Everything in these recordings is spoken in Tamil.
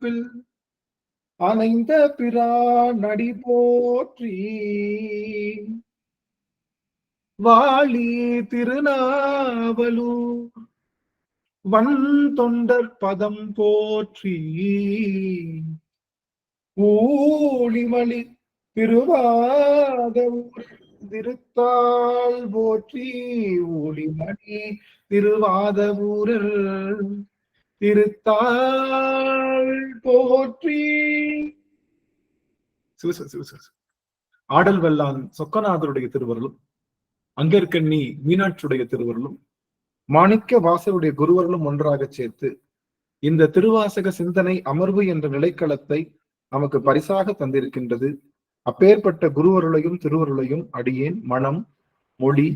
பிறப்பில் அணைந்த பிரானடி போற்றி. வாழி திருநாவலூர் வன் தொண்டர் பதம் போற்றி. ஊழிமலி திருவாதூர் திருத்தாள் போற்றி. ஊழிமணி திருவாதூரர் திருத்தாள் போற்றி. ஆடல் வல்லான் சொக்கநாதருடைய திருவருளும், அங்கற்கண்ணி மீனாட்சியுடைய திருவருளும், மாணிக்க வாசருடைய குருவர்களும் ஒன்றாக சேர்த்து இந்த திருவாசக சிந்தனை அமர்வு என்ற நிலைக்களத்தை நமக்கு பரிசாக தந்திருக்கின்றது. அப்பேற்பட்ட குருவருளையும் திருவருளையும் அடியேன் மனம் மொழி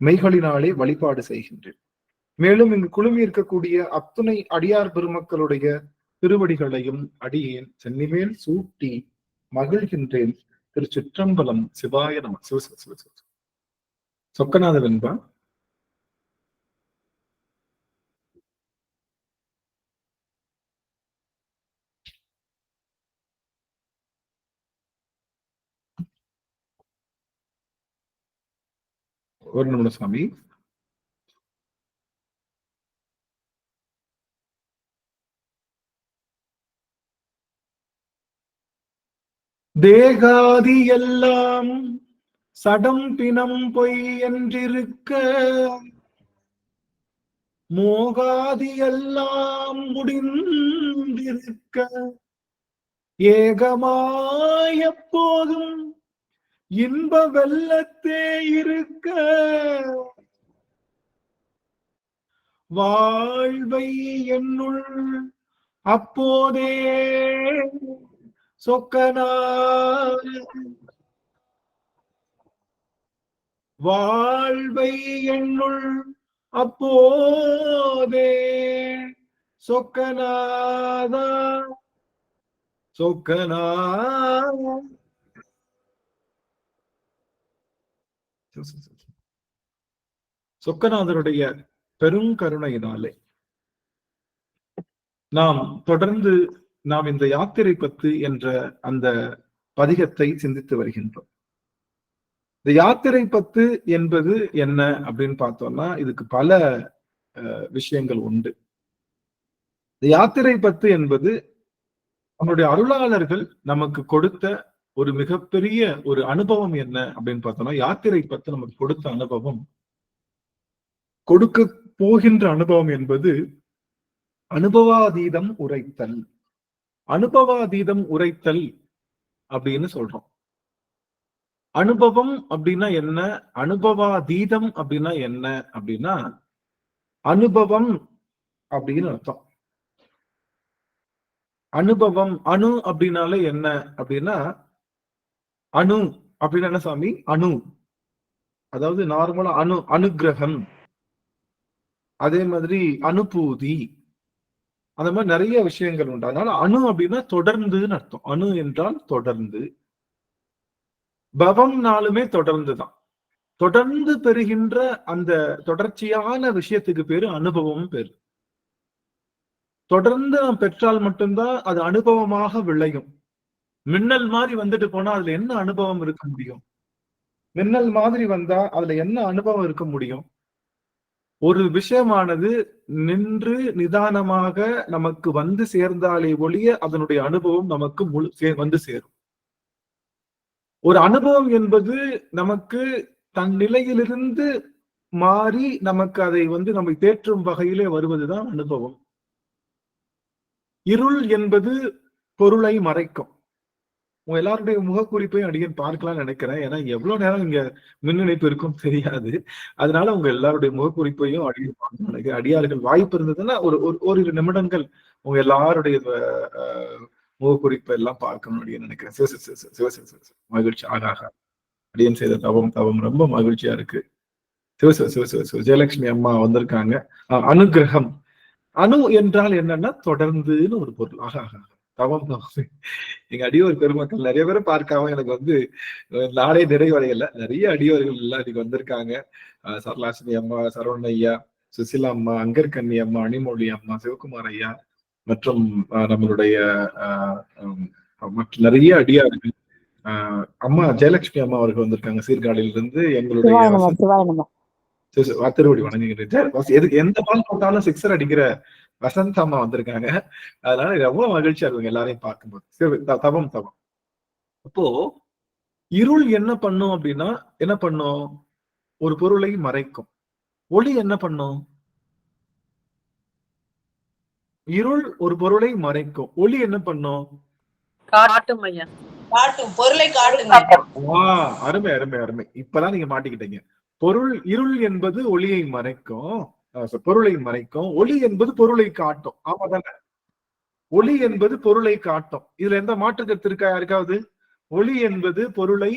மெய்களினாலே வழிபாடு செய்கின்றேன். மேலும் இங்கு குழுமி இருக்கக்கூடிய அத்துணை அடியார் பெருமக்களுடைய திருவடிகளையும் அடியேன் சென்னிமேல் சூட்டி மகிழ்கின்றேன். திருச்சிற்றம்பலம். சிவாய நம. சொக்கநாதர் என்பா ஒரு நிமிடம் சுவாமி. தேகாதி எல்லாம் சடம் பிணம் பொய் என்றிருக்க, மோகாதி எல்லாம் முடிந்திருக்க, ஏகமாயப்போதும் இன்ப வெள்ளத்தே இருக்க, வாழ்வை என்னுள் அப்போதே சொக்கநாத, வாழ்வை என்னுள் அப்போதே சொக்கநாதா சொக்கநாத. சொக்கநாதருடைய பெருங்கருணையினாலே நாம் தொடர்ந்து இந்த யாத்திரை பத்து என்ற அந்த பதிகத்தை சிந்தித்து வருகின்றோம். இந்த யாத்திரை பத்து என்பது என்ன அப்படின்னு பார்த்தோம்னா, இதுக்கு பல விஷயங்கள் உண்டு. இந்த யாத்திரை பத்து என்பது நம்மளுடைய அருளாளர்கள் நமக்கு கொடுத்த ஒரு மிகப்பெரிய ஒரு அனுபவம். என்ன அப்படின்னு பார்த்தோம்னா, யாத்திரை பத்து நமக்கு கொடுத்த அனுபவம், கொடுக்க போகின்ற அனுபவம் என்பது அனுபவாதீதம் உரைத்தல். அனுபவாதீதம் உரைத்தல் அப்படின்னு சொல்றோம். அனுபவம் அப்படின்னா என்ன, அனுபவாதீதம் அப்படின்னா என்ன அப்படின்னா, அனுபவம் அப்படின்னு அர்த்தம். அனுபவம், அணு அப்படின்னாலே என்ன அப்படின்னா, அணு அப்படின்னா என்ன சாமி? அணு அதாவது நார்மலா அனுகிரகம், அதே மாதிரி அனுபூதி, அந்த மாதிரி நிறைய விஷயங்கள் உண்டு. அதனால அணு அப்படின்னா தொடர்ந்துன்னு அர்த்தம். அணு என்றால் தொடர்ந்து. பவம்னாலுமே தொடர்ந்துதான். தொடர்ந்து பெறுகின்ற அந்த தொடர்ச்சியான விஷயத்துக்கு பேரு அனுபவம் பேரு. தொடர்ந்து நாம் பெற்றால் மட்டும்தான் அது அனுபவமாக விளையும். மின்னல் மாதிரி வந்துட்டு போனா அதுல என்ன அனுபவம் இருக்க முடியும்? மின்னல் மாதிரி வந்தா அதுல என்ன அனுபவம் இருக்க முடியும்? ஒரு விஷயமானது நின்று நிதானமாக நமக்கு வந்து சேர்ந்தாலே ஒழிய அதனுடைய அனுபவம் நமக்கு வந்து சேரும். ஒரு அனுபவம் என்பது நமக்கு தன் நிலையிலிருந்து மாறி நமக்கு அதை நம்மை தேற்றும் வகையிலே வருவதுதான் அனுபவம். இருள் என்பது பொருளை மறைக்கும். உங்க எல்லாருடைய முகக்குறிப்பையும் அடியேன் பார்க்கலாம்னு நினைக்கிறேன். ஏன்னா எவ்வளவு நேரம் இங்க மின் இணைப்பு இருக்கும் தெரியாது. அதனால உங்க எல்லாருடைய முகக்குறிப்பையும் அடியேன் பார்க்கணும்னு நினைக்கிறேன். அடியார்கள் வாய்ப்பு இருந்ததுன்னா ஒரு நிமிடங்கள் உங்க எல்லாருடைய முகக்குறிப்பை எல்லாம் பார்க்கணும் அப்படின்னு நினைக்கிறேன். மகிழ்ச்சி. ஆகாக அடியன் செய்த தவம் ரொம்ப மகிழ்ச்சியா இருக்கு. ஜெயலட்சுமி அம்மா வந்திருக்காங்க. அனுகிரகம். அணு என்றால் என்னன்னா தொடர்ந்துன்னு ஒரு பொருள். ஆகாக தவம் தான். எங்க அடியோர் பெருமக்கள் நிறைய பேரை பார்க்காம எனக்கு நாளே நிறைவடையல. நிறைய அடியோர்கள் எல்லாம் இன்னைக்கு வந்திருக்காங்க. சரலாசினி அம்மா, சரவண ஐயா, சுசிலா அம்மா, அங்கர்கண்ணி அம்மா, அணிமொழி அம்மா, சிவகுமார் ஐயா, மற்றும் நம்மளுடைய மற்ற நிறைய அடியார்கள், அம்மா ஜெயலட்சுமி அம்மா அவர்கள் வந்திருக்காங்க சீர்காழியிலிருந்து. எங்களுடைய திருவடி வணங்குகிறேன். எந்த பால் போட்டாலும் சிக்ஸர் அடிக்கிற வசந்த் அம்மா வந்திருக்காங்க. அதனால எவ்வளவு மகிழ்ச்சியா இருக்குங்க எல்லாரையும் பார்க்கும்போது. தவம். அப்போ இருள் என்ன பண்ணும் அப்படின்னா, என்ன பண்ணும்? ஒரு பொருளை மறைக்கும். ஒளி என்ன பண்ணும்? இருள் ஒரு பொருளை மறைக்கும். ஒளி என்ன பண்ணும்? காட்டும் ஐயா. காட்டும், பொருளை காட்டுங்க. அருமை அருமை அருமை. இப்பதான் நீங்க மாட்டிக்கிட்டீங்க. இருள் என்பது ஒளியை மறைக்கும், பொருளை மறைக்கும். ஒளி என்பது பொருளை காட்டும். ஆமா தானே? ஒளி என்பது பொருளை காட்டும். இதுல எந்த மாற்று கருத்து இருக்கா யாருக்காவது? ஒளி என்பது பொருளை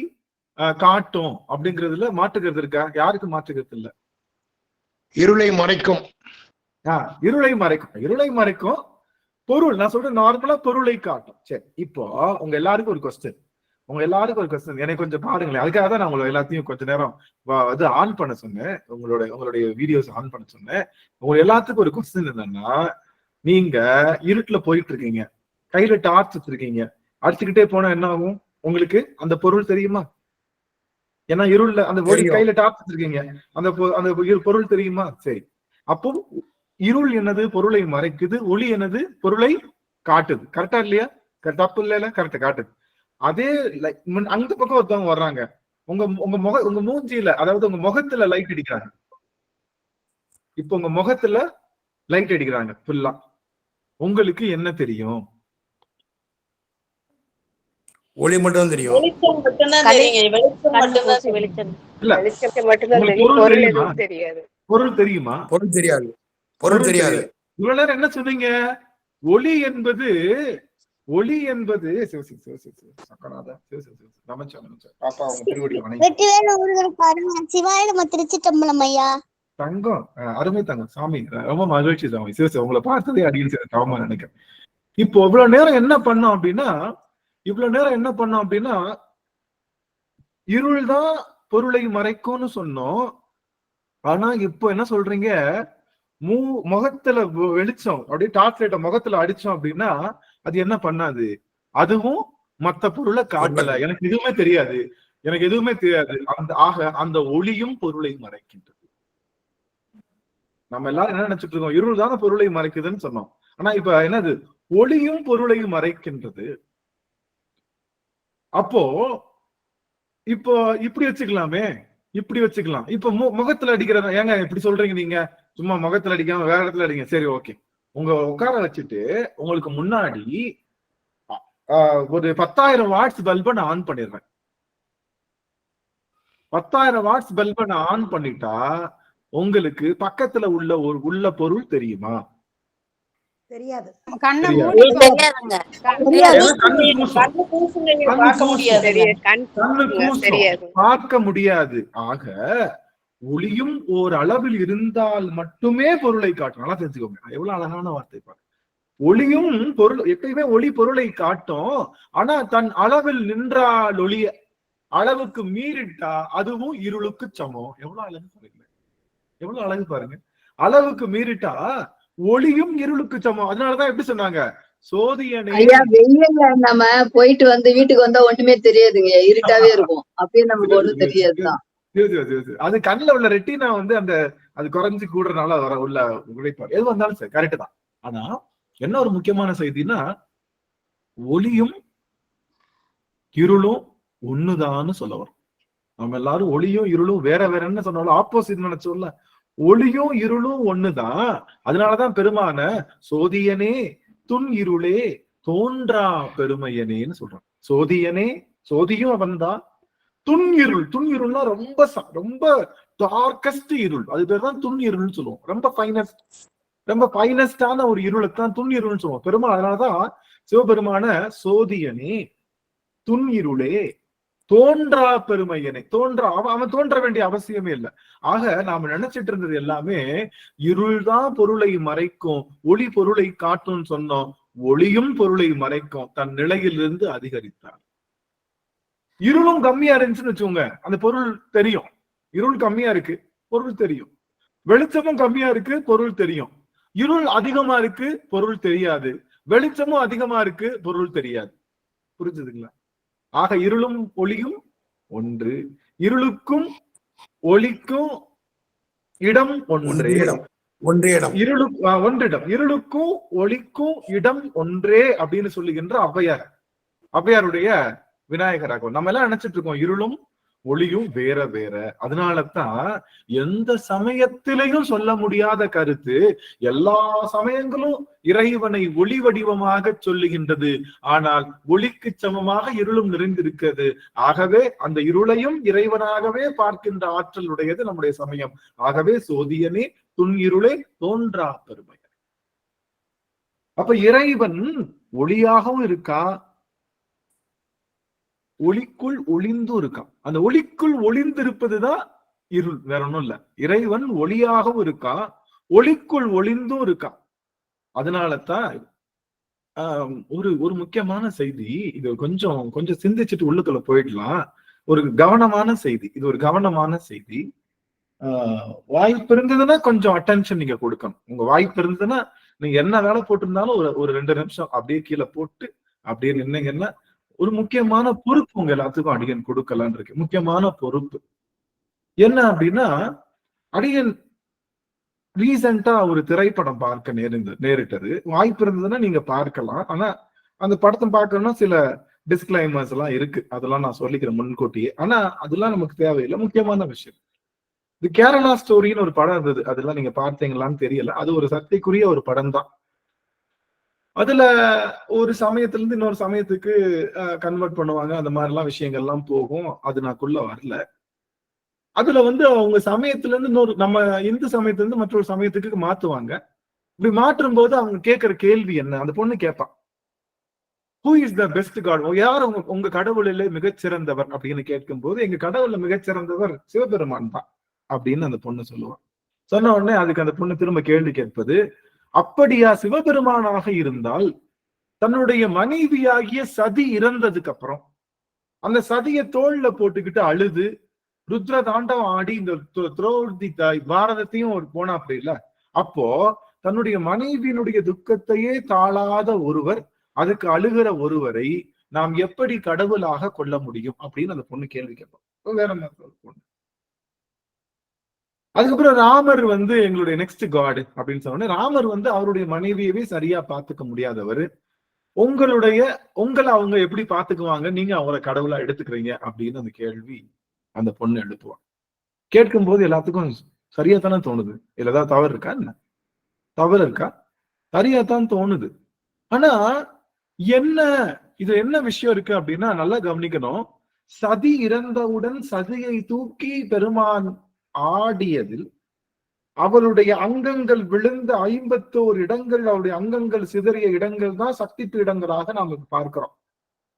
காட்டும் அப்படிங்கிறதுல மாற்று கருத்து இருக்கா? யாருக்கு மாற்று கருத்து இல்ல? இருளை மறைக்கும். இருளை மறைக்கும். இருளை மறைக்கும். பொருள், நான் சொல்றேன் நார்மலா பொருளை காட்டும். சரி, இப்போ உங்க எல்லாருக்கும் ஒரு கொஸ்டின். எனக்கு கொஞ்சம் பாருங்களேன். அதுக்காக தான் நான் உங்களை எல்லாத்தையும் கொஞ்ச நேரம் ஆன் பண்ண சொன்னேன். உங்களுடைய வீடியோஸ் ஆன் பண்ண சொன்னேன். உங்க எல்லாத்துக்கும் ஒரு கொஸ்டின் என்னன்னா, நீங்க இருட்டுல போயிட்டு இருக்கீங்க, கையில டார்ச் வச்சிருக்கீங்க, அடிச்சுக்கிட்டே போனா என்ன ஆகும்? உங்களுக்கு அந்த பொருள் தெரியுமா? ஏன்னா இருள்ல அந்த கையில டார்ச் வச்சிருக்கீங்க, அந்த பொருள் தெரியுமா? சரி, அப்போ இருள் என்னது? பொருளை மறைக்குது. ஒளி என்னது? பொருளை காட்டுது. கரெக்டா இல்லையா? தப்பு இல்ல? கரெக்டா காட்டுது. அதே அந்த பக்கம் ஒருத்தவங்க வர்றாங்க, உங்க மூஞ்சியில, அதாவது உங்க முகத்துல லைட் அடிக்கிறாங்க. இப்ப உங்க முகத்துல லைட் அடிக்கிறாங்க ஃபுல்லா. உங்களுக்கு என்ன தெரியும்? ஒளி மட்டும் தெரியும். பொருள் தெரியுமா? பொருள் தெரியாது. பொருள் தெரியாது. இவ்வளவு நேரம் என்ன சொன்னீங்க? ஒளி என்பது தங்கம். அருமை தங்கம். சாமி ரொம்ப மகிழ்ச்சி சாமி. உங்களை பார்த்ததே அடியில் தவமா நினைக்கிறேன். இப்போ இவ்வளவு நேரம் என்ன பண்ணோம் அப்படின்னா, இருள் தான் பொருளை மறைக்கும்னு சொன்னோம். ஆனா இப்போ என்ன சொல்றீங்க? முகத்துல வெளிச்சம் அப்படியே டார்ச் லைட்ட முகத்துல அடிச்சோம் அப்படின்னா அது என்ன பண்ணாது? அதுவும் மத்த பொருளை காட்டல. எனக்கு எதுவுமே தெரியாது. அந்த ஒளியும் பொருளை மறைக்கின்றது. நம்ம எல்லாரும் என்ன நினைச்சிட்டு இருக்கோம்? இருள் தானே பொருளை மறைக்குதுன்னு சொன்னோம். ஆனா இப்ப என்னது? ஒளியும் பொருளை மறைக்கின்றது. அப்போ இப்போ இப்படி வச்சுக்கலாம். இப்ப முகத்துல அடிக்கிறத ஏங்க இப்படி சொல்றீங்க? நீங்க சும்மா முகத்துல அடிக்காம வேற இடத்துல அடிங்க. சரி, ஓகே. உட்கார வச்சுட்டு உங்களுக்கு முன்னாடி ஒரு 10,000 வாட்ஸ் பல்பை நான் ஆன் பண்ணிடுறேன். 10,000 வாட்ஸ் பல்பை நான் ஆன் பண்ணிட்டா உங்களுக்கு பக்கத்துல உள்ள பொருள் தெரியுமா? தெரியாது. பார்க்க முடியாது. ஆக ஒளியும் ஓர் அளவில் இருந்தால் மட்டுமே பொருளை காட்டும். நல்லா தெரிஞ்சுக்கோங்க, எவ்வளவு அழகான வார்த்தை பாருங்க. ஒளியும் பொருள், எப்பயுமே ஒளி பொருளை காட்டும். ஆனா தன் அளவில் நின்றால் ஒளிய அளவுக்கு மீறிட்டா அதுவும் இருளுக்கு சமம். எவ்வளவு அழகு பாருங்க. அளவுக்கு மீறிட்டா ஒளியும் இருளுக்கு சமம். அதனாலதான் எப்படி சொன்னாங்க? சோதியனை. வெயில்ல நம்ம போயிட்டு வந்து வீட்டுக்கு வந்தா ஒண்ணுமே தெரியாதுங்க, இருட்டாவே இருக்கும். அப்பயே நமக்கு ஒண்ணும் தெரியாதுதான். அது கண்ணுல உள்ள ரெட்டினா அந்த அது குறைஞ்சு கூடுறதுனால வர உள்ள உழைப்பாடு எது வந்தாலும் சரி, கரெக்ட் தான். ஆனா என்ன ஒரு முக்கியமான செய்தினா, ஒளியும் இருளும் ஒண்ணுதான்னு சொல்ல வரும். நம்ம எல்லாரும் ஒளியும் இருளும் வேற வேறன்னு சொன்னாலும் ஆப்போசிட் நினைச்சோம்ல. ஒளியும் இருளும் ஒண்ணுதான். அதனாலதான் பெருமான சோதியனே துன் இருளே தோன்றா பெருமையனேன்னு சொல்றான். சோதியனே, சோதியும் அவன்தான். துன் இருள்னா ரொம்ப டார்கஸ்ட் இருள். அது பேர் தான் துன் இருள்னு சொல்லுவோம். ரொம்ப ஃபைனஸ்டான ஒரு இருளுக்குதான் துன் இருள்னு சொல்லுவோம். பெருமாள் அதனாலதான் சிவபெருமான சோதியனே துன் இருளே தோன்றா பெருமையனை. அவன் தோன்ற வேண்டிய அவசியமே இல்லை. ஆக நாம நினைச்சிட்டு இருந்தது எல்லாமே இருள் தான் பொருளை மறைக்கும், ஒளி பொருளை காட்டும் சொன்னோம். ஒளியும் பொருளை மறைக்கும். தன் நிலையிலிருந்து அதிகரித்தார். இருளும் கம்மியா இருந்துச்சுன்னு வச்சுக்கோங்க, அந்த பொருள் தெரியும். இருள் கம்மியா இருக்கு, பொருள் தெரியும். வெளிச்சமும் கம்மியா இருக்கு, பொருள் தெரியும். இருள் அதிகமா இருக்கு, பொருள் தெரியாது. வெளிச்சமும் அதிகமா இருக்கு, பொருள் தெரியாது. புரிஞ்சுதுங்களா? ஆக இருளும் ஒளியும் ஒன்று, இருளுக்கும் ஒளிக்கும் இடம் ஒன்றே. ஒன்றிடம் ஒன்றிடம், இருளுக்கும் ஒளிக்கும் இடம் ஒன்றே அப்படின்னு சொல்லுகின்ற ஔவையாருடைய விநாயகராகும். நம்ம எல்லாம் நினைச்சிட்டு இருக்கோம் இருளும் ஒளியும் வேற வேற. அதனாலதான் எந்த சமயத்திலையும் சொல்ல முடியாத கருத்து எல்லா சமயங்களும் இறைவனை ஒளி வடிவமாக சொல்லுகின்றது. ஆனால் ஒளிக்கு சமமாக இருளும் நிறைந்திருக்கிறது. ஆகவே அந்த இருளையும் இறைவனாகவே பார்க்கின்ற ஆற்றல் உடையது நம்முடைய சமயம். ஆகவே சோதியனே துன்இருளே தோன்றா பெருமை. அப்ப இறைவன் ஒளியாகவும் இருக்கா, ஒளிக்குள் ஒளிந்தும் இருக்கான். அந்த ஒளிக்குள் ஒளிந்திருப்பதுதான் இருள், வேற ஒண்ணும் இல்ல. இறைவன் ஒளியாகவும் இருக்கான், ஒளிக்குள் ஒளிந்தும் இருக்கான். அதனாலதான் ஒரு ஒரு முக்கியமான செய்தி, இது கொஞ்சம் சிந்திச்சுட்டு உள்ளுக்குள்ள போயிடலாம். ஒரு கவனமான செய்தி, இது ஒரு கவனமான செய்தி. வாய்ப்பு இருந்ததுன்னா கொஞ்சம் அட்டென்ஷன் நீங்க கொடுக்கணும். உங்க வாய்ப்பு இருந்ததுன்னா நீங்க என்ன வேலை போட்டிருந்தாலும் ஒரு 2 நிமிஷம் அப்படியே கீழே போட்டு அப்படியே நின்னீங்கன்னா ஒரு முக்கியமான பொறுப்பு உங்க எல்லாத்துக்கும் அடியன் கொடுக்கலான்னு இருக்கு. முக்கியமான பொறுப்பு என்ன அப்படின்னா, அடியன் ரீசெண்டா ஒரு திரைப்படம் பார்க்க நேரிட்டது. வாய்ப்பு இருந்ததுன்னா நீங்க பார்க்கலாம். ஆனா அந்த படத்தை பார்க்கணும்னா சில டிஸ்கிளைமர்ஸ் எல்லாம் இருக்கு, அதெல்லாம் நான் சொல்லிக்கிறேன் முன்கூட்டியே. ஆனா அதெல்லாம் நமக்கு தேவையில்லை. முக்கியமான விஷயம், இது கேரளா ஸ்டோரின்னு ஒரு படம் இருந்தது. அதெல்லாம் நீங்க பார்த்தீங்களான்னு தெரியல. அது ஒரு சர்ச்சைக்குரிய ஒரு படம் தான். அதுல ஒரு சமயத்துல இருந்து இன்னொரு சமயத்துக்கு கன்வெர்ட் பண்ணுவாங்க, அந்த மாதிரி எல்லாம் விஷயங்கள்லாம் போகும். அது நாக்குள்ள வரல. அதுல அவங்க சமயத்துல இருந்து இன்னொரு நம்ம இந்து சமயத்துல இருந்து மற்றொரு சமயத்துக்கு மாத்துவாங்க. இப்படி மாற்றும் போது அவங்க கேட்கிற கேள்வி என்ன, அந்த பொண்ணு கேட்பான், who is the best god, யார் உங்க கடவுளிலே மிகச்சிறந்தவர் அப்படின்னு கேட்கும் போது, எங்க கடவுள்ல மிகச்சிறந்தவர் சிவபெருமான் தான் அப்படின்னு அந்த பொண்ணு சொல்லுவான். சொன்ன உடனே அதுக்கு அந்த பொண்ணு திரும்ப கேள்வி கேட்பது, அப்படியா சிவபெருமானாக இருந்தால் தன்னுடைய மனைவியாகிய சதி இறந்ததுக்கு அப்புறம் அந்த சதியை தோல்ல போட்டுக்கிட்டு அழுது ருத்ர தாண்டவம் ஆடி இந்த திரௌபதி தாய் பாரதத்தையும் ஒரு போனா அப்படி இல்ல, அப்போ தன்னுடைய மனைவியினுடைய துக்கத்தையே தாழாத ஒருவர், அதுக்கு அழுகிற ஒருவரை நாம் எப்படி கடவுளாக கொள்ள முடியும் அப்படின்னு அந்த பொண்ணு கேள்வி கேட்போம். வேற என்ன பொண்ணு. அதுக்கப்புறம் ராமர் எங்களுடைய நெக்ஸ்ட் காட் அப்படின்னு சொன்ன ராமர் அவருடைய மனைவியவே சரியா பாத்துக்க முடியாதவர், உங்களை அவங்க எப்படி பாத்துக்குவாங்க, நீங்க அவங்கள கடவுளா எடுத்துக்கிறீங்க அப்படின்னு அந்த கேள்வி அந்த பொண்ணு எழுப்புவான். கேட்கும் போது எல்லாத்துக்கும் சரியா தானே தோணுது. இல்ல ஏதாவது தவறு இருக்கா, என்ன தவறு இருக்கா? சரியா தான் தோணுது. ஆனா என்ன விஷயம் இருக்கு அப்படின்னா, நல்லா கவனிக்கணும். சதி இறந்தவுடன் சதியை தூக்கி பெருமான் ஆடியதில் அவளுடைய அங்கங்கள் விழுந்த 51 இடங்கள், அவருடைய அங்கங்கள் சிதறிய இடங்கள் தான் சக்தி பீடங்களாக நாம் பார்க்கிறோம்.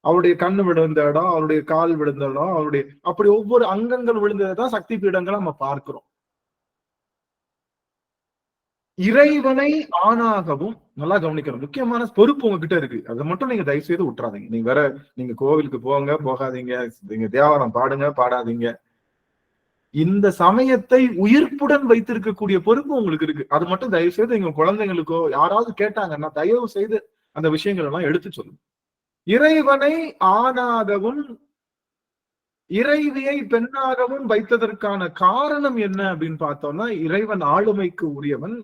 அவருடைய கண்ணு விழுந்த இடம், அவருடைய கால் விழுந்த இடம், அவருடைய அப்படி ஒவ்வொரு அங்கங்கள் விழுந்ததான் சக்தி பீடங்களை நம்ம பார்க்கிறோம். இறைவனை ஆணாகவும், நல்லா கவனிக்கணும், முக்கியமான பொறுப்பு உங்ககிட்ட இருக்கு. அதை மட்டும் நீங்க தயவு செய்து விட்டுறாதீங்க. நீங்க கோவிலுக்கு போகாதீங்க, நீங்க தேவாரம் பாடுங்க, பாடாதீங்க. இந்த சமயத்தை உயிர்ப்புடன் வைத்திருக்கக்கூடிய பொறுப்பு உங்களுக்கு இருக்கு. அது மட்டும் தயவு செய்து எங்க குழந்தைங்களுக்கோ யாராவது கேட்டாங்கன்னா தயவு செய்து அந்த விஷயங்கள் எல்லாம் எடுத்து சொல்லுங்க. இறைவனை ஆணாகவும் இறைவியை பெண்ணாகவும் வைத்ததற்கான காரணம் என்ன அப்படின்னு பார்த்தோம்னா, இறைவன் ஆளுமைக்கு உரியவன்,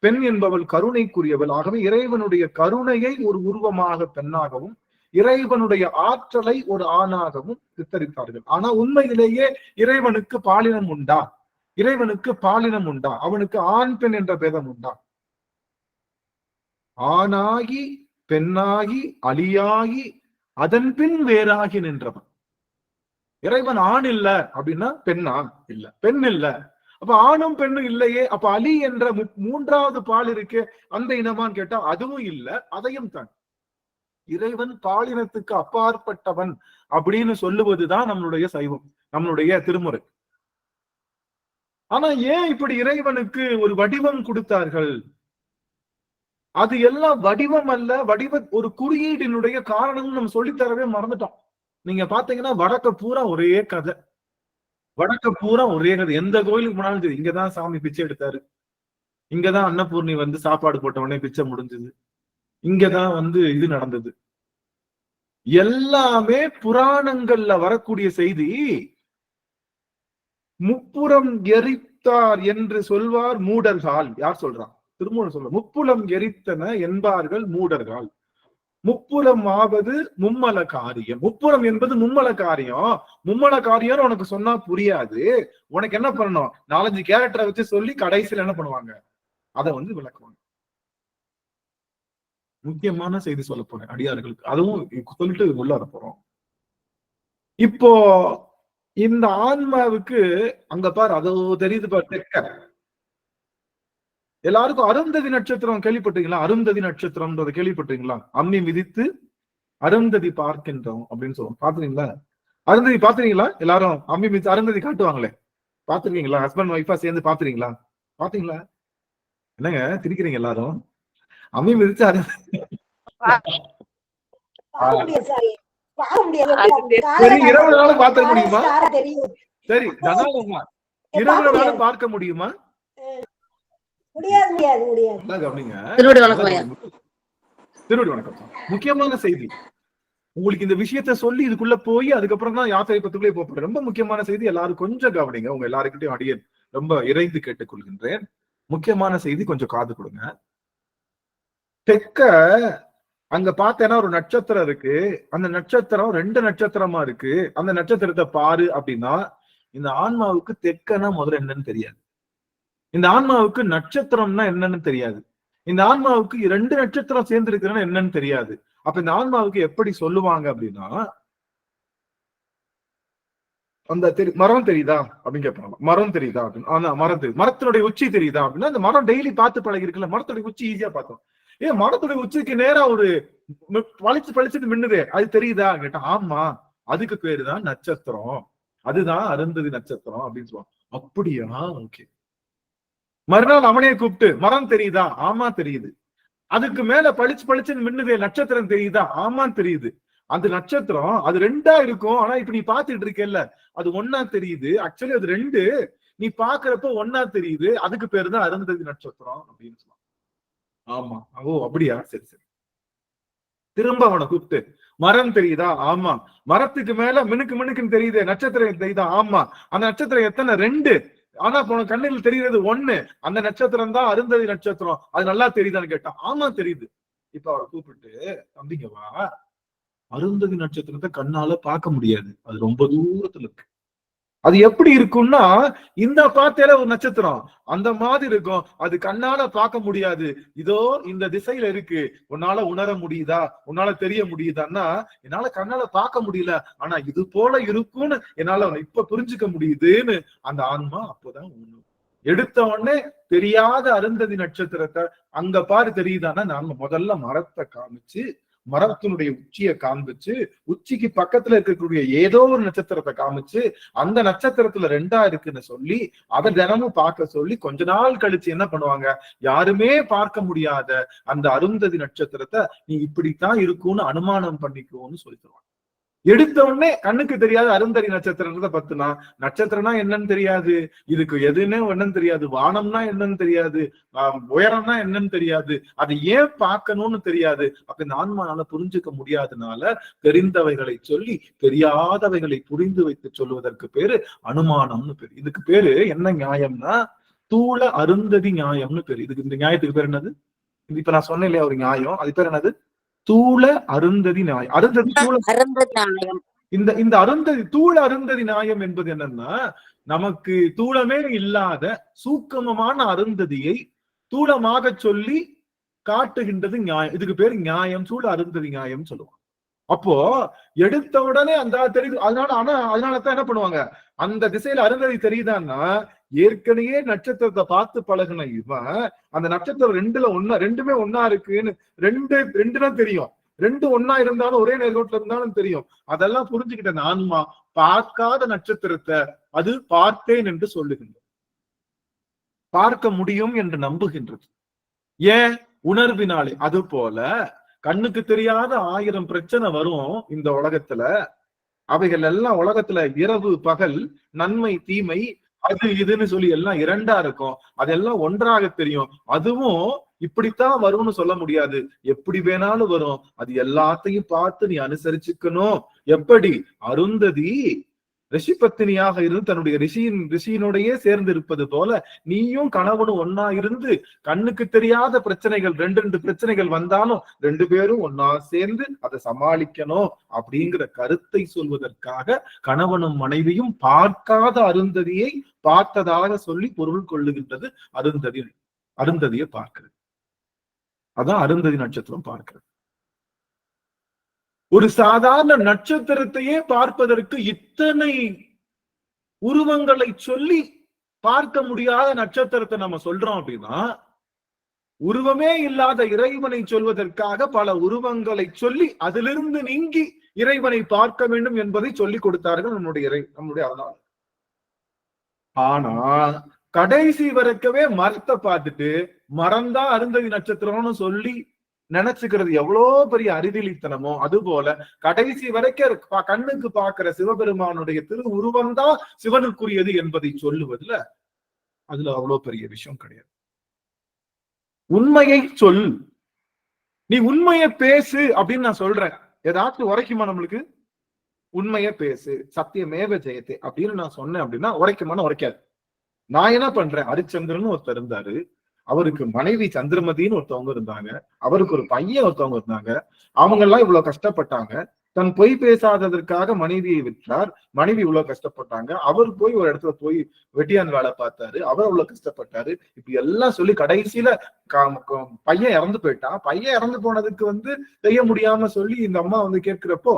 பெண் என்பவள் கருணைக்குரியவள். ஆகவே இறைவனுடைய கருணையை ஒரு உருவமாக பெண்ணாகவும், இறைவனுடைய ஆற்றலை ஒரு ஆணாகவும் சித்தரித்தார்கள். ஆனா உண்மையிலேயே இறைவனுக்கு பாலினம் உண்டா? அவனுக்கு ஆண் பெண் என்ற பேதம் உண்டா? ஆணாகி பெண்ணாகி அலியாகி அதன் பின் வேறாகி நின்றவன் இறைவன். ஆண் இல்ல அப்படின்னா பெண்ணா இல்ல, பெண் இல்ல, அப்ப ஆணும் பெண்ணும் இல்லையே, அப்ப அலி என்ற 3வது பால் இருக்கு, அந்த இனமான்னு கேட்டா அதுவும் இல்ல, அதையும் தான். இறைவன் பாலினத்துக்கு அப்பாற்பட்டவன் அப்படின்னு சொல்லுவதுதான் நம்மளுடைய சைவம், நம்மளுடைய திருமுறை. ஆனா ஏன் இப்படி இறைவனுக்கு ஒரு வடிவம் கொடுத்தார்கள்? அது எல்லாம் வடிவம் அல்ல, ஒரு குறியீடினுடைய காரணம் நம்ம சொல்லித்தரவே மறந்துட்டோம். நீங்க பாத்தீங்கன்னா வடக்க பூரா ஒரே கதை, எந்த கோயிலுக்கு போனாலும் சரி, இங்கதான் சாமி பிச்சை எடுத்தாரு, இங்கதான் அன்னபூர்ணி சாப்பாடு போட்ட உடனே பிச்சை முடிஞ்சது, இங்கதான் இது நடந்தது. எல்லாமே புராணங்கள்ல வரக்கூடிய செய்தி. முப்புறம் எரித்தார் என்று சொல்வார் மூடர்கள். யார் சொல்றான்? திருமூலர் சொல்ற. முப்புலம் எரித்தன என்பார்கள் மூடர்கள். முப்புலம் ஆவது மும்மல காரியம். முப்புறம் என்பது மும்மல காரியம். மும்மல காரியம் உனக்கு சொன்னா புரியாது. உனக்கு என்ன பண்ணணும்? 4-5 கேரக்டரை வச்சு சொல்லி கடைசியில் என்ன பண்ணுவாங்க? அதை விளக்குவாங்க. முக்கியமான செய்தி சொல்ல போறேன் அடியார்களுக்கு. அதுவும் சொல்லிட்டு உள்ள வர போறோம். இப்போ இந்த ஆன்மாவுக்கு அங்க பாரு, அதோ தெரியுது பாரு தெற்க. எல்லாருக்கும் அருந்ததி நட்சத்திரம் கேள்விப்பட்டீங்களா? அருந்ததி நட்சத்திரம்ன்றத கேள்விப்பட்டீங்களா? அம்மி மிதித்து அருந்ததி பார்க்கின்றோம் அப்படின்னு சொல்லுவோம். பாத்துறீங்களா? அருந்ததி பாத்துறீங்களா? எல்லாரும் அம்மி மிதித்து அருந்ததி காட்டுவாங்களே, பாத்துருக்கீங்களா? ஹஸ்பண்ட் ஒய்ஃபா சேர்ந்து பாத்துறீங்களா? பாத்தீங்களா? என்னங்க திரிக்கிறீங்க எல்லாரும்? அம்மி மிதிச்சு இரவு நாளும் பார்க்க முடியுமா? சரி, இரவு நாளும் பார்க்க முடியுமா? திருவடி வணக்கம். முக்கியமான செய்தி உங்களுக்கு. இந்த விஷயத்த சொல்லி இதுக்குள்ள போய் அதுக்கப்புறம் தான் யாத்திரை பத்துக்குள்ளே போறேன். ரொம்ப முக்கியமான செய்தி. எல்லாரும் கொஞ்சம் கவனிங்க. உங்க எல்லாருக்கிட்டையும் அடியே ரொம்ப இறைந்து கேட்டுக்கொள்கின்றேன். முக்கியமான செய்தி, கொஞ்சம் காது கொடுங்க. தெற்க அங்க பார்த்தேன்னா ஒரு நட்சத்திரம் இருக்கு. அந்த நட்சத்திரம் 2 நட்சத்திரமா இருக்கு. அந்த நட்சத்திரத்தை பாரு அப்படின்னா, இந்த ஆன்மாவுக்கு தெற்கனா முதல்ல என்னன்னு தெரியாது. இந்த ஆன்மாவுக்கு நட்சத்திரம்னா என்னன்னு தெரியாது. இந்த ஆன்மாவுக்கு 2 நட்சத்திரம் சேர்ந்து இருக்குன்னா என்னன்னு தெரியாது. அப்ப இந்த ஆன்மாவுக்கு எப்படி சொல்லுவாங்க அப்படின்னா, அந்த மரம் தெரியுதா அப்படின்னு கேட்பாங்க. மரம் தெரியுதா அப்படின்னு. ஆனா மரம் தெரியுது. மரத்தினுடைய உச்சி தெரியுதா அப்படின்னா, அந்த மரம் டெய்லி பார்த்து பழகி இருக்குல்ல, மரத்துடைய உச்சி ஈஸியா பார்த்தோம். மரத்துடைய உச்சிக்கு நேரா ஒரு பளிச்சுட்டு மின்னுதே, அது தெரியுதா கேட்டா, ஆமா அதுக்கு பேருதான் நட்சத்திரம், அதுதான் அருந்ததி நட்சத்திரம் அப்படின்னு சொல்லுவாங்க. அப்படியா? ஓகே. மறுநாள் அவனே கூப்பிட்டு, மரம் தெரியுதா? ஆமா தெரியுது. அதுக்கு மேல பளிச்சுன்னு மின்னுதே, நட்சத்திரம் தெரியுதா? ஆமா தெரியுது. அந்த நட்சத்திரம் அது 2ஆ இருக்கும். ஆனா இப்ப நீ பாத்துட்டு இருக்கேல்ல, அது 1ஆ தெரியுது. ஆக்சுவலி அது 2. நீ பாக்குறப்ப 1ஆ தெரியுது. அதுக்கு பேருதான் அருந்ததி நட்சத்திரம் அப்படின்னு சொல்லுவாங்க. ஆமா. ஓ அப்படியா? சரி சரி. திரும்ப அவனை கூப்பிட்டு, மரம் தெரியுதா? ஆமா. மரத்துக்கு மேல மினுக்குன்னு தெரியுது, நட்சத்திரம் தெரியுதா? ஆமா. அந்த நட்சத்திரம் எத்தனை? 2. ஆனா உனக்கு கண்ணில் தெரியுது 1. அந்த நட்சத்திரம் தான் அருந்ததி நட்சத்திரம். அது நல்லா தெரியுதான்னு கேட்டா, ஆமா தெரியுது. இப்ப அவரை கூப்பிட்டு, தம்பிங்க வா, அருந்ததி நட்சத்திரத்தை கண்ணால பார்க்க முடியாது, அது ரொம்ப தூரத்துல இருக்கு. அது எப்படி இருக்கும்னா, இந்த பாத்தையில ஒரு நட்சத்திரம் அந்த மாதிரி இருக்கும். அது கண்ணால பார்க்க முடியாது. இதோ இந்த திசையில இருக்கு, உன்னால உணர முடியுதா? உன்னால தெரிய முடியுதான்னா, என்னால கண்ணால பார்க்க முடியல, ஆனா இது போல இருக்கும்னு என்னால இப்ப புரிஞ்சுக்க முடியுதுன்னு அந்த ஆன்மா அப்போதான் உண்ணும். எடுத்த உடனே தெரியாத அருந்ததி நட்சத்திரத்தை அங்க பாரு தெரியுதான்னா, நாம முதல்ல மரத்தை காமிச்சு, மரத்தினுடைய உச்சியை காண்பிச்சு, உச்சிக்கு பக்கத்துல இருக்கக்கூடிய ஏதோ ஒரு நட்சத்திரத்தை காமிச்சு, அந்த நட்சத்திரத்துல 2ஆ இருக்குன்னு சொல்லி அதை தினமும் பார்க்க சொல்லி, கொஞ்ச நாள் கழிச்சு என்ன பண்ணுவாங்க, யாருமே பார்க்க முடியாத அந்த அருந்ததி நட்சத்திரத்தை நீ இப்படித்தான் இருக்கும்னு அனுமானம் பண்ணிக்கோன்னு சொல்லி தருவாங்க. எடுத்த உடனே கண்ணுக்கு தெரியாத அருந்ததி நட்சத்திரத்தை பத்துனா, நட்சத்திரம்னா என்னன்னு தெரியாது, இதுக்கு எதுன்னு என்னன்னு தெரியாது, வானம்னா என்னன்னு தெரியாது, உயரம்னா என்னன்னு தெரியாது, அதை ஏன் பார்க்கணும்னு தெரியாது. அப்ப இந்த ஆன்மானால புரிஞ்சுக்க முடியாதனால தெரிந்தவைகளை சொல்லி தெரியாதவைகளை புரிந்து வைத்து சொல்லுவதற்கு பேரு அனுமானம்னு பேரு. இதுக்கு பேரு என்ன நியாயம்னா, தூள அருந்ததி நியாயம்னு பேரு. இதுக்கு இந்த நியாயத்துக்கு பேர் என்னது? இப்ப நான் சொன்னேன் இல்லையா ஒரு நியாயம், அது பேர் என்னது? தூள அருந்ததி நியாயம். அருந்ததி நியாயம். இந்த அருந்ததி, தூள அருந்ததி நியாயம் என்பது என்னன்னா, நமக்கு தூளமே இல்லாத சூக்கமமான அருந்ததியை தூளமாக சொல்லி காட்டுகின்றது நியாயம். இதுக்கு பேர் நியாயம், சூழ அருந்ததி நியாயம் சொல்லுவாங்க. அப்போ எடுத்த உடனே அந்த தெரியுது. அதனாலதான் என்ன பண்ணுவாங்க, அந்த திசையில அருந்ததி தெரியுதான்னா, ஏற்கனவே நட்சத்திரத்தை பார்த்து பழகின இவன் அந்த நட்சத்திரம் 2ல 1, 2மே 1ஆ இருக்குன்னு 2 தான் தெரியும். 2 1ஆ இருந்தாலும் ஒரே நேர்கோட்டில் இருந்தாலும் தெரியும். அதெல்லாம் புரிஞ்சுக்கிட்ட ஆன்மா பார்க்காத நட்சத்திரத்தை அது பார்த்தேன் என்று சொல்லுகின்றது, பார்க்க முடியும் என்று நம்புகின்றது. ஏன்? உணர்வினாலே. அது போல கண்ணுக்கு தெரியாத 1000 பிரச்சனை வரும் இந்த உலகத்துல. அவைகள் எல்லாம் உலகத்துல இரவு பகல், நன்மை தீமை, அது இதுன்னு சொல்லி எல்லாம் 2ஆ இருக்கும். அதெல்லாம் ஒன்றாக தெரியும். அதுவும் இப்படித்தான் வரும்னு சொல்ல முடியாது. எப்படி வேணாலும் வரும். அது எல்லாத்தையும் பார்த்து நீ அனுசரிச்சுக்கணும். எப்படி? அருந்ததி ரிஷிபத்தினியாக இருந்து தன்னுடைய ரிஷியினுடைய சேர்ந்து இருப்பது போல நீயும் கணவனும் ஒன்னா இருந்து கண்ணுக்கு தெரியாத பிரச்சனைகள் ரெண்டு பிரச்சனைகள் வந்தாலும் 2 பேரும் ஒன்னா சேர்ந்து அதை சமாளிக்கணும் அப்படிங்கிற கருத்தை சொல்வதற்காக கணவனும் மனைவியும் பார்க்காத அருந்ததியை பார்த்ததாக சொல்லி பொருள் கொள்ளுகின்றது அருந்ததியை பார்க்கிறது. அதான் அருந்ததி நட்சத்திரம் பார்க்கிறது. ஒரு சாதாரண நட்சத்திரத்தையே பார்ப்பதற்கு இத்தனை உருவங்களை சொல்லி பார்க்க முடியாத நட்சத்திரத்தை நம்ம சொல்றோம் அப்படின்னா, உருவமே இல்லாத இறைவனை சொல்வதற்காக பல உருவங்களை சொல்லி அதிலிருந்து நீங்கி இறைவனை பார்க்க வேண்டும் என்பதை சொல்லிக் கொடுத்தார்கள் நம்முடைய அதனால். ஆனா கடைசி வரைக்கவே மரத்தை பார்த்துட்டு மரம்தான் அருந்ததி நட்சத்திரம்னு சொல்லி நினைச்சுக்கிறது எவ்வளவு பெரிய அறிவிலித்தனமோ, அது போல கடைசி வரைக்கும் கண்ணுக்கு பார்க்கிற சிவபெருமானுடைய திரு உருவம் தான் சிவனுக்குரியது என்பதை சொல்லுவதுல அதுல அவ்வளவு பெரிய விஷயம் கிடையாது. உண்மையை சொல், நீ உண்மையை பேசு அப்படின்னு நான் சொல்றேன். ஏதாச்சும் உரைக்குமா நம்மளுக்கு? உண்மையை பேசு, சத்தியமேவ ஜெயத்தே அப்படின்னு நான் சொன்னேன் அப்படின்னா உரைக்குமான்னு உரைக்காது. நான் என்ன பண்றேன்? ஹரிச்சந்திரன் ஒருத்தர் இருந்தாரு, அவருக்கு மனைவி சந்திரமதின்னு ஒருத்தவங்க இருந்தாங்க, அவருக்கு ஒரு பையன் ஒருத்தவங்க இருந்தாங்க. அவங்க எல்லாம் இவ்வளவு கஷ்டப்பட்டாங்க. தன் பொய் பேசாததற்காக மனைவியை விற்றார். மனைவி இவ்வளவு கஷ்டப்பட்டாங்க. அவர் போய் ஒரு இடத்துல போய் வெட்டியான் வேலை பார்த்தாரு, அவர் அவ்வளவு கஷ்டப்பட்டாரு. இப்படி எல்லாம் சொல்லி கடைசியில பையன் இறந்து போயிட்டான். பையன் இறந்து போனதுக்கு செய்ய முடியாம சொல்லி இந்த அம்மா கேட்கிறப்போ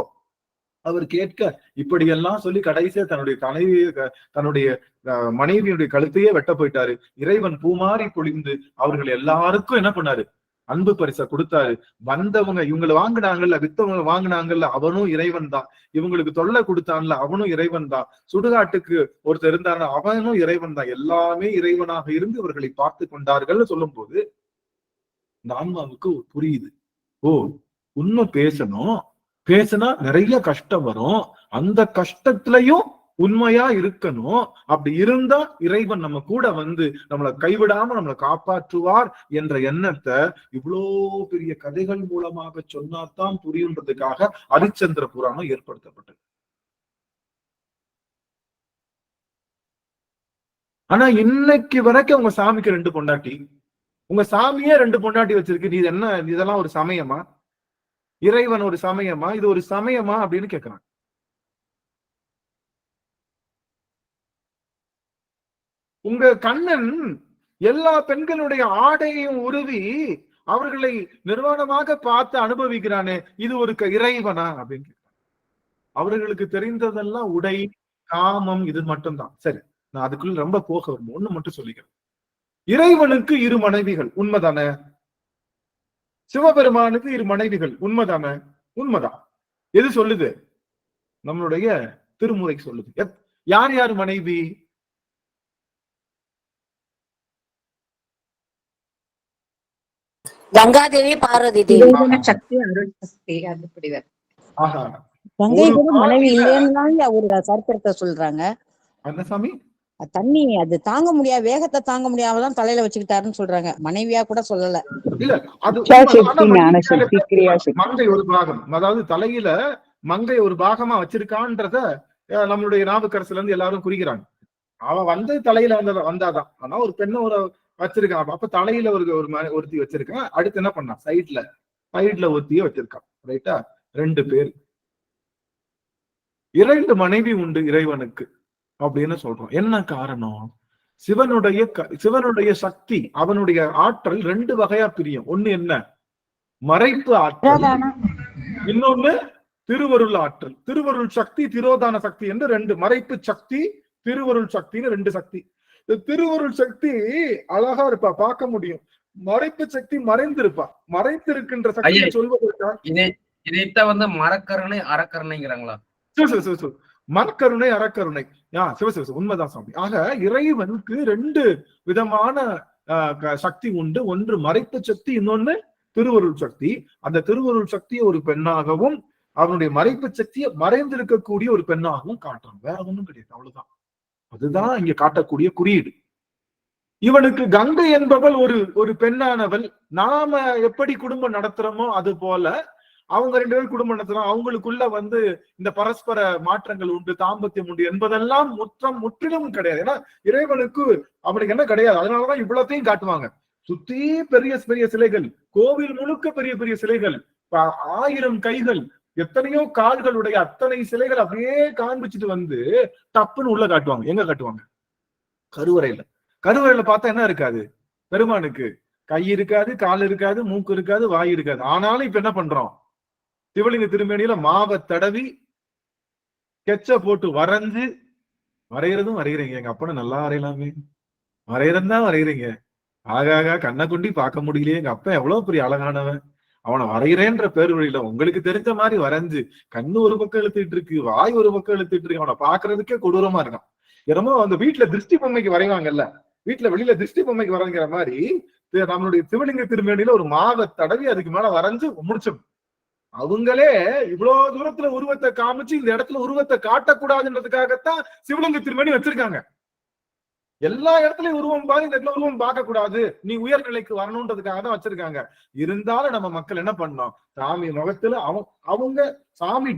அவர் கேட்க இப்படியெல்லாம் சொல்லி கடைசியா தன்னுடைய மனைவியுடைய கழுத்தையே வெட்ட போயிட்டாரு. இறைவன் பூமாரி பொழிந்து அவர்கள் எல்லாருக்கும் என்ன பண்ணாரு? அன்பு பரிசை கொடுத்தாரு. வந்தவங்க இவங்களை வாங்கினாங்கல்ல, வித்தவங்க வாங்கினாங்கல்ல, அவனும் இறைவன் தான். இவங்களுக்கு தொல்லை கொடுத்தான்ல, அவனும் இறைவன் தான். சுடுகாட்டுக்கு ஒருத்தர் இருந்தாருன்னா அவனும் இறைவன் தான். எல்லாமே இறைவனாக இருந்து இவர்களை பார்த்து கொண்டார்கள் சொல்லும் போது இந்த ஆன்மாவுக்கு புரியுது, ஓ உண்மை பேசணும், பேசினா நிறைய கஷ்டம் வரும், அந்த கஷ்டத்திலையும் உண்மையா இருக்கணும். அப்படி இருந்தா இறைவன் நம்ம கூட நம்மளை கைவிடாம நம்மளை காப்பாற்றுவார் என்ற எண்ணத்தை இவ்வளோ பெரிய கதைகள் மூலமாக சொன்னாதான் புரியுன்றதுக்காக ஹரிச்சந்திர புராணம் ஏற்படுத்தப்பட்டது. ஆனா இன்னைக்கு வரைக்கும் உங்க சாமிக்கு 2 பொண்டாட்டி, உங்க சாமியே 2 பொண்டாட்டி வச்சிருக்கு. நீ என்ன, இதெல்லாம் ஒரு சமயமா? இறைவன் ஒரு சமயமா? இது ஒரு சமயமா அப்படின்னு கேட்கிறாங்க. உங்க கண்ணன் எல்லா பெண்களுடைய ஆடையையும் உருவி அவர்களை நிர்வாணமாக பார்த்து அனுபவிக்கிறானே, இது ஒரு இறைவனா அப்படின்னு கேட்கிறாங்க. அவர்களுக்கு தெரிந்ததெல்லாம் உடை, காமம், இது மட்டும்தான். சரி, நான் அதுக்குள்ள ரொம்ப போக வரும். ஒண்ணு மட்டும் சொல்லிக்கிறேன். இறைவனுக்கு 2 மனைவிகள், உண்மைதானே? சிவபெருமானுக்கு 2 மனைவிகள், உண்மைதானே? உண்மைதான். எது சொல்லுது? நம்மளுடைய திருமுறை சொல்லுது. யார் யார் மனைவி? கங்காதேவி, பார்வதி தேவி. சக்தி, அருள் சக்தி. ஆஹா, கங்கை கூட மனைவி இல்லைன்னு ஒரு சரித்திரத்தை சொல்றாங்க. அந்த சாமி தண்ணி அது தாங்க முடியாது, வேகத்தை தாங்க முடியாமதான் தலையில வச்சுக்கிட்டாருன்னு சொல்றாங்க. மனைவியா கூட சொல்லல. இல்ல, அது மங்கை ஒரு பாகம், அதாவது தலையில மங்கை ஒரு பாகமா வச்சிருக்கான்றத நம்மளுடைய நாவுக்கரசுல இருந்து எல்லாரும் குறிக்கிறாங்க. அவன் தலையில வந்தாதான். ஆனா ஒரு பெண்ணை ஒரு வச்சிருக்கான். அப்ப தலையில ஒருத்தி வச்சிருக்கான். அடுத்து என்ன பண்ணான்? சைட்ல ஒருத்திய வச்சிருக்கான். ரைட்டா? 2 பேர், 2 மனைவி உண்டு இறைவனுக்கு அப்படின்னு சொல்றோம். என்ன காரணம்? சிவனுடைய சக்தி, அவனுடைய ஆற்றல் 2 வகையா பிரியும். ஒண்ணு என்ன? மறைப்பு ஆற்றல், இன்னொன்னு திருவருள் ஆற்றல். திருவருள் சக்தி, திரோதான சக்தி என்று 2. மறைப்பு சக்தி, திருவருள் சக்தின்னு 2 சக்தி. இந்த திருவருள் சக்தி அழகா இருப்பா, பார்க்க முடியும். மறைப்பு சக்தி மறைந்திருப்பா. மறைத்திருக்கின்ற சக்தியை சொல்வதற்கா இதைத்தான் மரக்கருணை அறக்கருணைங்கிறாங்களா? மரக்கருணை அறக்கருணை. உண்மைதான் சாமி. ஆக இறைவனுக்கு 2 விதமான சக்தி உண்டு. ஒன்று மறைப்பு சக்தி, இன்னொன்னு திருவருள் சக்தி. அந்த திருவருள் சக்தியை ஒரு பெண்ணாகவும் அவனுடைய மறைப்பு சக்தியை மறைந்திருக்கக்கூடிய ஒரு பெண்ணாகவும் காட்டுறான். வேற ஒண்ணும் கிடையாது. அவ்வளவுதான். அதுதான் இங்க காட்டக்கூடிய குறியீடு. இவனுக்கு கங்கை என்பவள் ஒரு பெண்ணானவள். நாம எப்படி குடும்பம் நடத்துறோமோ அது போல அவங்க 2 பேரும் குடும்பம் நடத்துறோம். அவங்களுக்குள்ள இந்த பரஸ்பர மாற்றங்கள் உண்டு, தாம்பத்தியம் உண்டு என்பதெல்லாம் முற்றிலும் கிடையாது. ஏன்னா இறைவனுக்கு அவனுக்கு என்ன கிடையாது. அதனாலதான் இவ்வளத்தையும் காட்டுவாங்க. சுத்தி பெரிய பெரிய சிலைகள், கோவில் முழுக்க பெரிய பெரிய சிலைகள், 1000 கைகள், எத்தனையோ கால்களுடைய அத்தனை சிலைகள் அப்படியே காண்பிச்சுட்டு டப்புன்னு உள்ள காட்டுவாங்க. எங்க காட்டுவாங்க? கருவறையில. கருவறையில பார்த்தா என்ன இருக்காது? பெருமானுக்கு கை இருக்காது, கால் இருக்காது, மூக்கு இருக்காது, வாய் இருக்காது. ஆனாலும் இப்ப என்ன பண்றோம்? சிவலிங்க திருமேனியில மாவை தடவி கெச்ச போட்டு வரைஞ்சு, வரைகிறதும் வரைகிறீங்க. எங்க அப்பனை நல்லா வரையலாமே, வரைகிறதான் வரைகிறீங்க. ஆகாக கண்ணை கொண்டி பார்க்க முடியலையே, எங்க அப்பா எவ்வளவு பெரிய அழகானவன், அவனை வரைகிறேன்ற பேரு வழியில உங்களுக்கு தெரிஞ்ச மாதிரி வரைஞ்சு கண்ணு ஒரு பக்கம் இழுத்துட்டு இருக்கு, வாய் ஒரு பக்கம் இழுத்துட்டு இருக்கு, அவனை பாக்குறதுக்கே கொடூரமா இருக்கான். என்னமோ அந்த வீட்டுல திருஷ்டி பொம்மைக்கு வரைவாங்கல்ல, வீட்டுல வெளியில திருஷ்டி பொம்மைக்கு வரைங்கிற மாதிரி நம்மளுடைய சிவலிங்க திருமேனியில ஒரு மாவை தடவி அதுக்கு மேல வரைஞ்சு முடிச்சோம். அவங்களே இவ்வளவு தூரத்துல உருவத்தை காமிச்சு இந்த இடத்துல உருவத்தை காட்டக்கூடாதுன்றதுக்காகத்தான் சிவலிங்க திருமேனி வச்சிருக்காங்க. எல்லா இடத்துலயும் உருவம் பாரு, இந்த இடத்துல உருவம் பார்க்க கூடாது, நீ உயர்நிலைக்கு வரணும்ன்றதுக்காக தான் வச்சிருக்காங்க. இருந்தாலும் நம்ம மக்கள் என்ன பண்ணோம்? சாமி முகத்துல அவங்க சாமி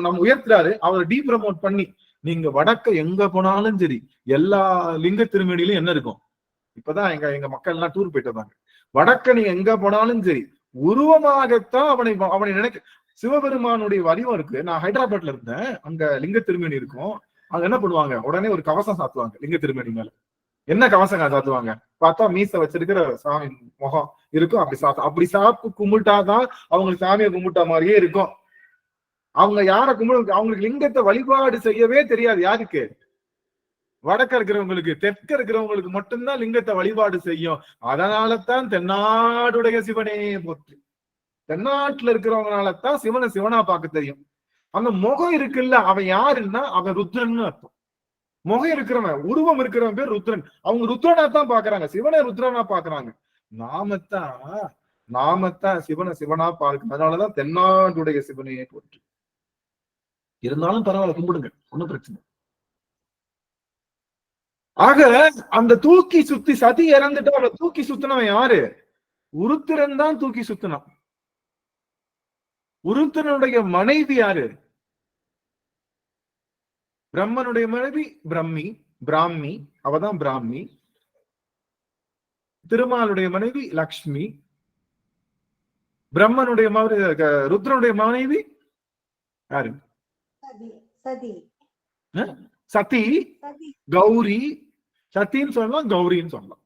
நம்ம உயர்த்துறாரு, அவரை டீ ப்ரமோட் பண்ணி நீங்க வடக்க எங்க போனாலும் சரி எல்லா லிங்க திருமேனியிலும் என்ன இருக்கும்? இப்பதான் எங்க மக்கள் எல்லாம் டூர் போயிட்டு வந்தாங்க. வடக்க நீங்க எங்க போனாலும் சரி உருவமாகத்தான் அவனை நினைக்க. சிவபெருமானுடைய வடிவம் இருக்கு. நான் ஹைதராபாத்ல இருந்தேன், அங்க லிங்க திருமேனி இருக்கும். அங்க என்ன பண்ணுவாங்க? உடனே ஒரு கவசம் சாத்துவாங்க லிங்க திருமேனி மேல. என்ன கவசம் சாத்துவாங்க? பார்த்தா மீச வச்சிருக்கிற சாமி முகம் இருக்கும். அப்படி சாப்பு கும்பிட்டாதான் அவங்களுக்கு சாமியை கும்பிட்டா மாதிரியே இருக்கும். அவங்க யார கும்பிடு, அவங்களுக்கு லிங்கத்தை வழிபாடு செய்யவே தெரியாது. யாருக்கு? வடக்க இருக்கிறவங்களுக்கு, தெற்க இருக்கிறவங்களுக்கு மட்டும்தான் லிங்கத்தை வழிபாடு செய்யும். அதனாலதான் தென்னாடுடைய சிவனே போற்று. தென்னாட்டுல இருக்கிறவங்கனாலதான் சிவனை சிவனா பார்க்க தெரியும். அந்த முகம் இருக்குல்ல, அவன் யாருன்னா அவன் ருத்ரன்னு அர்த்தம். முகம் இருக்கிறவன், உருவம் இருக்கிறவன் பேர் ருத்ரன். அவங்க ருத்ரனா தான் பாக்குறாங்க, சிவனை ருத்ரனா பாக்குறாங்க. நாமத்தான் சிவனை சிவனா பார்க்கணும். அதனாலதான் தென்னாடுடைய சிவனையே போற்று. இருந்தாலும் பரவாயில்ல, கும்பிடுங்க, ஒன்னும் பிரச்சனை. ஆக அந்த தூக்கி சுத்தி சதி இறந்துட்டு அவளை தூக்கி சுத்தினவன் யாரு? உருத்திரன் தான் தூக்கி சுத்தினான். உருத்திரனுடைய மனைவி யாரு? பிரம்மனுடைய மனைவி பிராமி, அவதான் பிராமி. திருமாலுடைய மனைவி லக்ஷ்மி. பிரம்மனுடைய ருத்ரனுடைய மனைவி யாரு? சதி, கௌரி. சத்தின்னு சொல்லலாம், கௌரின்னு சொல்லலாம்.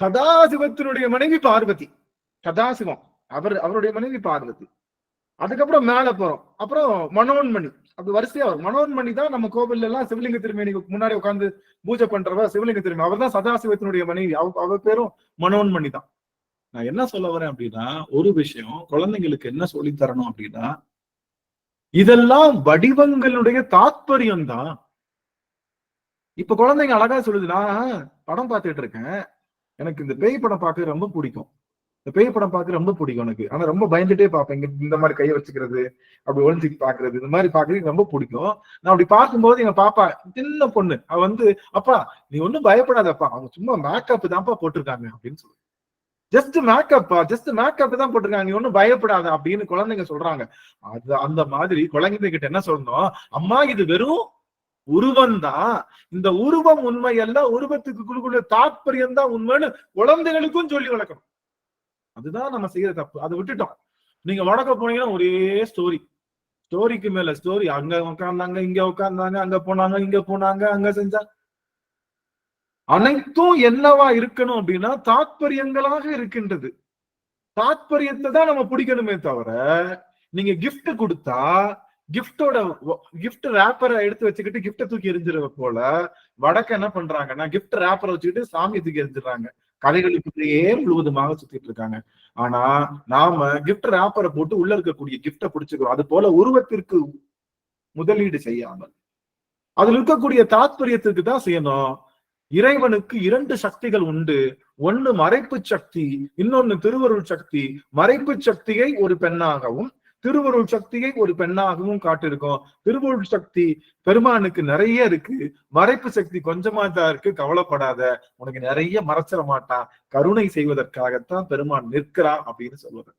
சதாசிவத்தினுடைய மனைவி பார்வதி. சதாசிவம் அவருடைய மனைவி பார்வதி. அதுக்கப்புறம் மேல போறோம். அப்புறம் மனோன்மணி. அப்படி வரிசையா வரும். மனோன்மணி தான் நம்ம கோவில்ல எல்லாம் சிவலிங்க திருமேனிக்கு முன்னாடி உட்கார்ந்து பூஜை பண்றவ சிவலிங்க திருமேனி. அவர் தான் சதாசிவத்தினுடைய மனைவி. அவர் பேரும் மனோன்மணி தான். நான் என்ன சொல்ல வரேன் அப்படின்னா, ஒரு விஷயம் குழந்தைங்களுக்கு என்ன சொல்லி தரணும் அப்படின்னா, இதெல்லாம் வடிவங்களுடைய தாத்பரியம் தான். இப்ப குழந்தைங்க அழகா சொல்லுது, நான் படம் பார்த்துட்டு இருக்கேன், எனக்கு இந்த பேய் படம் பார்க்க ரொம்ப பிடிக்கும், இந்த பேய் படம் பார்க்க ரொம்ப பிடிக்கும் எனக்கு. ஆனா ரொம்ப பயந்துட்டே பார்ப்பேன். இந்த மாதிரி கையை வச்சுக்கிறது, அப்படி ஒளிஞ்சுக்கு பாக்குறது, இந்த மாதிரி பாக்குறது ரொம்ப பிடிக்கும். நான் அப்படி பார்க்கும்போது எங்க பாப்பா, சின்ன பொண்ணு, அவ அப்பா நீ ஒன்னும் பயப்படாதப்பா, அவங்க சும்மா மேக்கப் தான்ப்பா போட்டிருக்காங்க அப்படின்னு சொல்லு. ஜஸ்ட் மேக்கப்பா, ஜஸ்ட் மேக்கப் தான் போட்டிருக்காங்க, நீ ஒன்னும் பயப்படாத அப்படின்னு குழந்தைங்க சொல்றாங்க. அந்த மாதிரி குழந்தைங்க கிட்ட என்ன சொல்லணும்? அம்மா இது வெறும் உருவம் தான், இந்த உருவம் உண்மை அல்ல, உருவத்துக்கு குழுக்குள்ள தாற்பயம் தான் உண்மைன்னு குழந்தைகளுக்கும் சொல்லி வளர்க்கணும். அதுதான் நம்ம செய்யற தப்பு. அதை விட்டுட்டோம். நீங்க வடக்க போனீங்கன்னா ஒரே ஸ்டோரிக்கு மேல ஸ்டோரி. அங்க உட்கார்ந்தாங்க, இங்க உட்கார்ந்தாங்க, அங்க போனாங்க, இங்க போனாங்க, அங்க செஞ்சாங்க. அனைத்தும் என்னவா இருக்கணும் அப்படின்னா தாத்பரியங்களாக இருக்கின்றது. தாத்பரியத்தை தான் நம்ம பிடிக்கணுமே தவிர, நீங்க கிஃப்ட் கொடுத்தா கிஃப்ட் ரேப்பரை எடுத்து வச்சுக்கிட்டு கிஃப்ட தூக்கி எரிஞ்சிருவ போல வடக்க என்ன பண்றாங்கன்னா கிஃப்ட் ரேப்பரை வச்சுக்கிட்டு சாமி தூக்கி எரிஞ்சிடறாங்க. கதைகளுக்குள்ளேயே முழுவதுமாக சுத்திட்டு இருக்காங்க. ஆனா நாம கிஃப்ட் ரேப்பரை போட்டு உள்ள இருக்கக்கூடிய கிஃப்ட பிடிச்சுக்கிறோம். அது போல உருவத்திற்கு முதலீடு செய்யாமல் அதுல இருக்கக்கூடிய தாத்பரியத்திற்கு தான் செய்யணும். இறைவனுக்கு 2 சக்திகள் உண்டு. ஒன்னு மறைப்பு சக்தி, இன்னொன்னு திருவருள் சக்தி. மறைப்பு சக்தியை ஒரு பெண்ணாகவும், திருவருள் சக்தியை ஒரு பெண்ணாகவும் காட்டியிருக்கோம். திருவருள் சக்தி பெருமானுக்கு நிறைய இருக்கு, மறைப்பு சக்தி கொஞ்சமா தான் இருக்கு, கவலைப்படாத, உனக்கு நிறைய மறைச்சிட மாட்டான், கருணை செய்வதற்காகத்தான் பெருமான் நிற்கிறான் அப்படின்னு சொல்லுவது.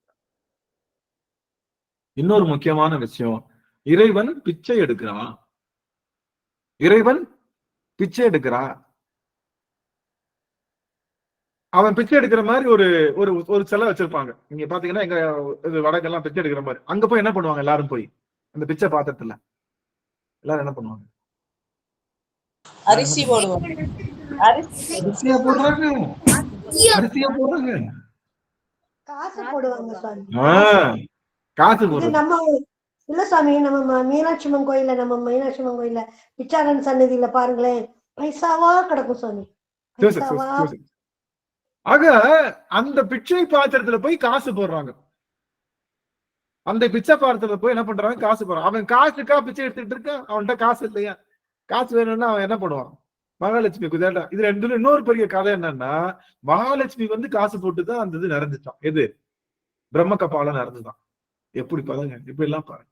இன்னொரு முக்கியமான விஷயம், இறைவன் பிச்சை எடுக்கிறான். இறைவன் பிச்சை எடுக்கிறான். அவன் பிச்சை எடுக்கிற மாதிரி ஒரு ஒரு ஒரு சிலை வச்சிருப்பாங்க. நீங்க பாத்தீங்கன்னா எங்க வடக்கெல்லாம் பிச்சை எடுக்கிற மாதிரி. அங்க போய் என்ன பண்ணுவாங்க எல்லாரும் போய் அந்த பிச்சை பாத்திரத்துல எல்லாரும் என்ன பண்ணுவாங்க? அரிசி போடுவோம். அரிசியா போடுறாங்க, அரிசியா போடுறாங்க, காசு போடுவாங்க சாமி. காசு இது போடுறாங்க. நம்ம இல்ல சாமி, நம்ம மீனாட்சி அம்மன் கோயில்ல, நம்ம மீனாட்சி அம்மன் கோயில்ல பிச்சாரன் சன்னதியில பாருங்களேன், பைசாவா கிடக்கும் சாமி, பைசாவா. ஆக அந்த பிச்சை பாத்திரத்துல போய் காசு போடுறாங்க. அந்த பிச்சை பாத்திரத்துல போய் என்ன பண்றாங்க? காசு போடுறான். அவன் காசுக்கா பிச்சை எடுத்துட்டு இருக்கான். அவன்கிட்ட காசு இல்லையா? காசு வேணும்னா அவன் என்ன பண்ணுவான்? மகாலட்சுமி குதிரா. இது ரெண்டுல இன்னொரு பெரிய கதை என்னன்னா, மகாலட்சுமி வந்து காசு போட்டுதான் அந்த இது நடந்துச்சான். எது? பிரம்ம கபாலம் நடந்துதான். எப்படி பாருங்க, இப்படி எல்லாம் பாருங்க.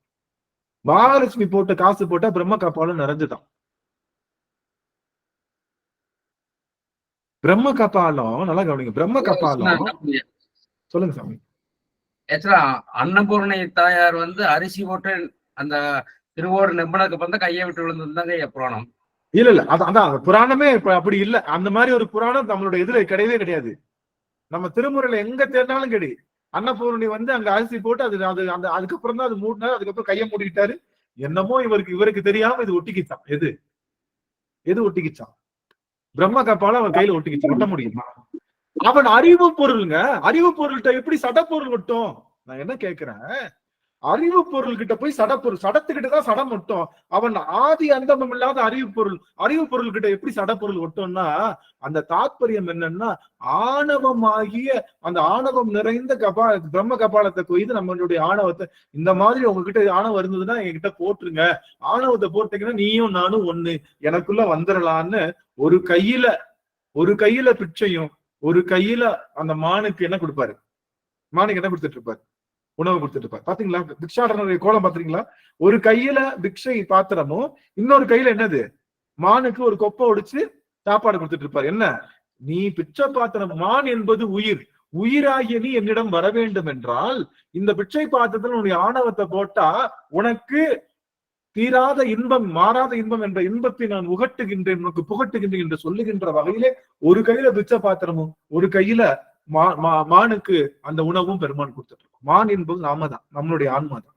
மகாலட்சுமி போட்ட காசு போட்டா பிரம்ம கபாலம் நிறைஞ்சுதான். பிரம்ம கபாலம் நல்லா கவனிங்க. பிரம்ம கபாலம் சொல்லுங்க சாமி. அன்னபூர்ணி தாயார் வந்து அரிசி போட்டு அந்த திருவோடு நெம்பனுக்கு வந்து கையை விட்டு விழுந்ததுதாங்க புராணம். இல்ல அதான் புராணமே இப்ப அப்படி இல்ல. அந்த மாதிரி ஒரு புராணம் நம்மளோட இதுல கிடையவே கிடையாது. நம்ம திருமுறையில எங்க தேடினாலும் கிடையாது. அன்னபூர்ணி வந்து அங்க அரிசி போட்டு அது அந்த அதுக்கப்புறம் தான் அது மூடினாரு. அதுக்கப்புறம் கையை மூடிக்கிட்டாரு. என்னமோ இவருக்கு தெரியாம இது ஒட்டிக்கிச்சான். எது ஒட்டிக்கிச்சான்? பிரம்ம கபாலம் அவன் கையில ஒட்டிக்கிச்சு. ஒட்ட முடியுமா? அவன் அறிவு பொருளுங்க. அறிவு பொருள்கிட்ட எப்படி சடப்பொருள் ஒட்டும்? நான் என்ன கேட்கிறேன், அறிவு பொருள் கிட்ட போய் சடத்துக்கிட்டதான் சடம் ஒட்டும். அவன் ஆதி அந்தமம் இல்லாத அறிவு பொருள் கிட்ட எப்படி சடப்பொருள் ஒட்டும்னா, அந்த தாத்பரியம் என்னன்னா, ஆணவமாகிய அந்த ஆணவம் நிறைந்த பிரம்ம கபாலத்தை கொய்து நம்மளுடைய ஆணவத்தை, இந்த மாதிரி உங்ககிட்ட ஆணவம் இருந்ததுன்னா எங்ககிட்ட போட்டுருங்க, ஆணவத்தை போட்டீங்கன்னா நீயும் நானும் ஒண்ணு, எனக்குள்ள வந்துடலான்னு ஒரு கையில பிச்சையும் ஒரு கையில அந்த மானுக்கு என்ன கொடுப்பாரு? மானுக்கு என்ன கொடுத்துட்டு இருப்பாரு? உணவு கொடுத்துட்டு இருப்பாரு. பாத்தீங்களா பிக்ஷாடனுடைய கோலம்? பாத்தீங்களா? ஒரு கையில பிக்ஷை பாத்திரமும் இன்னொரு கையில என்னது? மானுக்கு ஒரு கொப்பை ஒடிச்சு சாப்பாடு கொடுத்துட்டு இருப்பாரு. என்ன? நீ பிச்சை பாத்திரம், மான் என்பது உயிராகிய நீ என்னிடம் வர வேண்டும் என்றால் இந்த பிச்சை பாத்திரத்துல உன்னுடைய ஆணவத்தை போட்டா உனக்கு தீராத இன்பம், மாறாத இன்பம் என்ற இன்பத்தை நான் உகட்டுகின்றேன், உனக்கு புகட்டுகின்றேன் என்று சொல்லுகின்ற வகையிலே ஒரு கையில பிச்சை பாத்திரமும் ஒரு கையில மானுக்கு அந்த உணவும் பெருமான் கொடுத்துட்டு இருக்கோம். மான் என்பது நாம தான், நம்மளுடைய ஆன்மா தான்.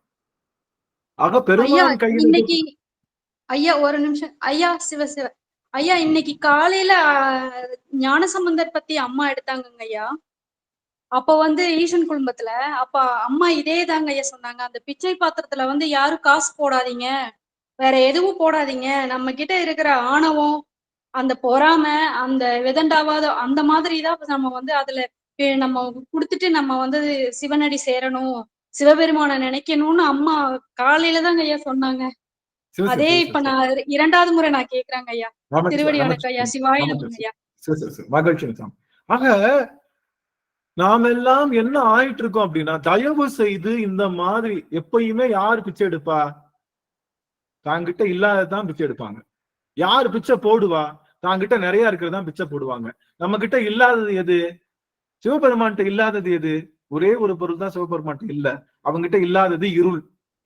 ஆக பெருமான் கையில் இன்னைக்கு ஐயா ஒரு நிமிஷம் ஐயா, சிவ ஐயா, இன்னைக்கு காலையில ஞானசம்பந்தர் பத்தி அம்மா எடுத்தாங்க ஐயா. அப்ப வந்து ஈசன் குடும்பத்துல அப்ப அம்மா இதே தாங்க ஐயா சொன்னாங்க, அந்த பிச்சை பாத்திரத்துல வந்து யாரும் காசு போடாதீங்க, வேற எதுவும் போடாதீங்க, நம்ம கிட்ட இருக்கிற ஆணவம், அந்த பொறாமை, அந்த விதண்டாவாதம், அந்த மாதிரிதான் நம்ம வந்து அதுல நம்ம குடுத்துட்டு நம்ம வந்து சிவனடி சேரணும், சிவபெருமான நினைக்கணும்னு அம்மா காலையில தாங்க ஐயா சொன்னாங்க. அதே இப்ப நான் இரண்டாவது முறை நான் கேக்குறாங்க ஐயா. திருவடி வணக்கம் ஐயா. சிவாய நமக ஐயா. மகிழ்ச்சி. ஆக நாம எல்லாம் என்ன ஆயிட்டு இருக்கோம் அப்படின்னா, தயவு செய்து இந்த மாதிரி எப்பயுமே யாரு பிச்சை எடுப்பா? தாங்கிட்ட இல்லாததான் பிச்சை எடுப்பாங்க. யாரு பிச்சை போடுவா? தாங்கிட்ட நிறைய இருக்கிறதான் பிச்சை போடுவாங்க. நம்ம கிட்ட இல்லாதது எது? சிவபெருமான்கிட்ட இல்லாதது எது? ஒரே ஒரு பொருள் தான் சிவபெருமான்கிட்ட இல்ல. அவங்கிட்ட இல்லாதது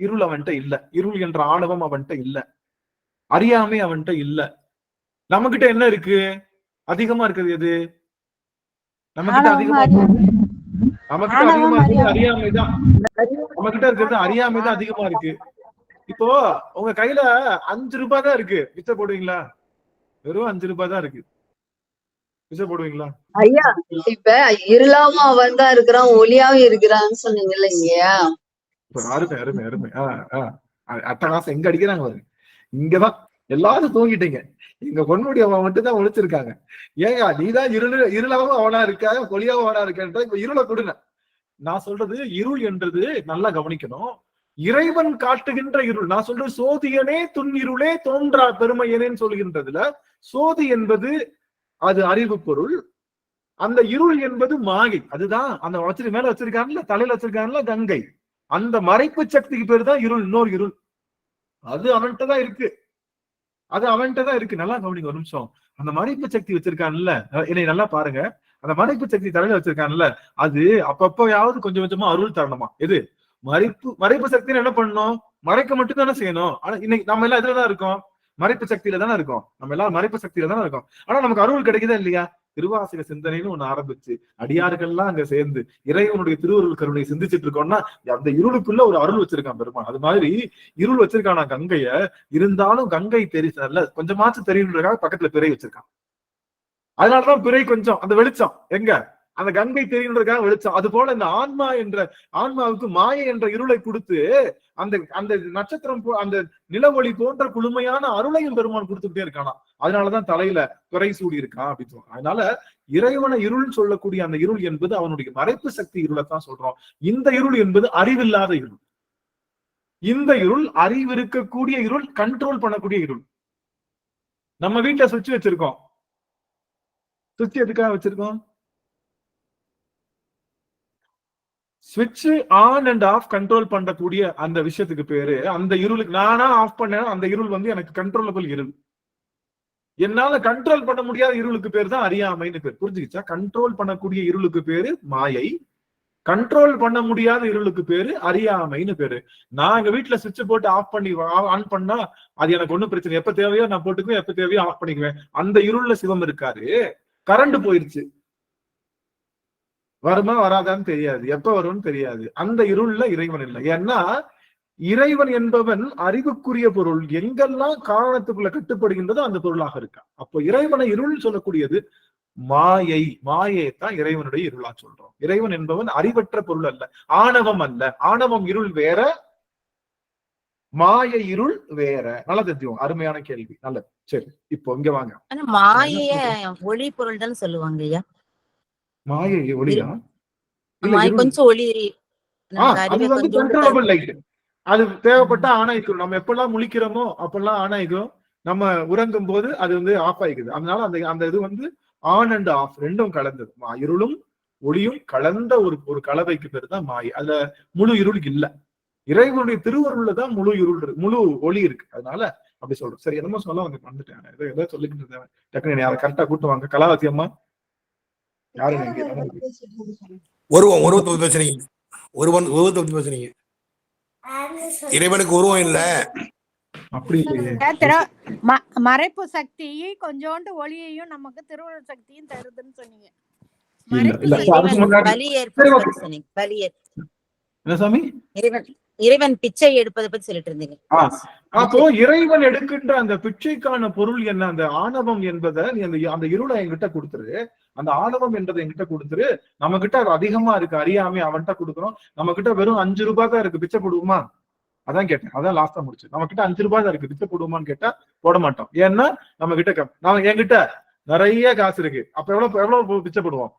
இருள் அவன்கிட்ட இல்ல. இருள் என்ற ஆணவம் அவன்கிட்ட இல்ல. அறியாமை அவன்கிட்ட இல்ல. நம்ம கிட்ட என்ன இருக்கு? அதிகமா இருக்கிறது எது? நம்ம கிட்ட அதிகமா இருக்கிறது அறியாமைதான். நம்ம கிட்ட இருக்கிறது அறியாமைதான் அதிகமா இருக்கு. இப்போ உங்க கையில 5 ரூபாய் தான் இருக்கு, பிச்சை போடுவீங்களா? வெறும் 5 ரூபாய் தான் இருக்கு, பிச்சை போடுவீங்களா? ஐயா, இப்ப இருளாவும் அவன் தான் இருக்கிறான், ஒளியாவும் இருக்கிறான்னு சொன்னீங்க இல்லைங்கய்யா. அருமை அருமை. அட்டகாசம் எங்க அடிக்கிறாங்க பாருங்க. இங்கதான் எல்லாரும் தூங்கிட்டீங்க. எங்க பொண்ணுடைய அவன் மட்டும் தான் ஒழிச்சிருக்காங்க. ஏங்க நீதான் இருளாவும் அவனா இருக்க, ஒளியாவும் அவனா இருக்க. இப்ப இருளை கொடுங்க. நான் சொல்றது இருள் என்றது நல்லா கவனிக்கணும். இறைவன் காட்டுகின்ற இருள். நான் சொல்றது சோதியனே துன்னிருளே தோன்றா பெருமையனேன்னு சொல்கின்றதுல சோதி என்பது அது அறிவு பொருள். அந்த இருள் என்பது மாயை. அதுதான் அந்த மேல வச்சிருக்காங்கல்ல, தலையில வச்சிருக்காங்கல்ல கங்கை, அந்த மறைப்பு சக்திக்கு பேரு தான் இருள். இன்னொரு இருள் அது அவன்கிட்ட தான் இருக்கு. நல்லா கவனிங்க ஒரு நிமிஷம். அந்த மறைப்பு சக்தி வச்சிருக்கான்ல, என்னை நல்லா பாருங்க. அந்த மறைப்பு சக்தி தலையில வச்சிருக்கான்ல, அது அப்பப்பயாவது கொஞ்சம் கொஞ்சமா அருள் தரணுமா. எது மறைப்பு சக்தின்னு என்ன பண்ணணும்? மறைக்க மட்டும் தானே செய்யணும். ஆனா இன்னைக்கு நம்ம எல்லாம் இதுலதான் இருக்கோம், மறைப்பு சக்தியில தானே இருக்கோம். நம்ம எல்லாரும் மறைப்பு சக்தியில தானே இருக்கோம். ஆனா நமக்கு அருள் கிடைக்குதா இல்லையா? திருவாசக சிந்தனைன்னு ஒண்ணு ஆரம்பிச்சு அடியார்கள்லாம் அங்க சேர்ந்து இறைவனுடைய திருவருள் கருணை சிந்திச்சுட்டு இருக்கோம்னா அந்த இருளுக்குள்ள ஒரு அருள் வச்சிருக்கான் பெருமான். அது மாதிரி இருள் வச்சிருக்கானா கங்கைய. இருந்தாலும் கங்கை தெரியல, கொஞ்சமாச்சும் தெரியுன்றதுக்காக பக்கத்துல பிறை வச்சிருக்கான். அதனாலதான் பிறை கொஞ்சம் அந்த வெளிச்சம் எங்க அந்த கங்கை தெரியுன்றதுக்காக வெளிச்சம். அது போல இந்த ஆன்மாவுக்கு மாயை என்ற இருளை கொடுத்து அந்த அந்த நட்சத்திரம் அந்த நிலவொளி போன்ற குளுமையான அருளையும் பெருமான் கொடுத்துட்டே இருக்கானா. அதனாலதான் தலையில பிறை சூடி இருக்கான் அப்படின்னு சொல்றான். அதனால இறைவனை இருள் சொல்லக்கூடிய அந்த இருள் என்பது அவனுடைய மறைப்பு சக்தி இருளைத்தான் சொல்றோம். இந்த இருள் என்பது அறிவில்லாத இருள். இந்த இருள் அறிவு இருக்கக்கூடிய இருள், கண்ட்ரோல் பண்ணக்கூடிய இருள். நம்ம வீட்டுல சுவிட்ச் வச்சிருக்கோம். சுவிட்ச் எதுக்காக வச்சிருக்கோம்? ஸ்விட்ச் ஆன் அண்ட் ஆஃப் கண்ட்ரோல் பண்ணக்கூடிய அந்த விஷயத்துக்கு பேரு, அந்த இருளுக்கு நானா ஆஃப் பண்ண அந்த இருள் வந்து எனக்கு கண்ட்ரோலபிள் இருள். என்னால கண்ட்ரோல் பண்ண முடியாத இருளுக்கு பேர் தான் அறியாமைன்னு பேர். புரிஞ்சுக்கிச்சா? கண்ட்ரோல் பண்ணக்கூடிய இருளுக்கு பேரு மாயை, கண்ட்ரோல் பண்ண முடியாத இருளுக்கு பேரு அறியாமைன்னு பேரு. நான் எங்க வீட்டுல சுவிட்ச் போட்டு ஆஃப் பண்ணி ஆன் பண்ணா அது எனக்கு ஒண்ணும் பிரச்சனை. எப்ப தேவையோ நான் போட்டுக்குவேன், எப்ப தேவையோ ஆஃப் பண்ணிக்குவேன். அந்த இருள்ல சிவம் இருக்காரு. கரண்ட் போயிருச்சு, வருமா வராதான்னு தெரியாது, எப்ப வரும்னு தெரியாது. அந்த இருள்ல இறைவன் இல்லை. ஏன்னா இறைவன் என்பவன் அறிவுக்குரிய பொருள். எங்கெல்லாம் காரணத்துக்குள்ள கட்டுப்படுகின்றதோ அந்த பொருளாக இருக்கா. அப்போ இறைவனை இருள் சொல்லக்கூடியது மாயை. மாயைத்தான் இறைவனுடைய இருளா சொல்றோம். இறைவன் என்பவன் அறிவற்ற பொருள் அல்ல, ஆணவம் அல்ல. ஆணவம் இருள் வேற, மாயை இருள் வேற. நல்லா தெரிஞ்சுவோம். அருமையான கேள்வி. நல்லது. சரி, இப்போ இங்க வாங்க. மாய ஒளி பொருள் தானே சொல்லுவாங்க ஐயா. மாயை ஒளியா? கொஞ்சம் ஒளி. அது வந்து கண்ட்ரோலபிள் லைட். அது தேவைப்பட்டா ஆன் ஆயிக்கும். நம்ம எப்பெல்லாம் முழிக்கிறோமோ அப்பெல்லாம் ஆன் ஆயிக்கும். நம்ம உறங்கும் போது அது வந்து ஆஃப் ஆயிக்குது. அதனால அந்த இது வந்து ஆன் அண்ட் ஆஃப் ரெண்டும் கலந்தது. இருளும் ஒளியும் கலந்த ஒரு கலவைக்கு பேர் தான் மாயை. அதுல முழு இருள் இல்ல. இறைவனுடைய திருவருள்ல தான் முழு இருள், முழு ஒளி இருக்கு. அதனால அப்படி சொல்றோம். சரி, என்னமோ சொல்ல வந்து வந்துட்டேன். ஏதோ சொல்லிக்கிட்டு டக்குனு யாரை கரெக்டா கூட்டு வாங்க. கலாவதி அம்மா யாரு? உருவத்தை பேசுறீங்க. உருவத்தை பேசுறீங்க. இறைவனுக்கு உருவம் இல்ல. அப்படி மறைப்பு சக்தியை கொஞ்சோண்டு ஒளியையும் நமக்கு திருவள்ளுவர் சக்தியும் தருதுன்னு சொன்னீங்க. இறைவன் பிச்சை எடுப்பதை பத்தி சொல்லிட்டு இருந்தீங்க. அப்போ இறைவன் எடுக்கின்ற அந்த பிச்சைக்கான பொருள் என்ன? அந்த ஆணவம் என்பதை அந்த இருளை என்கிட்ட கொடுத்துரு. அந்த ஆணவம் என்பதை என்கிட்ட கொடுத்துரு. நம்ம கிட்ட அது அதிகமா இருக்கு, அறியாமை அவன்கிட்ட கொடுக்குறோம். நம்ம கிட்ட வெறும் 5 ரூபாய் தான் இருக்கு, பிச்சை போடுவோமா? அதான் கேட்டேன். அதான் லாஸ்டா முடிச்சு. நம்ம கிட்ட 5 ரூபாய் தான் இருக்கு, பிச்சை போடுவோமான்னு கேட்டா போட மாட்டோம். ஏன்னா நம்ம கிட்ட என்கிட்ட நிறைய காசு இருக்கு. அப்ப எவ்வளவு பிச்சை போடுவோம்?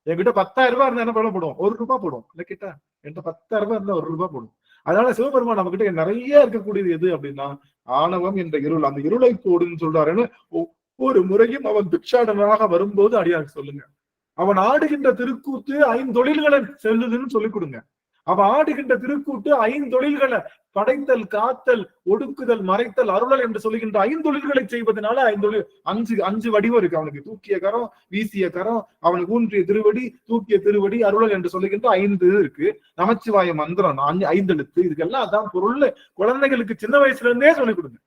என்கிட்ட 10,000 ரூபாய் இருந்தா என்ன எவ்வளவு போடுவோம்? 1 ரூபாய் போடுவோம். இல்ல கிட்ட என்கிட்ட 10,000 ரூபாய் இருந்தா 1 ரூபாய் போடுவோம். அதனால சிவபெருமான் நம்ம கிட்ட நிறைய இருக்கக்கூடியது எது அப்படின்னா ஆணவம் என்ற இருள். அந்த இருளை போடுன்னு சொல்றாருன்னு ஒவ்வொரு முறையும் அவன் பிக்ஷாடனாக வரும்போது அடியாருக்கு சொல்லுங்க. அவன் ஆடுகின்ற திருக்கூத்து 5 தொழில்களை செல்லுதுன்னு சொல்லிக் கொடுங்க. அவன் ஆடுகின்ற திருக்கூட்டு 5 தொழில்களை படைத்தல், காத்தல், ஒடுக்குதல், மறைத்தல், அருளல் என்று சொல்லுகின்ற 5 தொழில்களை செய்வதனால 5 வடிவம் இருக்கு அவனுக்கு. தூக்கிய கரம், வீசிய கரம், அவனுக்கு ஊன்றிய திருவடி, தூக்கிய திருவடி, அருளல் என்று சொல்லுகின்ற 5 இருக்கு. நமச்சிவாய மந்திரம் 5 எழுத்து. இதுக்கெல்லாம் அதான் பொருள். குழந்தைகளுக்கு சின்ன வயசுல இருந்தே சொல்லிக் கொடுங்க.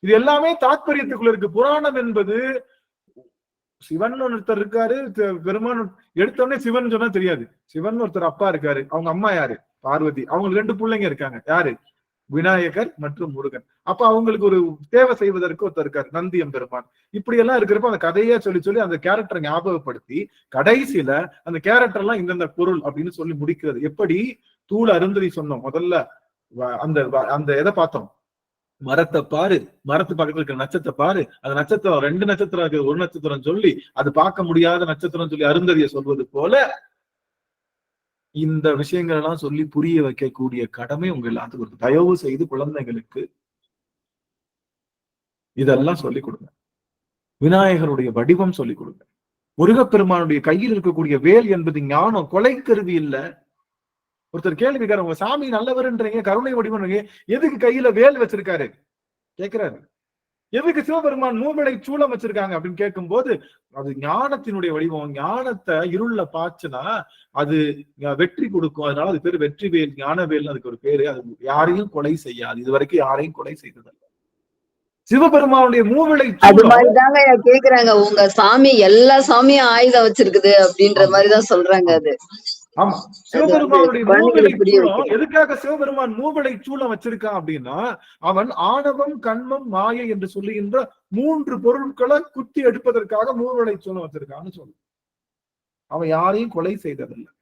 இது எல்லாமே தாத்பரியத்துக்குள்ள இருக்கு. புராணம் என்பது சிவன் ஒருத்தர் இருக்காரு, பெருமான் எடுத்தோடனே சிவன் சொன்னா தெரியாது. சிவன் ஒருத்தர் அப்பா இருக்காரு, அவங்க அம்மா யாரு? பார்வதி. அவங்களுக்கு 2 பிள்ளைங்க இருக்காங்க. யாரு? விநாயகர் மற்றும் முருகன். அப்ப அவங்களுக்கு ஒரு தேவை செய்வதற்கு ஒருத்தர் இருக்காரு, நந்தியம் பெருமான். இப்படி எல்லாம் இருக்கிறப்ப அந்த கதையா சொல்லி அந்த கேரக்டரை ஞாபகப்படுத்தி கடைசியில அந்த கேரக்டர் எல்லாம் இந்தந்த பொருள் அப்படின்னு சொல்லி முடிக்கிறது. எப்படி தூள் அருந்ததி சொன்னோம் முதல்ல, அந்த எதை பார்த்தோம்? மரத்தை பாரு, மரத்து பக்கத்துல இருக்கிற நட்சத்திரத்தை பாரு. அந்த நட்சத்திரம் 2 நட்சத்திரம் இருக்கு, 1 நட்சத்திரம் சொல்லி அது பார்க்க முடியாத நட்சத்திரம் சொல்லி அருந்ததிய சொல்வது போல இந்த விஷயங்கள் எல்லாம் சொல்லி புரிய வைக்கக்கூடிய கடமை உங்க எல்லாத்துக்கும் இருக்கு. தயவு செய்து குழந்தைகளுக்கு இதெல்லாம் சொல்லிக் கொடுங்க. விநாயகருடைய வடிவம் சொல்லிக் கொடுங்க. முருகப்பெருமானுடைய கையில் இருக்கக்கூடிய வேல் என்பது ஞானம், கொலை கருவி இல்ல. ஒருத்தர் கேள்வி கேட்கிறார், உங்க சாமி நல்லவர்ன்றீங்க, கருணை வடிவன்றீங்க, எதுக்கு கையில வேல் வச்சிருக்காரு கேட்கிறாரு. எதுக்கு சிவபெருமான் மூவடை சூளம் வச்சிருக்காங்க அப்படின்னு கேட்கும் போது, அது ஞானத்தினுடைய வடிவம். ஞானத்தை இருள்ல பாய்ச்சுனா அது வெற்றி கொடுக்கும். அதனால அது பேரு வெற்றி வேல், ஞானவேல் அதுக்கு ஒரு பேரு. அது யாரையும் கொலை செய்யாது, இது வரைக்கும் யாரையும் கொலை செய்ததல்ல. சிவபெருமானுடைய மூவிலை அது மாதிரிதாங்க கேக்குறாங்க, உங்க சாமி எல்லா சாமியும் ஆயுதம் வச்சிருக்குது அப்படின்ற மாதிரிதான் சொல்றாங்க. அது ஆமா, சிவபெருமானுடைய மூவிலை சூலம். எதுக்காக சிவபெருமான் மூவிலை சூலம் வச்சிருக்கான் அப்படின்னா, அவன் ஆணவம், கண்மம், மாயை என்று சொல்லுகின்ற 3 பொருட்களை குத்தி எடுப்பதற்காக மூவிலை சூலம் வச்சிருக்கான்னு சொல்லு. அவன் யாரையும் கொலை செய்ததில்லை,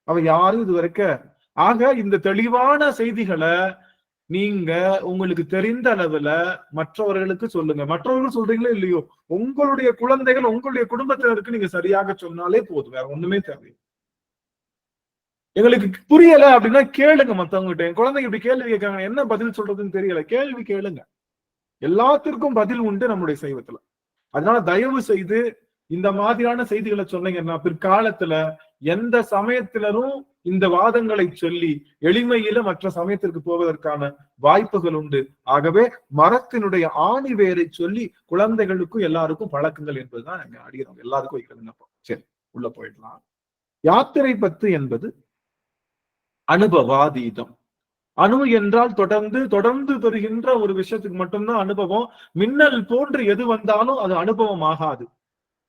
அவன் யாரும் இதுவரைக்கும். ஆக இந்த தெளிவான செய்திகளை நீங்க உங்களுக்கு தெரிந்த அளவுல மற்றவர்களுக்கு சொல்லுங்க. மற்றவர்கள் சொல்றீங்களோ இல்லையோ, உங்களுடைய குழந்தைகள், உங்களுடைய குடும்பத்தினருக்கு நீங்க சரியாக சொன்னாலே போதும், வேற ஒண்ணுமே தேவை. எங்களுக்கு புரியல அப்படின்னா கேளுங்க மத்தவங்ககிட்ட. என் குழந்தைங்க இப்படி கேள்வி கேட்கறாங்க, என்ன பதில் சொல்றதுன்னு தெரியல, கேள்வி கேளுங்க. எல்லாத்திற்கும் பதில் உண்டு நம்முடைய சைவத்துல. அதனால தயவு செய்து இந்த மாதிரியான செய்திகளை சொன்னீங்கன்னா பிற்காலத்துல எந்த சமயத்தினரும் இந்த வாதங்களை சொல்லி எளிமையில மற்ற சமயத்திற்கு போவதற்கான வாய்ப்புகள் உண்டு. ஆகவே மரத்தினுடைய ஆணி வேரை சொல்லி குழந்தைகளுக்கும் எல்லாருக்கும் பழக்குங்கள் என்பதுதான் எங்க அடிக்கிறோம், எல்லாருக்கும் வைக்கிறதுங்க. சரி, உள்ள போயிடலாம். யாத்திரை பத்து என்பது அனுபவாதீதம். அணு என்றால் தொடர்ந்து பெறுகின்ற ஒரு விஷயத்துக்கு மட்டும்தான் அனுபவம். மின்னல் போன்று எது வந்தாலும் அது அனுபவம் ஆகாது.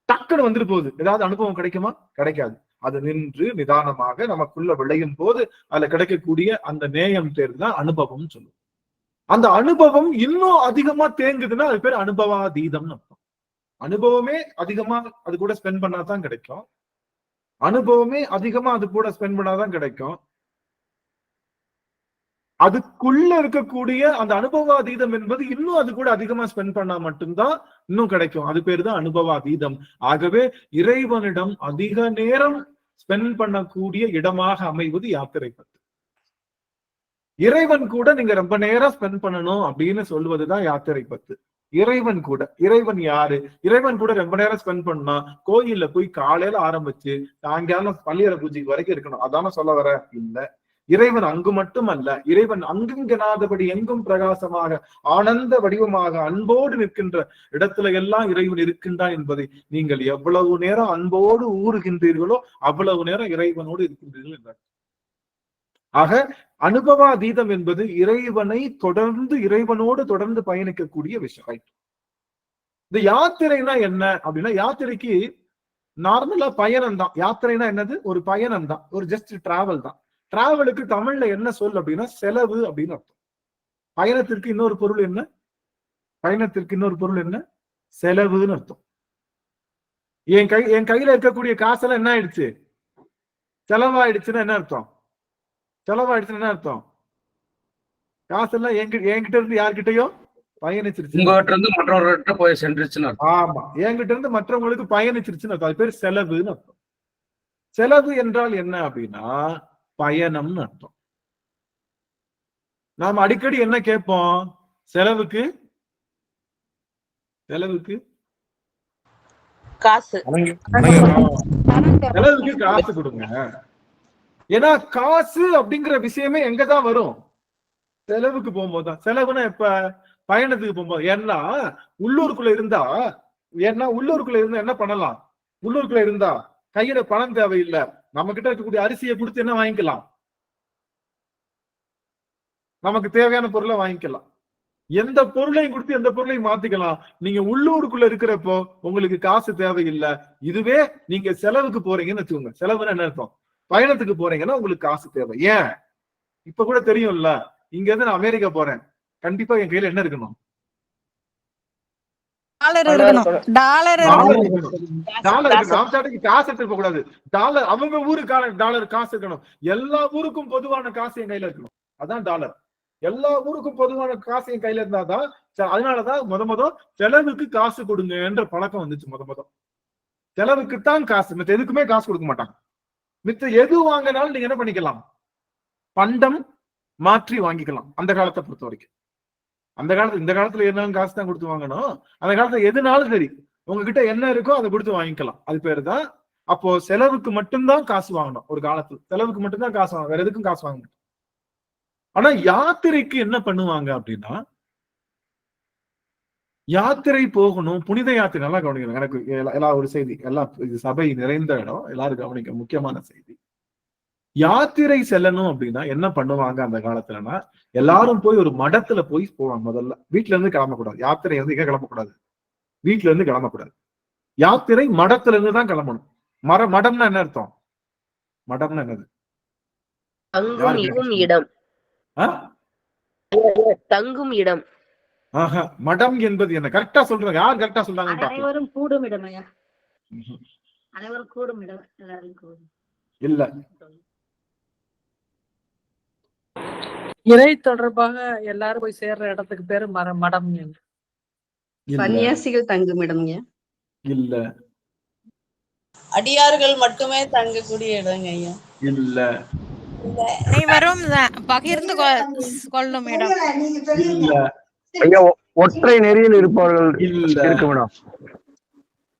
டக்குன்னு வந்துட்டு போகுது, ஏதாவது அனுபவம் கிடைக்குமா? கிடைக்காது. அது நின்று நிதானமாக நமக்குள்ள விளையும் போது அதுல கிடைக்கக்கூடிய அந்த நேயம் தேர்வுதான் அனுபவம் சொல்லுவோம். அந்த அனுபவம் இன்னும் அதிகமா தேங்குதுன்னா அது பேர் அனுபவாதீதம்னு அர்த்தம். அனுபவமே அதிகமா அது கூட ஸ்பெண்ட் பண்ணாதான் கிடைக்கும். அனுபவமே அதிகமா அது கூட ஸ்பெண்ட் பண்ணாதான் கிடைக்கும். அதுக்குள்ள இருக்கக்கூடிய அந்த அனுபவாதீதம் என்பது இன்னும் அது கூட அதிகமா ஸ்பெண்ட் பண்ணா மட்டும்தான் இன்னும் கிடைக்கும். அது பேரு தான் அனுபவாதீதம். ஆகவே இறைவனிடம் அதிக நேரம் ஸ்பெண்ட் பண்ணக்கூடிய இடமாக அமைவது யாத்திரை பத்து. இறைவன் கூட நீங்க ரொம்ப நேரம் ஸ்பெண்ட் பண்ணணும் அப்படின்னு சொல்லுவதுதான் யாத்திரை பத்து. இறைவன் யாரு? இறைவன் கூட ரொம்ப நேரம் ஸ்பெண்ட் பண்ணா கோயில்ல போய் காலையில ஆரம்பிச்சு சாயங்காலம் பள்ளியறை பூஜைக்கு வரைக்கும் இருக்கணும், அதான சொல்ல வர? இல்ல, இறைவன் அங்கு மட்டுமல்ல, இறைவன் அங்குங்கனாதபடி எங்கும் பிரகாசமாக ஆனந்த வடிவமாக அன்போடு நிற்கின்ற இடத்துல எல்லாம் இறைவன் இருக்கின்றான் என்பதை நீங்கள் எவ்வளவு நேரம் அன்போடு ஊறுகின்றீர்களோ அவ்வளவு நேரம் இறைவனோடு இருக்கின்றீர்கள் என்றார். ஆக அனுபவாதீதம் என்பது இறைவனோடு தொடர்ந்து பயணிக்கக்கூடிய விஷயம். இந்த யாத்திரைனா என்ன அப்படின்னா, யாத்திரைக்கு நார்மலா பயணம் தான். யாத்திரைனா என்னது? ஒரு பயணம் தான், ஒரு ஜஸ்ட் டிராவல் தான். டிராவலுக்கு தமிழ்ல என்ன சொல் அப்படின்னா செலவு அப்படின்னு அர்த்தம். பயணத்திற்கு இன்னொரு பொருள் என்ன? செலவுன்னு அர்த்தம். என் கையில இருக்கக்கூடிய காசெல்லாம் என்ன ஆயிடுச்சு? செலவாயிடுச்சுன்னா என்ன அர்த்தம்? காசெல்லாம் என்கிட்ட இருந்து யார்கிட்டயோ பயணிச்சிருச்சு, உங்ககிட்ட இருந்து மற்றவர்கிட்ட போய் சென்றுச்சுன்னு அர்த்தம். ஆமா, என்கிட்ட இருந்து மற்றவங்களுக்கு பயணிச்சிருச்சுன்னு அர்த்தம். அது பேர் செலவுன்னு அர்த்தம். செலவு என்றால் என்ன அப்படின்னா பயணம்னு அர்த்தம். நாம அடிக்கடி என்ன கேட்போம்? செலவுக்கு காசு. செலவுக்கு காசு கொடுங்க. ஏன்னா காசு அப்படிங்கிற விஷயமே எங்கதான் வரும்? செலவுக்கு போகும்போதுதான். செலவுனா எப்ப? பயணத்துக்கு போகும்போது. ஏன்னா உள்ளூருக்குள்ள இருந்தா என்ன பண்ணலாம்? உள்ளூருக்குள்ள இருந்தா கையில பணம் தேவையில்லை, நம்ம கிட்ட இருக்கக்கூடிய அரிசியை கொடுத்து என்ன வாங்கிக்கலாம்? நமக்கு தேவையான பொருளை வாங்கிக்கலாம். எந்த பொருளையும் கொடுத்து எந்த பொருளையும் மாத்திக்கலாம். நீங்க உள்ளூருக்குள்ள இருக்கிறப்போ உங்களுக்கு காசு தேவையில்லை. இதுவே நீங்க செலவுக்கு போறீங்கன்னு வச்சுக்கோங்க. செலவுன்னு என்ன அர்த்தம்? பயணத்துக்கு போறீங்கன்னா உங்களுக்கு காசு தேவை. ஏன்? இப்ப கூட தெரியும்ல, இங்க இருந்து நான் அமெரிக்கா போறேன், கண்டிப்பா என் கையில என்ன இருக்கணும்? டாலர். காசு எடுத்துக்க கூடாது. டாலர் அவங்க ஊருக்கான டாலர் காசு இருக்கணும். எல்லா ஊருக்கும் பொதுவான காசு என் கையில இருக்கணும், அதான் டாலர். எல்லா ஊருக்கும் பொதுவான காசு என் கையில இருந்தாதான். அதனாலதான் முத செலவுக்கு காசு கொடுங்கன்ற பழக்கம் வந்துச்சு. செலவுக்குத்தான் காசு, மித்த எதுக்குமே காசு கொடுக்க மாட்டாங்க. மித்த எது வாங்கினாலும் நீங்க என்ன பண்ணிக்கலாம்? பண்டம் மாற்றி வாங்கிக்கலாம். அந்த காலத்தை பொறுத்த வரைக்கும். இந்த காலத்துல என்ன காசு தான் கொடுத்து வாங்கணும். அந்த காலத்துல எதுனாலும் சரி உங்ககிட்ட என்ன இருக்கோ அதை கொடுத்து வாங்கிக்கலாம். அது பேரு தான் அப்போ செலவுக்கு மட்டும்தான் காசு வாங்கணும். ஒரு காலத்துல செலவுக்கு மட்டும்தான் காசு வாங்கணும், வேற எதுக்கும் காசு வாங்கணும். ஆனா யாத்திரைக்கு என்ன பண்ணுவாங்க அப்படின்னா, யாத்திரை போகணும், புனித யாத்திரை. நல்லா கவனிக்கணும். எனக்கு எல்லா ஒரு செய்தி, இது சபை நிறைந்த இடம், எல்லாரும் கவனிக்க முக்கியமான செய்தி. யாத்திரை செல்லணும் அப்படின்னா என்ன பண்ணுவாங்க அந்த காலத்துலன்னா, எல்லாரும் போய் ஒரு மடத்துல போவாங்க. முதல்ல வீட்டுல இருந்து கிளம்பக்கூடாது. யாத்திரை வந்து எங்க கிளம்பக்கூடாது, வீட்டுல இருந்து கிளம்பக்கூடாது. யாத்திரை மடத்துல இருந்து தான் கிளம்பணும். மடம்னா என்ன அர்த்தம்? மடம்னா என்னது? தங்கும் இடம். தங்கும் இடம். ஆஹா, மடம் என்பது என்ன? கரெக்டா சொல்றாங்க. யார் கரெக்டா சொல்றாங்க? அனைவரும் கூடும் இடம் ஐயா. அனைவரும் கூடும் இடம். எல்லாரும் கூடும் இல்ல. இறை தொடர்பாக எல்லாரும் போய் சேர்ற இடத்துக்கு பேரு மடம். சன்னியாசிகள் தங்கும் இடம் இல்ல. அடியார்கள் மட்டுமே தங்கக்கூடிய இடங்க ஐயா. இல்ல. அனைவரும் பகிர்ந்து கொள்ளும் இடம். இல்ல. ஐயா, ஒற்றை நெறியில் இருப்பவர்கள் இருக்கு மேடம்.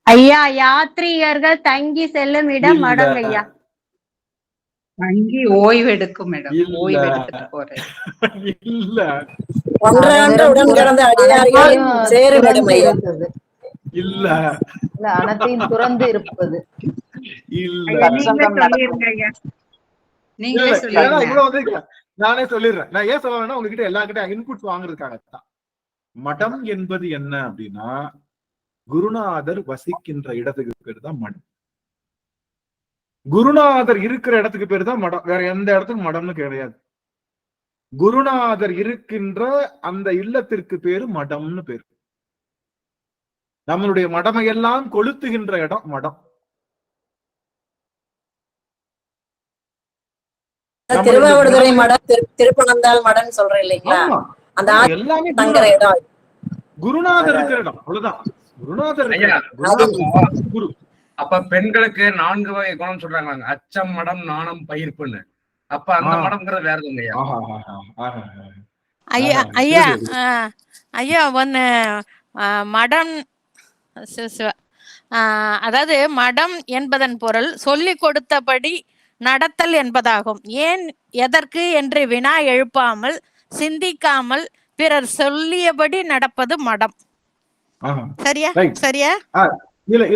ஐயா, யாத்ரீகர்கள் தங்கி செல்லும் இடம் மடம் ஐயா. தங்கி ஓய்வெடுக்கும் இடம். ஓய்வெடுத்துட்டு போறது. இல்ல. உடன் கடந்த அடியார்கள் சேரும் இடம் ஐயா. இல்ல. அனைத்தையும் துறந்து இருப்பது. இல்ல. நீங்களே சொல்லுங்க. நானே சொல்லிடுறேன். நான் ஏன் சொல்லுவேன்னா, உங்ககிட்ட எல்லா இன்புட்ஸ் வாங்குறதுக்காகத்தான். மடம் என்பது என்ன அப்படின்னா, குருநாதர் வசிக்கின்ற இடத்துக்கு பேர் தான் மடம். குருநாதர் இருக்கிற இடத்துக்கு பேர் தான் மடம். வேற எந்த இடத்துக்கும் மடம்னு கிடையாது. குருநாதர் இருக்கின்ற அந்த இல்லத்திற்கு பேரு மடம்னு பேரு. நம்மளுடைய மடமையெல்லாம் கொளுத்துகின்ற இடம் மடம். திருவாவடுதுறை மடம், திருப்பனந்தாள் மடம் சொல்றேன் இல்லைங்களா? அந்த எல்லாமே இடம் குருநாதர் இருக்கிற இடம். அவ்வளவுதான். குருநாதர் குரு. அப்ப பெண்களுக்கு 4 வகை குணம் சொல்றாங்க. அச்சம், மடம், நாணம், பயிர்ப்புன்னு. அப்ப அந்த மடம்ங்கிறது வேற இல்லையா? ஐயா ஐயா ஐயா ஒன்னு மடம் அதாவது மடம் என்பதன் பொருள் சொல்லிக் கொடுத்தபடி நடத்தல் என்பதாகும். ஏன் எதற்கு என்று வினா எழுப்பாமல் சிந்திக்காமல் பிறர் சொல்லியபடி நடப்பது மடம். சரியா? சரியா?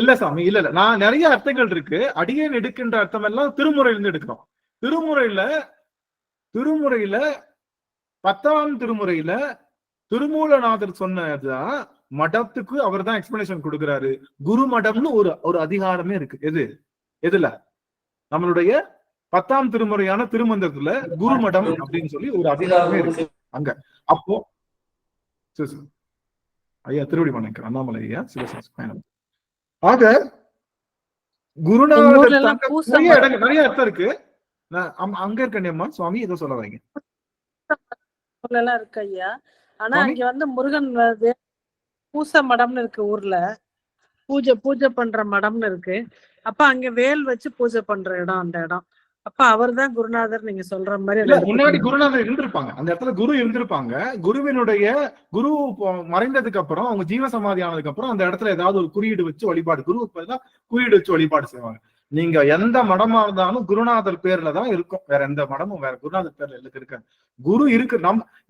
இல்ல சாமி, இல்ல. நான் நிறைய அர்த்தங்கள் இருக்கு. அடியேன் எடுக்கின்ற அர்த்தம் எல்லாம் திருமுறையிலிருந்து எடுக்கிறோம். திருமுறையில 10ஆம் திருமுறையில திருமூலநாதர் சொன்னதுதான் மடத்துக்கு அவர் தான் எக்ஸ்பிளனேஷன் கொடுக்கிறாரு. குரு மடம்னு ஒரு அதிகாரமே இருக்கு. எதுல? நம்மளுடைய 10ஆம் திருமுறையான திருமந்திரத்துல குரு மடம் அப்படின்னு சொல்லி ஒரு அதிகாரமே இருக்கு அங்க. அப்போ ஐயா திருவடி வணக்கம் அண்ணாமலை ஐயா சிவசேன. ஆக குருநாதர் நிறைய அர்த்தம் இருக்கு. அங்க இருக்கேன்மா சுவாமி ஏதோ சொல்ல வைங்க. இருக்கு ஐயா. ஆனா இங்க வந்து முருகன் பூச மடம்னு இருக்கு. ஊர்ல பூஜை பண்ற மடம்னு இருக்கு. அப்ப அங்க வேல் வச்சு பூஜை பண்ற இடம் அந்த இடம். அப்ப அவர் தான் குருநாதர் நீங்க சொல்ற மாதிரி. முன்னாடி குருநாதர் இருந்திருப்பாங்க, அந்த இடத்துல குரு இருந்திருப்பாங்க. குரு மறைந்ததுக்கு அப்புறம், அவங்க ஜீவசமாதி ஆனதுக்கு அப்புறம் அந்த இடத்துல ஏதாவது ஒரு குறியீடு வச்சு வழிபாடு, குருவுக்கு பதிலா குறியீடு வச்சு வழிபாடு செய்வாங்க. நீங்க எந்த மடமா இருந்தாலும் குருநாதர் பேர்ல தான் இருக்கும். வேற எந்த மடமும் வேற குருநாதர் பேர்ல இருக்காது. குரு இருக்கு.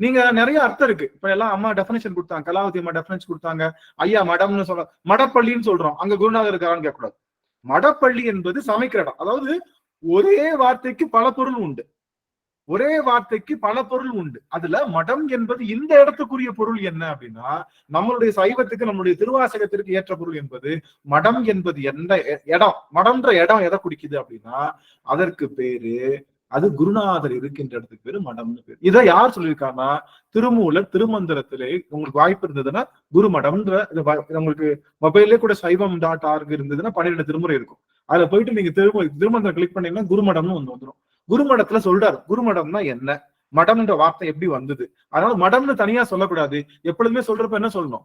நீங்க நிறைய அர்த்தம் இருக்கு. இப்ப எல்லாம் அம்மா டெபினிஷன் கொடுத்தாங்க, கலாவதி அம்மா டெபினிஷன் கொடுத்தாங்க. ஐயா மடம்னு சொல்ற, மடப்பள்ளின்னு சொல்றோம். அங்க குருநாதர் இருக்காரான்னு கேட்கக்கூடாது. மடப்பள்ளி என்பது சமைக்கிற இடம். அதாவது ஒரே வார்த்தைக்கு பல பொருள் உண்டு. அதுல மடம் என்பது இந்த இடத்துக்குரிய பொருள் என்ன அப்படின்னா, நம்மளுடைய சைவத்துக்கு நம்மளுடைய திருவாசகத்திற்கு ஏற்ற பொருள் என்பது மடம் என்பது எந்த இடம், மடம்ன்ற இடம் எதை குறிக்குது அப்படின்னா, அதற்கு பேரு அது குருநாதர் இருக்கின்ற இடத்துக்கு பேரு மடம்னு பேரு. இதை யார் சொல்லியிருக்காங்கன்னா, திருமூலர் திருமந்திரத்திலே. உங்களுக்கு வாய்ப்பு இருந்ததுன்னா குரு மடம்ன்ற உங்களுக்கு மொபைல்லே கூட சைவம்.org இருந்ததுன்னா 12 திருமுறை இருக்கும். அதுல போயிட்டு நீங்க திருமந்திரம் கிளிக் பண்ணீங்கன்னா குருமடம்னு வந்துடும். குருமடத்துல சொல்றாரு குருமடம்னா என்ன, மடம்ன்ற வார்த்தை எப்படி வந்தது. அதனால மடம்னு தனியா சொல்லக்கூடாது. எப்பொழுதுமே சொல்றப்ப என்ன சொல்லணும்,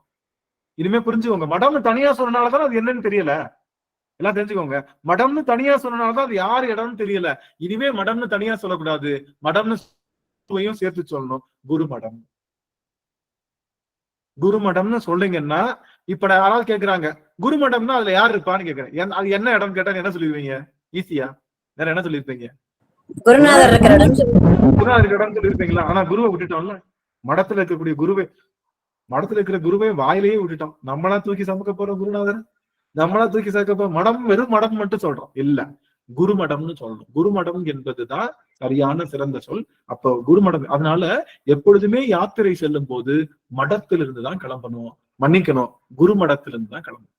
இனிமே புரிஞ்சுக்கோங்க. மடம்னு தனியா சொன்னனாலதான் அது என்னன்னு தெரியல. எல்லாம் தெரிஞ்சுக்கோங்க. மடம்னு தனியா சொன்னனாலதான் அது யார் இடம்னு தெரியல. இனிமே மடம்னு தனியா சொல்லக்கூடாது, மடம்னு சேர்த்து சொல்லணும். குருமடம். குருமடம்னு சொல்றீங்கன்னா இப்ப யாராவது கேக்குறாங்க குருமடம்னா அதுல யார் இருப்பான்னு கேக்குறேன். அது என்ன இடம் கேட்டா என்ன சொல்லிருவீங்க? ஈஸியா வேற என்ன சொல்லிருப்பீங்க? குருநாதர் இருக்கிற இடம் குருநாதர் இடம் சொல்லிருப்பீங்களா? ஆனா குருவை விட்டுட்டோம்ல. மடத்துல இருக்கக்கூடிய குருவே, மடத்துல இருக்கிற குருவே வாயிலேயே விட்டுட்டோம். நம்மளா தூக்கி சமக்க போறோம் குருநாதர், நம்மளா தூக்கி சமக்க போறோம். மடம் வெறும் மடம் மட்டும் சொல்றோம் இல்ல, குருமடம்னு சொல்லணும். குருமடம் என்பதுதான் சரியான சிறந்த சொல். அப்போ குருமடம். அதனால எப்பொழுதுமே யாத்திரை செல்லும் போது மடத்திலிருந்து தான் கிளம்பணும். மன்னிக்கணும், குருமடத்திலிருந்து தான் கிளம்பணும்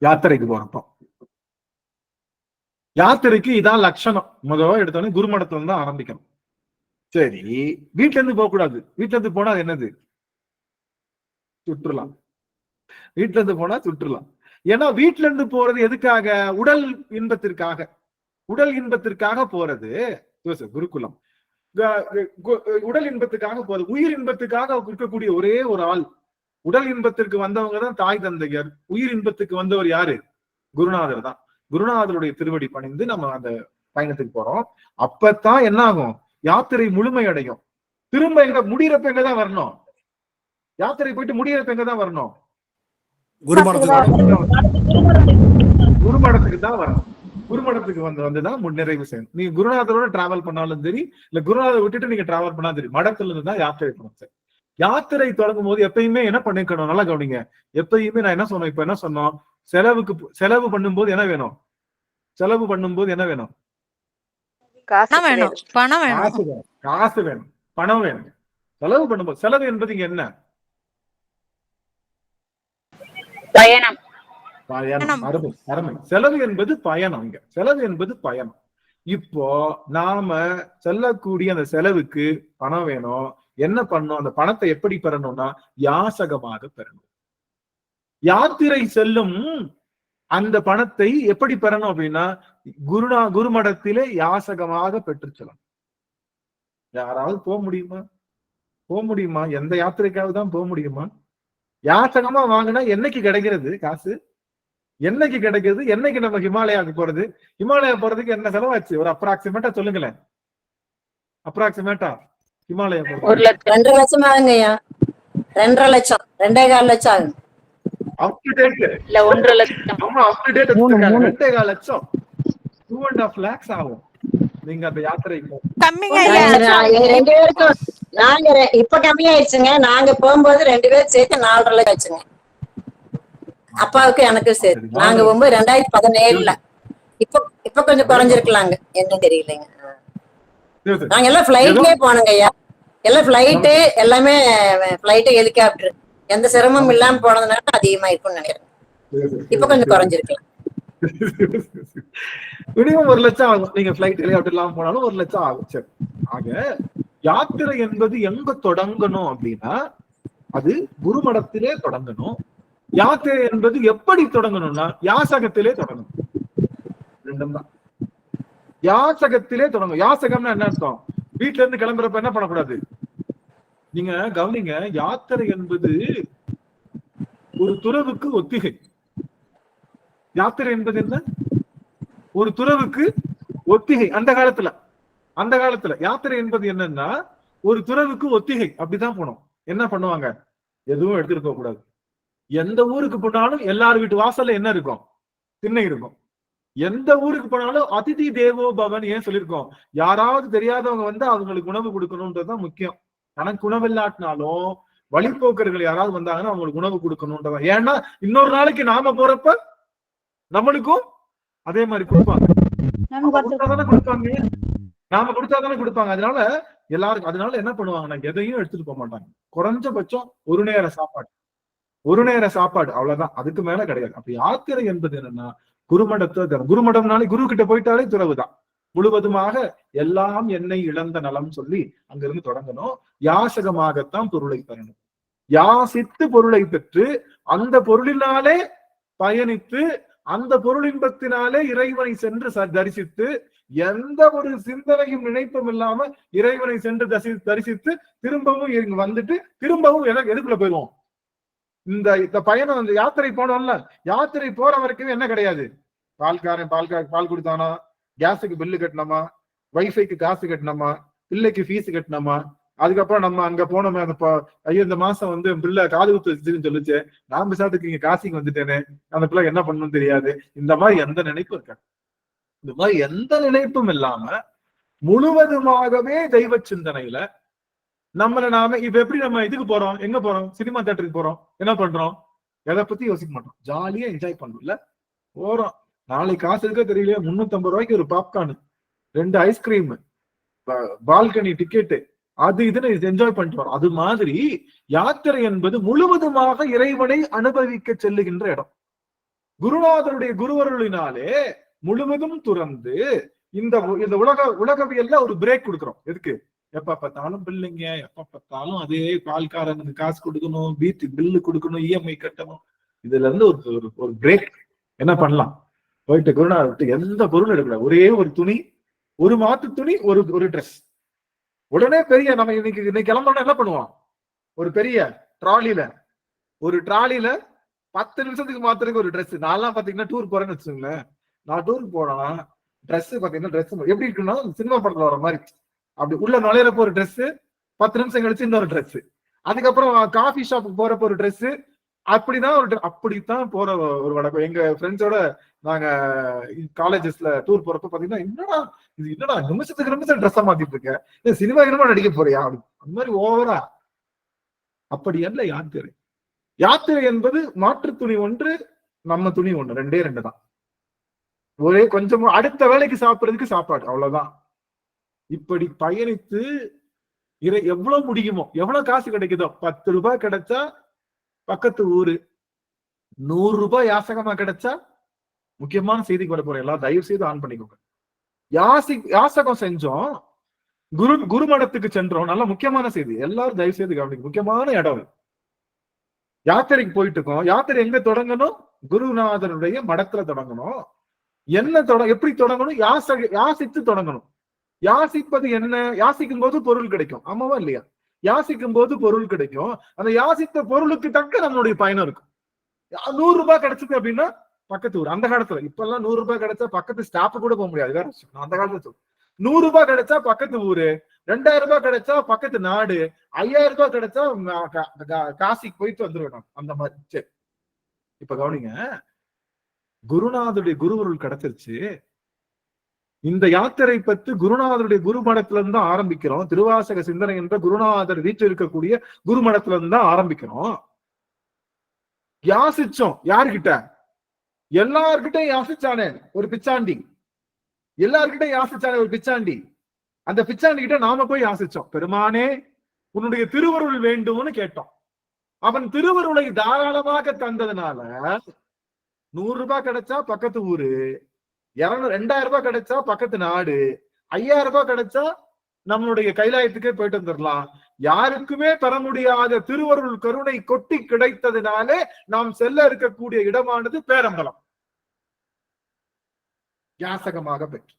யாத்திரைக்கு போறப்போ. யாத்திரைக்கு இதான் லட்சணம். முதல்ல எடுத்தோடனே குருமடத்துல இருந்து தான் ஆரம்பிக்கணும். சரி, வீட்டுல இருந்து போக கூடாது. வீட்டுல இருந்து போனா அது என்னது? சுற்றுலா. வீட்டுல இருந்து போனா சுற்றுலா. ஏன்னா வீட்டுல இருந்து போறது எதுக்காக? உடல் இன்பத்திற்காக. உடல் இன்பத்திற்காக போறது குருகுலம். உடல் இன்பத்துக்காக போறது. உயிர் இன்பத்துக்காக இருக்கக்கூடிய ஒரே ஒரு ஆள். உடல் இன்பத்திற்கு வந்தவங்க தான் தாய் தந்தையர். உயிர் இன்பத்துக்கு வந்தவர் யாரு? குருநாதர் தான். குருநாதருடைய திருவடி பணிந்து நம்ம அந்த பயணத்துக்கு போறோம். அப்பதான் என்ன ஆகும்? யாத்திரை முழுமை அடையும். திரும்ப எங்க முடியறப்ப எங்கதான் வரணும்? யாத்திரை போயிட்டு முடியறப்ப எங்கதான் வரணும்? குருமடத்துக்கு தான் வரணும். குருமடத்துக்கு வந்துதான் நிறைவு செய்யணும். நீங்க குருநாதரோட டிராவல் பண்ணாலும் சரி, இல்ல குருநாதரை விட்டுட்டு நீங்க டிராவல் பண்ணாலும் சரி, மடத்துல இருந்து தான் யாத்திரை பண்ணணும். சரி, யாத்திரை தொடங்கும் போது எப்பயுமே என்ன பண்ணிக்கணும்? நல்லா கவனிங்க. எப்பயுமே நான் என்ன சொன்னோம்? இப்ப என்ன சொன்னோம்? செலவு பண்ணும்போது என்ன வேணும்? செலவு பண்ணும்போது என்ன வேணும்? பணம் வேணும். பணம் வேணும். காசு வேணும், பணம் வேணும். செலவு பண்ணும்போது செலவு என்பது இங்க என்ன? பயணம். அருமை அருமை. செலவு என்பது பயணம். இங்க செலவு என்பது பயணம். இப்போ நாம செல்லக்கூடிய அந்த செலவுக்கு பணம் வேணும். என்ன பண்ணணும்? அந்த பணத்தை எப்படி பெறணும்னா யாசகமாக பெறணும். யாத்திரை செல்லும் அந்த பணத்தை எப்படி பெறணும் அப்படின்னா குருமடத்திலே யாசகமாக பெற்று செல்லணும். யாராவது போக முடியுமா? போக முடியுமா? எந்த யாத்திரைக்காவது தான் போக முடியுமா? யாசகமா வாங்கினா என்னைக்கு கிடைக்கிறது காசு? என்னைக்கு கிடைக்கிறது? என்னைக்கு நம்ம ஹிமாலயாவுக்கு போறது? ஹிமாலயா போறதுக்கு என்ன செலவாச்சு? ஒரு அப்ராக்சிமேட்டா சொல்லுங்களேன். அப்ராக்சிமேட்டா ஹிமாலயா போறது 2 லட்சம் ஆகுங்கய்யா. 2.5 லட்சம், 2.25 லட்சம் ஆகும். அப் டு டேட் இல்ல 1.5 லட்சம். ஆமா, அப் டு டேட் 2.5 லட்சம், 2.5 lakhs ஆகும். நீங்க அந்த யாத்திரைக்கு கம்மிங்க. எங்க 2 பேருக்கும் நாங்க இப்ப கம்மியாயிடுச்சுங்க. நாங்க போகும்போது 2 பேரும் சேர்த்து 4.5 லட்சம் ஆச்சுங்க. அப்பாவுக்கு எனக்கு சேர்த்து. நாங்க போகும்போது 2017ல. இப்ப கொஞ்சம் குறைஞ்சிருக்கலாங்க, என்ன தெரியலைங்க. நாங்க எல்லாம் பிளைட்லயே போனோங்க ஐயா. எல்லாம் பிளைட்டு, எல்லாமே பிளைட்டு, ஹெலிகாப்டர், எந்த சிரமமும் இல்லாம போனதுனால அதிகமா இருக்கும்னு நினைக்கிறேன். இப்ப கொஞ்சம் குறைஞ்சிருக்கலாம். மினிமம் 1 லட்சம் ஆகும். நீங்க பிளைட் ஹெலிகாப்டர் எல்லாம் போனாலும் 1 லட்சம் ஆகும். சரி, ஆக யாத்திரை என்பது எங்க தொடங்கணும் அப்படின்னா அது குருமடத்திலே தொடங்கணும். யாத்திரை என்பது எப்படி தொடங்கணும்னா யாசகத்திலே தொடங்கணும். ரெண்டும் தான். யாசகத்திலே தொடங்கும். யாசகம்னா என்ன அர்த்தம்? வீட்டுல இருந்து கிளம்புறப்ப என்ன பண்ணக்கூடாது? நீங்க கவனிங்க. யாத்திரை என்பது ஒரு துறவுக்கு ஒத்திகை. யாத்திரை என்பது என்ன? ஒரு துறவுக்கு ஒத்திகை. அந்த காலத்துல யாத்திரை என்பது என்னன்னா ஒரு துறவுக்கு ஒத்திகை. அப்படிதான் போனோம். என்ன பண்ணுவாங்க? எதுவும் எடுத்துட்டு போக கூடாது. எந்த ஊருக்கு போனாலும் எல்லார் வீட்டு வாசல்ல என்ன இருக்கும்? திண்ணை இருக்கும். எந்த ஊருக்கு போனாலும் அதிதி தேவோ பவன் ஏன் சொல்லியிருக்கோம்? யாராவது தெரியாதவங்க வந்து அவங்களுக்கு உணவு கொடுக்கணும்ன்றதுதான் முக்கியம். தனக்கு உணவு இல்லாட்டினாலும் வழிபோக்கர்கள் யாராவது வந்தாங்கன்னா அவங்களுக்கு உணவு கொடுக்கணும்ன்றதான். ஏன்னா இன்னொரு நாளைக்கு நாம போறப்ப நம்மளுக்கும் அதே மாதிரி கொடுப்பாங்க. கொடுப்பாங்க, நாம கொடுத்தாதானே கொடுப்பாங்க. அதனால எல்லாருக்கும் அதனால என்ன பண்ணுவாங்கன்னா எதையும் எடுத்துட்டு போக மாட்டாங்க. குறைஞ்சபட்சம் ஒரு நேர சாப்பாடு அவ்வளவுதான். அதுக்கு மேல கிடையாது. அப்ப யாத்திரை என்பது என்னன்னா குருமடம்னாலே குரு கிட்ட போயிட்டாலே துறவுதான். முழுவதுமாக எல்லாம் என்னை இழந்த நலம் சொல்லி அங்கிருந்து தொடங்கணும். யாசகமாகத்தான் பொருளை பெறணும். யாசித்து பொருளை பெற்று அந்த பொருளினாலே பயணித்து அந்த பொருளின்பத்தினாலே இறைவனை சென்று தரிசித்து எந்த ஒரு சிந்தனையும் நினைப்பும் இல்லாம இறைவனை சென்று தரிசித்து திரும்பவும் இங்க வந்துட்டு திரும்பவும் எதுக்குள்ள போயிடுவோம்? இந்த பயணம், இந்த யாத்திரை போனோம்ல, யாத்திரை போற வரைக்கும் என்ன கிடையாது? பால்காரன் பால் கொடுத்தானா, கேஸுக்கு பில்லு கட்டணுமா, வைஃபைக்கு காசு கட்டணுமா, பிள்ளைக்கு ஃபீஸ் கட்டணுமா, அதுக்கப்புறம் நம்ம அங்க போனோமே அந்த ஐயோ இந்த மாசம் வந்து பிள்ளை காது குத்து வச்சுன்னு சொல்லிச்சு, நான் பிசாத்துக்கு இங்க காசிக்கு வந்துட்டேனே, அந்த பிள்ளை என்ன பண்ணணும்னு தெரியாது. இந்த மாதிரி எந்த நினைப்பும் இருக்காது. இந்த மாதிரி எந்த நினைப்பும் இல்லாம முழுவதுமாகவே தெய்வ சிந்தனையில நாம இப்ப எப்படி நம்ம இதுக்கு போறோம், எங்க போறோம், சினிமா தியேட்டருக்கு போறோம், என்ன பண்றோம், எதை பத்தி யோசிக்க மாட்டோம், ஜாலியா என்ஜாய் பண்றோம்ல. போறோம், நாளைக்கு காசு இருக்க தெரியலையா, 350 ரூபாய்க்கு ஒரு பாப்கார்னு, 2 ஐஸ்கிரீம், பால்கனி டிக்கெட்டு, அது இதுன்னு என்ஜாய் பண்ணிட்டு வரோம். அது மாதிரி யாத்திரை என்பது முழுவதுமாக இறைவனை அனுபவிக்க செல்லுகின்ற இடம். குருநாதருடைய குருவருளினாலே முழுவதும் துறந்து இந்த உலகவியல்ல ஒரு பிரேக் கொடுக்குறோம். எதுக்கு? எப்ப பார்த்தாலும் பில்லுங்க, எப்ப பார்த்தாலும் அதே பால்காரனுக்கு காசு கொடுக்கணும், பில்லு கொடுக்கணும், இஎம்ஐ கட்டணும். இதுல இருந்து ஒரு பிரேக் என்ன பண்ணலாம்? போயிட்டு குருநாதர் எந்த பொருள் எடுக்கல, ஒரே ஒரு துணி, ஒரு மாத்து துணி, ஒரு ட்ரெஸ். உடனே பெரிய நம்ம இன்னைக்கு கிளம்பணும் என்ன பண்ணுவோம், ஒரு பெரிய ட்ராலில 10 நிமிஷத்துக்கு மாத்திரக்கு ஒரு ட்ரெஸ். நான்லாம் பாத்தீங்கன்னா டூர் போறேன்னு வச்சுக்கோங்களேன், நான் டூருக்கு போனா ட்ரெஸ் பாத்தீங்கன்னா ட்ரெஸ் எப்படி இருக்குன்னா சினிமா படத்துல வர மாதிரி, அப்படி உள்ள நுழையிறப்ப ஒரு ட்ரெஸ், 10 நிமிஷம் கழிச்சு இன்னொரு ட்ரெஸ், அதுக்கப்புறம் காஃபி ஷாப்புக்கு போறப்ப ஒரு ட்ரெஸ், அப்படித்தான் போற ஒரு வழக்கம். எங்க ஃப்ரெண்ட்ஸோட நாங்க காலேஜஸ்ல டூர் போறப்ப பாத்தீங்கன்னா என்னடா நிமிஷத்துக்கு நிமிஷம் ட்ரெஸ்ஸா மாத்திட்டு இருக்க, சினிமா கினிமா நடிக்க போறியா, அந்த மாதிரி ஓவரா. அப்படி அல்ல யாத்திரை. யாத்திரை என்பது மாற்று துணி ஒன்று, நம்ம துணி ஒண்ணு, 2 தான். ஒரே கொஞ்சம் அடுத்த வேலைக்கு சாப்பிடுறதுக்கு சாப்பாடு, அவ்வளவுதான். இப்படி பயணித்து எவ்வளவு முடியுமோ, எவ்வளவு காசு கிடைக்குதோ, 10 ரூபாய் கிடைச்சா பக்கத்து ஊரு, 100 ரூபாய் யாசகமா கிடைச்சா, முக்கியமான செய்திக்கு வர போறேன், எல்லாம் தயவு செய்து ஆன் பண்ணிக்கோங்க. யாசகம் செஞ்சோம், குருமடத்துக்கு சென்றோம், நல்ல முக்கியமான செய்தி, எல்லாரும் தயவு செய்து கவனிக்க, முக்கியமான இடம். யாத்திரைக்கு போயிட்டு இருக்கோம். யாத்திரை எங்க தொடங்கணும்? குருநாதனுடைய மடத்துல தொடங்கணும். எப்படி தொடங்கணும்? யாசித்து தொடங்கணும். யாசிப்பது என்ன? யாசிக்கும் போது பொருள் கிடைக்கும், ஆமாவா இல்லையா? யாசிக்கும் போது பொருள் கிடைக்கும். அந்த யாசித்த பொருளுக்கு தக்க நம்மளுடைய பயணம் இருக்கும். 100 ரூபாய் கிடைச்சது அப்படின்னா பக்கத்து ஊர். அந்த காலத்துல, இப்ப எல்லாம் 100 ரூபாய் கிடைச்சா பக்கத்து ஸ்டாப் கூட போக முடியாது, வேற விஷயம். அந்த காலத்துல சொல்றேன். 100 ரூபாய் கிடைச்சா பக்கத்து ஊரு, 2000 ரூபாய் கிடைச்சா பக்கத்து நாடு, 5000 ரூபாய் கிடைச்சா காசிக்கு போயிட்டு வந்துருவேன், அந்த மாதிரி. சரி, இப்ப கவனிங்க, குருநாதருடைய குருவருள் கிடைச்சிருச்சு. இந்த யாத்திரை பத்தி குருநாதருடைய குருமடத்துல இருந்து தான் ஆரம்பிக்கிறோம். திருவாசக சிந்தனை என்ற குருநாதர் வீட்டில் இருக்கக்கூடிய குருமடத்துல இருந்து தான் ஆரம்பிக்கிறோம். யாசிச்சோம் யார்கிட்ட? எல்லார்கிட்டையும் யாசிச்சானே ஒரு பிச்சாண்டி, எல்லார்கிட்டையும் யாசிச்சானே ஒரு பிச்சாண்டி. அந்த பிச்சாண்டி கிட்ட நாம போய் யாசிச்சோம், பெருமானே உன்னுடைய திருவருள் வேண்டும்னு கேட்டோம். அவன் திருவருளை தாராளமாக தந்ததுனால 100 ரூபாய் கிடைச்சா பக்கத்து ஊரு, 2000 ரூபாய் கிடைச்சா பக்கத்து நாடு, 5000 ரூபாய் கிடைச்சா நம்மளுடைய கைலாயத்துக்கே போயிட்டு வந்துடலாம். யாருக்குமே பெற முடியாத திருவருள் கருணை கொட்டி கிடைத்ததுனாலே நாம் செல்ல இருக்கக்கூடிய இடமானது பேரம்பலம், யாசகமாக பெற்று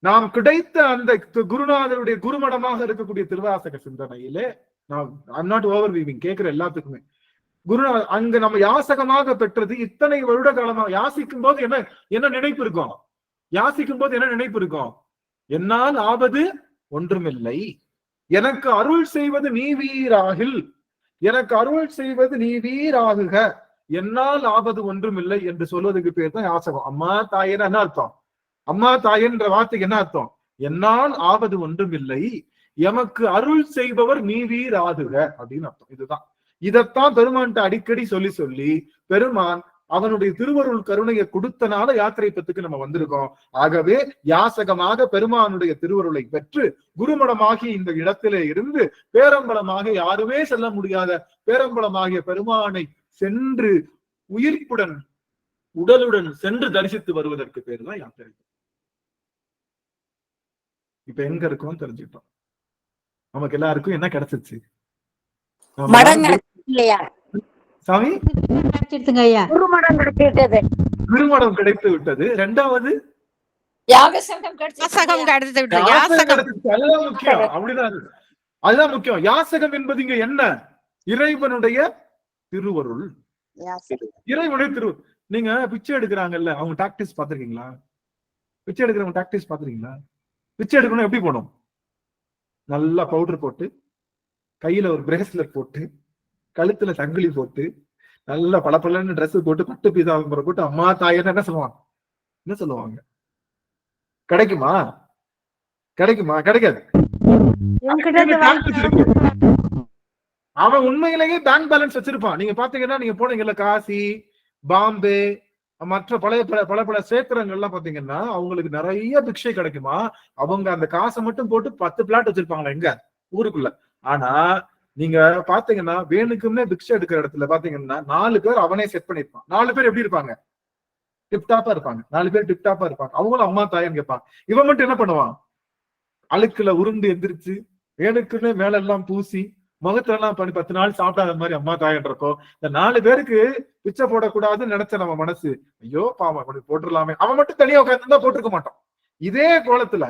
நாம் கிடைத்த அந்த குருநாதருடைய குருமடமாக இருக்கக்கூடிய திருவாசக சிந்தனையிலே I'm not overweaving, கேட்கிற எல்லாத்துக்குமே குருநாதர் அங்க நம்ம யாசகமாக பெற்றது. இத்தனை வருட காலமாக யாசிக்கும் போது என்ன நினைப்பு இருக்கும்? யாசிக்கும் போது என்ன நினைப்பு இருக்கும்? என்னால் ஆவது ஒன்றுமில்லை, எனக்கு அருள் செய்வது நீ வீராகில், எனக்கு அருள் செய்வது நீ வீராகுக, என்னால் ஆவது ஒன்றுமில்லை என்று சொல்வதற்கு பேர் தான் யாசகம். அம்மா தாயன்னு என்ன அர்த்தம்? அம்மா தாயன்ற வார்த்தைக்கு என்ன அர்த்தம்? என்னால் ஆவது ஒன்றுமில்லை, எமக்கு அருள் செய்பவர் நீ வீராகுக அப்படின்னு அர்த்தம். இதுதான். இதைத்தான் பெருமான்கிட்ட அடிக்கடி சொல்லி பெருமான் அவனுடைய திருவருள் கருணையை கொடுத்தனால யாத்திரை பத்துக்கு நம்ம வந்திருக்கோம். ஆகவே யாசகமாக பெருமானுடைய திருவருளை பெற்று குருமடமாகி இந்த இடத்திலே இருந்து பேரம்பலமாக யாருமே செல்ல முடியாத பேரம்பலமாகிய பெருமானை சென்று உயிர்ப்புடன் உடலுடன் சென்று தரிசித்து வருவதற்கு பேர் தான் யாத்திரை. இப்ப எங்க இருக்கோம் தெரிஞ்சுக்கிட்டோம். நமக்கு எல்லாருக்கும் என்ன கிடைச்சிருச்சு? சாமி குருமடம் கிடைத்து விட்டது. 2வது யாசகம் கிடைத்து விட்டது. அதுதான் முக்கியம். அப்படிதான், அதுதான் முக்கியம். யாசகம் என்பது இங்க என்ன? இறைவனுடைய திருவருள். இறைவனுடைய திருவருள். நீங்க பிச்சை எடுக்கிறாங்கல்ல, அவங்க டாக்டிஸ் பாத்திருக்கீங்களா? பிச்சை எடுக்கிறவங்க டாக்டிஸ் பாத்திருக்கீங்களா? பிச்சை எடுக்கணும் எப்படி போகணும்? நல்லா பவுடர் போட்டு, கையில ஒரு பிரேஸ்லெட் போட்டு, கழுத்துல சங்கிலி போட்டு, நல்ல பளபளன்னு ட்ரெஸ் போட்டு, பட்டு பீதாம்பரம் போட்டு அம்மா தாயன்னு என்ன சொல்லுவாங்க? என்ன சொல்லுவாங்க? கிடைக்குமா? கிடைக்குமா? கிடைக்காது. அவன் உண்மையிலேயே பேங்க் பேலன்ஸ் வச்சிருப்பான். நீங்க பாத்தீங்கன்னா, நீங்க போனீங்கல்ல காசி, பாம்பே, மற்ற பல சேத்திரங்கள்லாம் பாத்தீங்கன்னா அவங்களுக்கு நிறைய பிக்ஷை கிடைக்குமா. அவங்க அந்த காசை மட்டும் போட்டு 10 பிளாட் வச்சிருப்பாங்களா எங்க ஊருக்குள்ள. ஆனா நீங்க பாத்தீங்கன்னா வேணுக்குமே பிக்ஷை எடுக்கிற இடத்துல பாத்தீங்கன்னா 4 பேர் அவனே செட் பண்ணிருப்பான். 4 பேர் எப்படி இருப்பாங்க? டிப்டாப்பா இருப்பாங்க. 4 பேர் டிப்டாப்பா இருப்பாங்க. அவங்களும் அம்மா தாயன்னு கேட்பாங்க. இவன் மட்டும் என்ன பண்ணுவான்? அழுக்குல உருண்டு எந்திரிச்சு வேணுக்குன்னு மேல எல்லாம் பூசி முகத்துல எல்லாம் பண்ணி 10 நாள் சாப்பிடாத மாதிரி அம்மா தாயன் இருக்கும். இந்த 4 பேருக்கு பிச்சை போடக்கூடாதுன்னு நினைச்ச நம்ம மனசு, ஐயோ பாவம் அப்படி போட்டுடலாமே. அவன் மட்டும் தனியா உட்காந்துருந்தா போட்டிருக்க மாட்டான். இதே கோலத்துல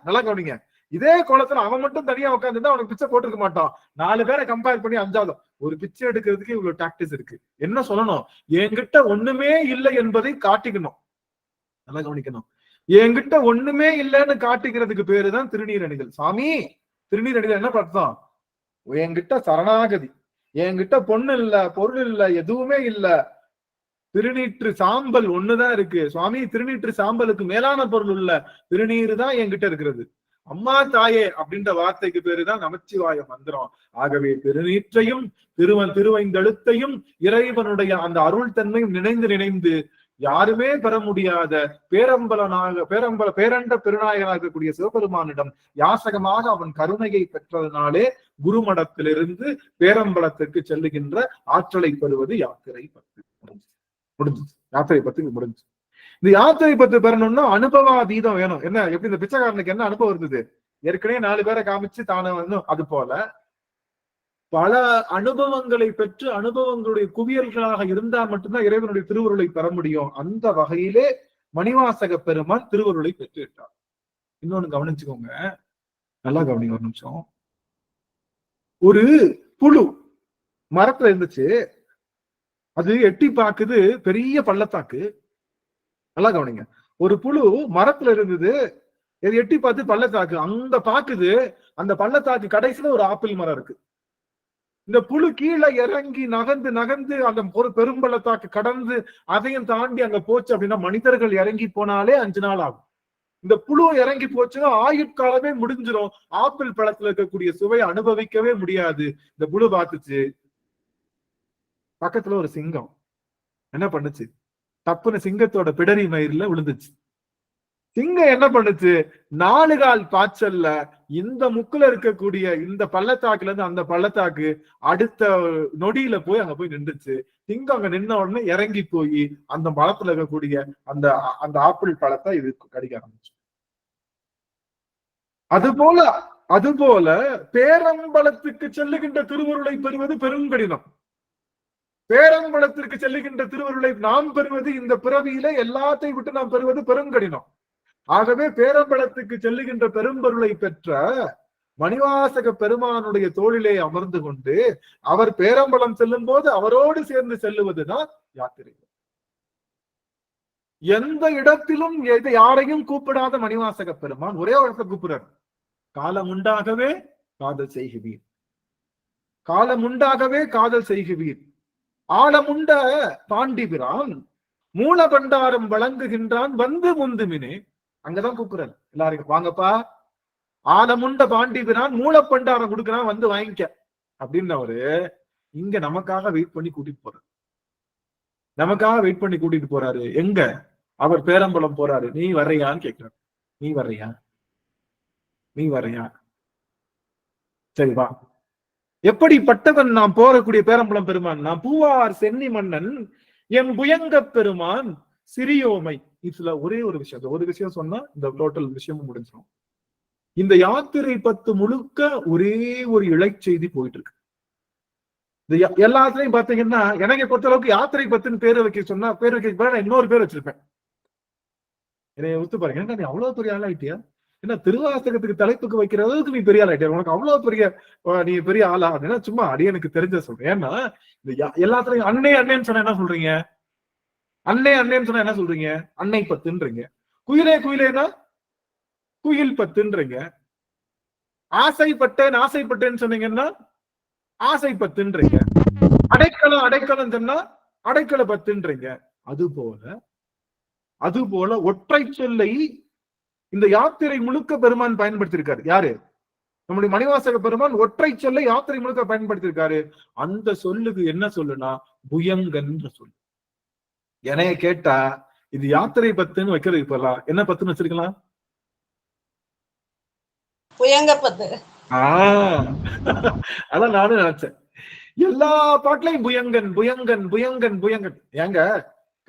நல்லா கவனிங்க, இதே கோலத்துல அவன் மட்டும் தனியா உட்காந்துருந்தா அவனுக்கு பிச்சை போட்டிருக்க மாட்டான். 4 பேரை கம்பேர் பண்ணி 5வது ஒரு பிச்சை எடுக்கிறதுக்கு இவ்வளவு டாக்டிஸ் இருக்கு. என்ன சொல்லணும்? என்கிட்ட ஒண்ணுமே இல்லை என்பதை காட்டிக்கணும். நல்லா கவனிக்கணும். என்கிட்ட ஒண்ணுமே இல்லைன்னு காட்டிக்கிறதுக்கு பேருதான் திருநீர் அணிதல். சாமி திருநீர் அணிதல் என்ன அர்த்தம்? என்கிட்ட சரணாகதி, என்கிட்ட பொண்ணு இல்ல, பொருள் இல்ல, எதுவுமே இல்ல, திருநீற்று சாம்பல் ஒண்ணுதான் இருக்கு. சுவாமி திருநீற்று சாம்பலுக்கு மேலான பொருள் இல்ல, திருநீரு தான் என்கிட்ட இருக்கிறது. அம்மா தாயே அப்படின்ற வார்த்தைக்கு பேருதான் நமச்சிவாய மந்திரம். ஆகவே திருநீற்றையும் திருவைந்தெழுத்தையும் இறைவனுடைய அந்த அருள் தன்மையும் நினைந்து யாருமே பெற முடியாத பேரண்ட பெருநாயகனாக இருக்கக்கூடிய சிவபெருமானிடம் யாசகமாக அவன் கருணையை பெற்றதனாலே குருமடத்திலிருந்து பேரம்பலத்திற்கு செல்லுகின்ற ஆற்றலை பெறுவது யாத்திரை 10 முடிஞ்சு. யாத்திரை 10 முடிஞ்சு. இந்த யாத்திரை 10 பெறணும்னா அனுபவாதீதம் வேணும். என்ன எப்படி இந்த பிச்சைக்காரனுக்கு என்ன அனுபவம் இருந்தது? ஏற்கனவே 4 பேரை காமிச்சு தானே வந்து அது போல பல அனுபவங்களை பெற்று அனுபவங்களுடைய குவியல்களாக இருந்தால் மட்டும்தான் இறைவனுடைய திருவருளை பெற முடியும். அந்த வகையிலே மணிவாசக பெருமான் திருவருளை பெற்றுவிட்டார். இன்னொன்னு கவனிச்சுக்கோங்க, நல்லா கவனிங்க ஒரு நிமிஷம். ஒரு புழு மரத்துல இருந்துச்சு, அது எட்டி பாக்குது பெரிய பள்ளத்தாக்கு. நல்லா கவனிங்க, ஒரு புழு மரத்துல இருந்தது, எட்டி பார்த்து பள்ளத்தாக்கு அங்க பாக்குது. அந்த பள்ளத்தாக்கு கடைசியில ஒரு ஆப்பிள் மரம் இருக்கு. இந்த புழு கீழே இறங்கி நகர்ந்து அந்த ஒரு பெரும்பள்ளத்தாக்கு கடந்து அதையும் தாண்டி அங்க போச்சு அப்படின்னா மனிதர்கள் இறங்கி போனாலே 5 நாள் ஆகும். இந்த புழு இறங்கி போச்சுன்னா ஆயுட்காலமே முடிஞ்சிடும். ஆப்பிள் பழத்துல இருக்கக்கூடிய சுவையை அனுபவிக்கவே முடியாது. இந்த புழு பார்த்துச்சு, பக்கத்துல ஒரு சிங்கம் என்ன பண்ணுச்சு? தப்புன்னு சிங்கத்தோட பிடரி மயிரில் விழுந்துச்சு. சிங்கம் என்ன பண்ணுச்சு? 4 கால் பாய்ச்சல்ல இந்த முக்குல இருக்கக்கூடிய இந்த பள்ளத்தாக்குல இருந்து அந்த பள்ளத்தாக்கு அடுத்த நொடியில போய் அங்க போய் நின்றுச்சு. சிங்கம் அங்க நின்ன உடனே இறங்கி போய் அந்த மரத்துல இருக்கக்கூடிய அந்த ஆப்பிள் பழத்தை இது கடிக்க ஆரம்பிச்சு. அதுபோல பேரம்பலத்துக்கு செல்லுகின்ற திருவருளை பெறுவது பெருங்கடினம். பேரம்பலத்திற்கு செல்லுகின்ற திருவருளை நாம் பெறுவது இந்த பிறவியில எல்லாத்தையும் விட்டு நாம் பெறுவது பெருங்கடினம். ஆகவே பேரம்பலத்துக்கு செல்லுகின்ற பெரும்பொருளை பெற்ற மணிவாசக பெருமானுடைய தோளிலே அமர்ந்து கொண்டு அவர் பேரம்பலம் செல்லும் போது அவரோடு சேர்ந்து செல்லுவதுதான் யாத்திரை. எந்த இடத்திலும் யாரையும் கூப்பிடாத மணிவாசக பெருமான் ஒரே இடத்துல கூப்பிடுறார். காலம் உண்டாகவே காதல் செய்குவீர், காலம் உண்டாகவே காதல் செய்குவீர், ஆழமுண்ட பாண்டிபிரான் மூல பண்டாரம் வழங்குகின்றான் வந்து முந்துமினே. அங்கதான் கூப்பிடுறாரு எல்லாருக்கும், வாங்கப்பா ஆலமுண்ட பாண்டிபிரான் மூலப்பண்டாரம் கொடுக்குறான் வந்து வாங்கிக்க அப்படின்னவரு இங்க நமக்காக வெயிட் பண்ணி கூட்டிட்டு போறாரு. எங்க? அவர் பேரம்பலம் போறாரு. நீ வர்றியான்னு கேட்கிறாரு. நீ வர்றியா? சரி வா. எப்படிப்பட்டவன் நாம் போறக்கூடிய பேரம்பலம் பெருமான்? நாம் பூவார் சென்னி மன்னன் என் புயங்க பெருமான் சிறியோமை. இதுல ஒரே ஒரு விஷயம் சொன்னா இந்த டோட்டல் விஷயமும் முடிஞ்சிடும். இந்த யாத்திரை 10 முழுக்க ஒரே ஒரு இழைச்செய்தி போயிட்டு இருக்கு. இந்த எல்லாத்துலயும் பாத்தீங்கன்னா எனக்கு பொறுத்த அளவுக்கு யாத்திரை 10 பேர் வைக்க இன்னொரு பேர் வச்சிருப்பேன். என்னைய ஒத்து பாருங்க, நீ அவ்வளவு பெரிய ஆள் ஆயிட்டியா? ஏன்னா திருவாசகத்துக்கு தலைப்புக்கு வைக்கிற அளவுக்கு நீ பெரிய ஆள் ஆயிட்டியா? உனக்கு அவ்வளவு நீ பெரிய ஆளா? அப்படின்னா சும்மா எனக்கு தெரிஞ்ச சொல்றேன். ஏன்னா இந்த எல்லாத்துலயும் அண்ணேன்னு சொன்னா என்ன சொல்றீங்க? அண்ணேன்னு சொன்னா என்ன சொல்றீங்க? அன்னை 10ன்றீங்க. குயிலேனா குயில் 10ன்றீங்க. ஆசைப்பட்டேன்னு சொன்னீங்கன்னா ஆசைப்பத்துன்றீங்க. அடைக்கலம் சொன்னா அடைக்கல பத்துன்றீங்க. அது போல ஒற்றை சொல்லை இந்த யாத்திரை முழுக்க பெருமான் பயன்படுத்தியிருக்காரு. யாரு? நம்முடைய மணிவாசக பெருமான் ஒற்றை சொல்லை யாத்திரை முழுக்க பயன்படுத்தியிருக்காரு. அந்த சொல்லுக்கு என்ன சொல்லுனா புயங்கன்ற சொல்லு. என்னைய கேட்டா இது யாத்திரை பத்துன்னு வைக்கிறது. இப்பெல்லாம் என்ன பத்துன்னு வச்சிருக்கலாம்? புயங்க பத்து. அதான் நானும் நினைச்சேன். எல்லா பாட்டுலயும் புயங்கன் புயங்கன் புயங்கன் புயங்கன். ஏங்க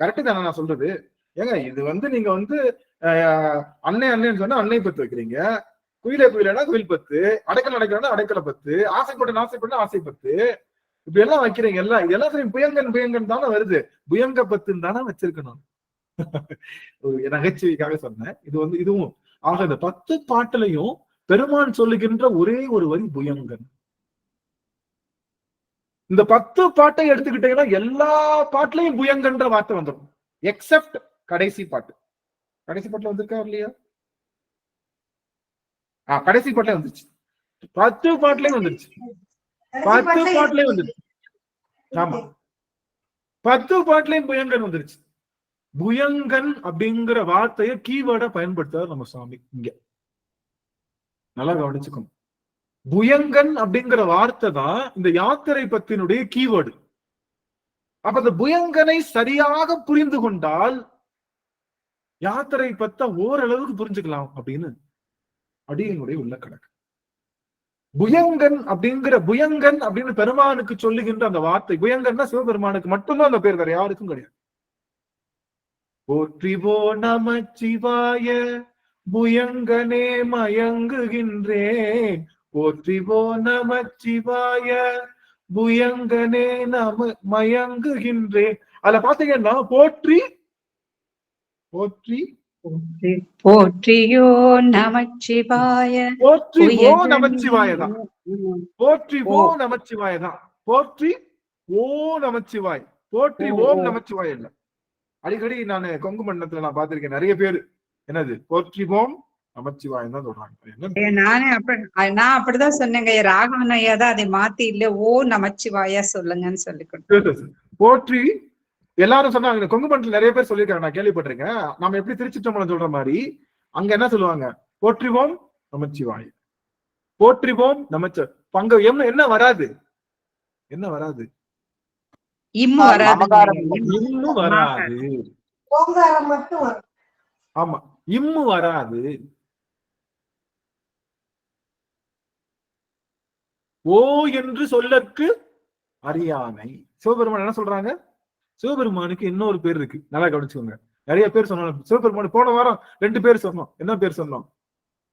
கரெக்டு தானே நான் சொல்றது? ஏங்க இது நீங்க அன்னைன்னு சொன்னா அன்னை பத்து வைக்கிறீங்க, குயிலனா குயில் பத்து, அடைக்கலன்னா அடைக்கல பத்து, ஆசைப்பட்டு ஆசை பத்து, இப்படி எல்லாம் வைக்கிறீங்க. இதெல்லாம் சரி புயங்கன் தானே வருது. புயங்க பத்துன்னு தானே வச்சிருக்கணும். நகைச்சுவைக்காக சொன்னேன். இதுவும் ஆக இந்த 10 பாட்டுலையும் பெருமான் சொல்லுகின்ற ஒரே ஒரு வரி புயங்கன். இந்த 10 பாட்டை எடுத்துக்கிட்டீங்கன்னா எல்லா பாட்டுலையும் புயங்கன்ற வார்த்தை வந்துடும், எக்ஸப்ட் கடைசி பாட்டு. கடைசி பாட்டுல வந்திருக்கா இல்லையா? கடைசி பாட்டுல வந்துருச்சு. 10 பாட்டுலயும் வந்துருச்சு. 10 பாட்டுலயும் வந்துருச்சு. ஆமா, 10 பாட்டுலயும் புயங்கன் வந்துருச்சு. புயங்கன் அப்படிங்கிற வார்த்தையை கீவேர்டா பயன்படுத்தாரு நம்ம சுவாமி. இங்க நல்லா கவனிச்சுக்கணும். புயங்கன் அப்படிங்கிற வார்த்தை தான் இந்த யாத்திரை பத்தினுடைய கீவேர்டு. அப்ப அந்த புயங்கனை சரியாக புரிந்து கொண்டால் யாத்திரை பத்த ஓரளவுக்கு புரிஞ்சுக்கலாம் அப்படின்னு அடியனுடைய உள்ள கணக்கு. புயங்கன் அப்படின்னு பெருமானுக்கு சொல்லுகின்ற அந்த வார்த்தை, புயங்கன்னா சிவபெருமானுக்கு மட்டும்தான் அந்த பேர், வேற யாருக்கும் கிடையாது. போற்றிவோ நமச்சிவாய புயங்கனே மயங்குகின்றேன், போற்றிவோ நமச்சிவாய புயங்கனே மயங்குகின்றேன். அதுல பாத்தீங்கன்னா போற்றியோ நமச்சிவாய, போற்றிவோ நமச்சிவாயதான், போற்றிவோ நமச்சிவாயதான், போற்றி ஓ நமச்சிவாய், போற்றி ஓம் நமச்சிவாய் இல்ல. அடிக்கடி நான் கொங்கு மண்டலத்துல நான் பார்த்திருக்கேன் நிறைய பேரு என்னது போற்றிவோம் நமச்சிவாயம் தான் சொல்றாங்க. நான் அப்படிதான் சொன்னேங்க. ராகவன் ஐயா தான் அதை மாத்தி இல்ல ஓ நமச்சிவாயா சொல்லுங்கன்னு சொல்லி போற்றி எல்லாரும் சொன்னாங்க. கொங்கு மண்டலத்துல நிறைய பேர் சொல்லியிருக்காங்க, நான் கேள்விப்பட்டிருக்கேன். நம்ம எப்படி திருச்சிற்றம்பலம் சொல்ற மாதிரி அங்க என்ன சொல்லுவாங்க, போற்றிவோம் நமச்சிவாய், போற்றிவோம் நமச்ச பங்க என்ன வராது, என்ன வராது, இம்மு வராது, இம்மு வராது. ஆமா, இம்மு வராது. ஓ என்று சொல்லற்கு அறியானை. சிவபெருமான் என்ன சொல்றாங்க? சிவபெருமானுக்கு இன்னொரு பேர் இருக்கு, நல்லா கவனிச்சுக்கோங்க. நிறைய பேர் சொன்னாங்க சிவபெருமான். போன வாரம் 2 பேர் சொன்னோம். என்ன பேர் சொன்னோம்?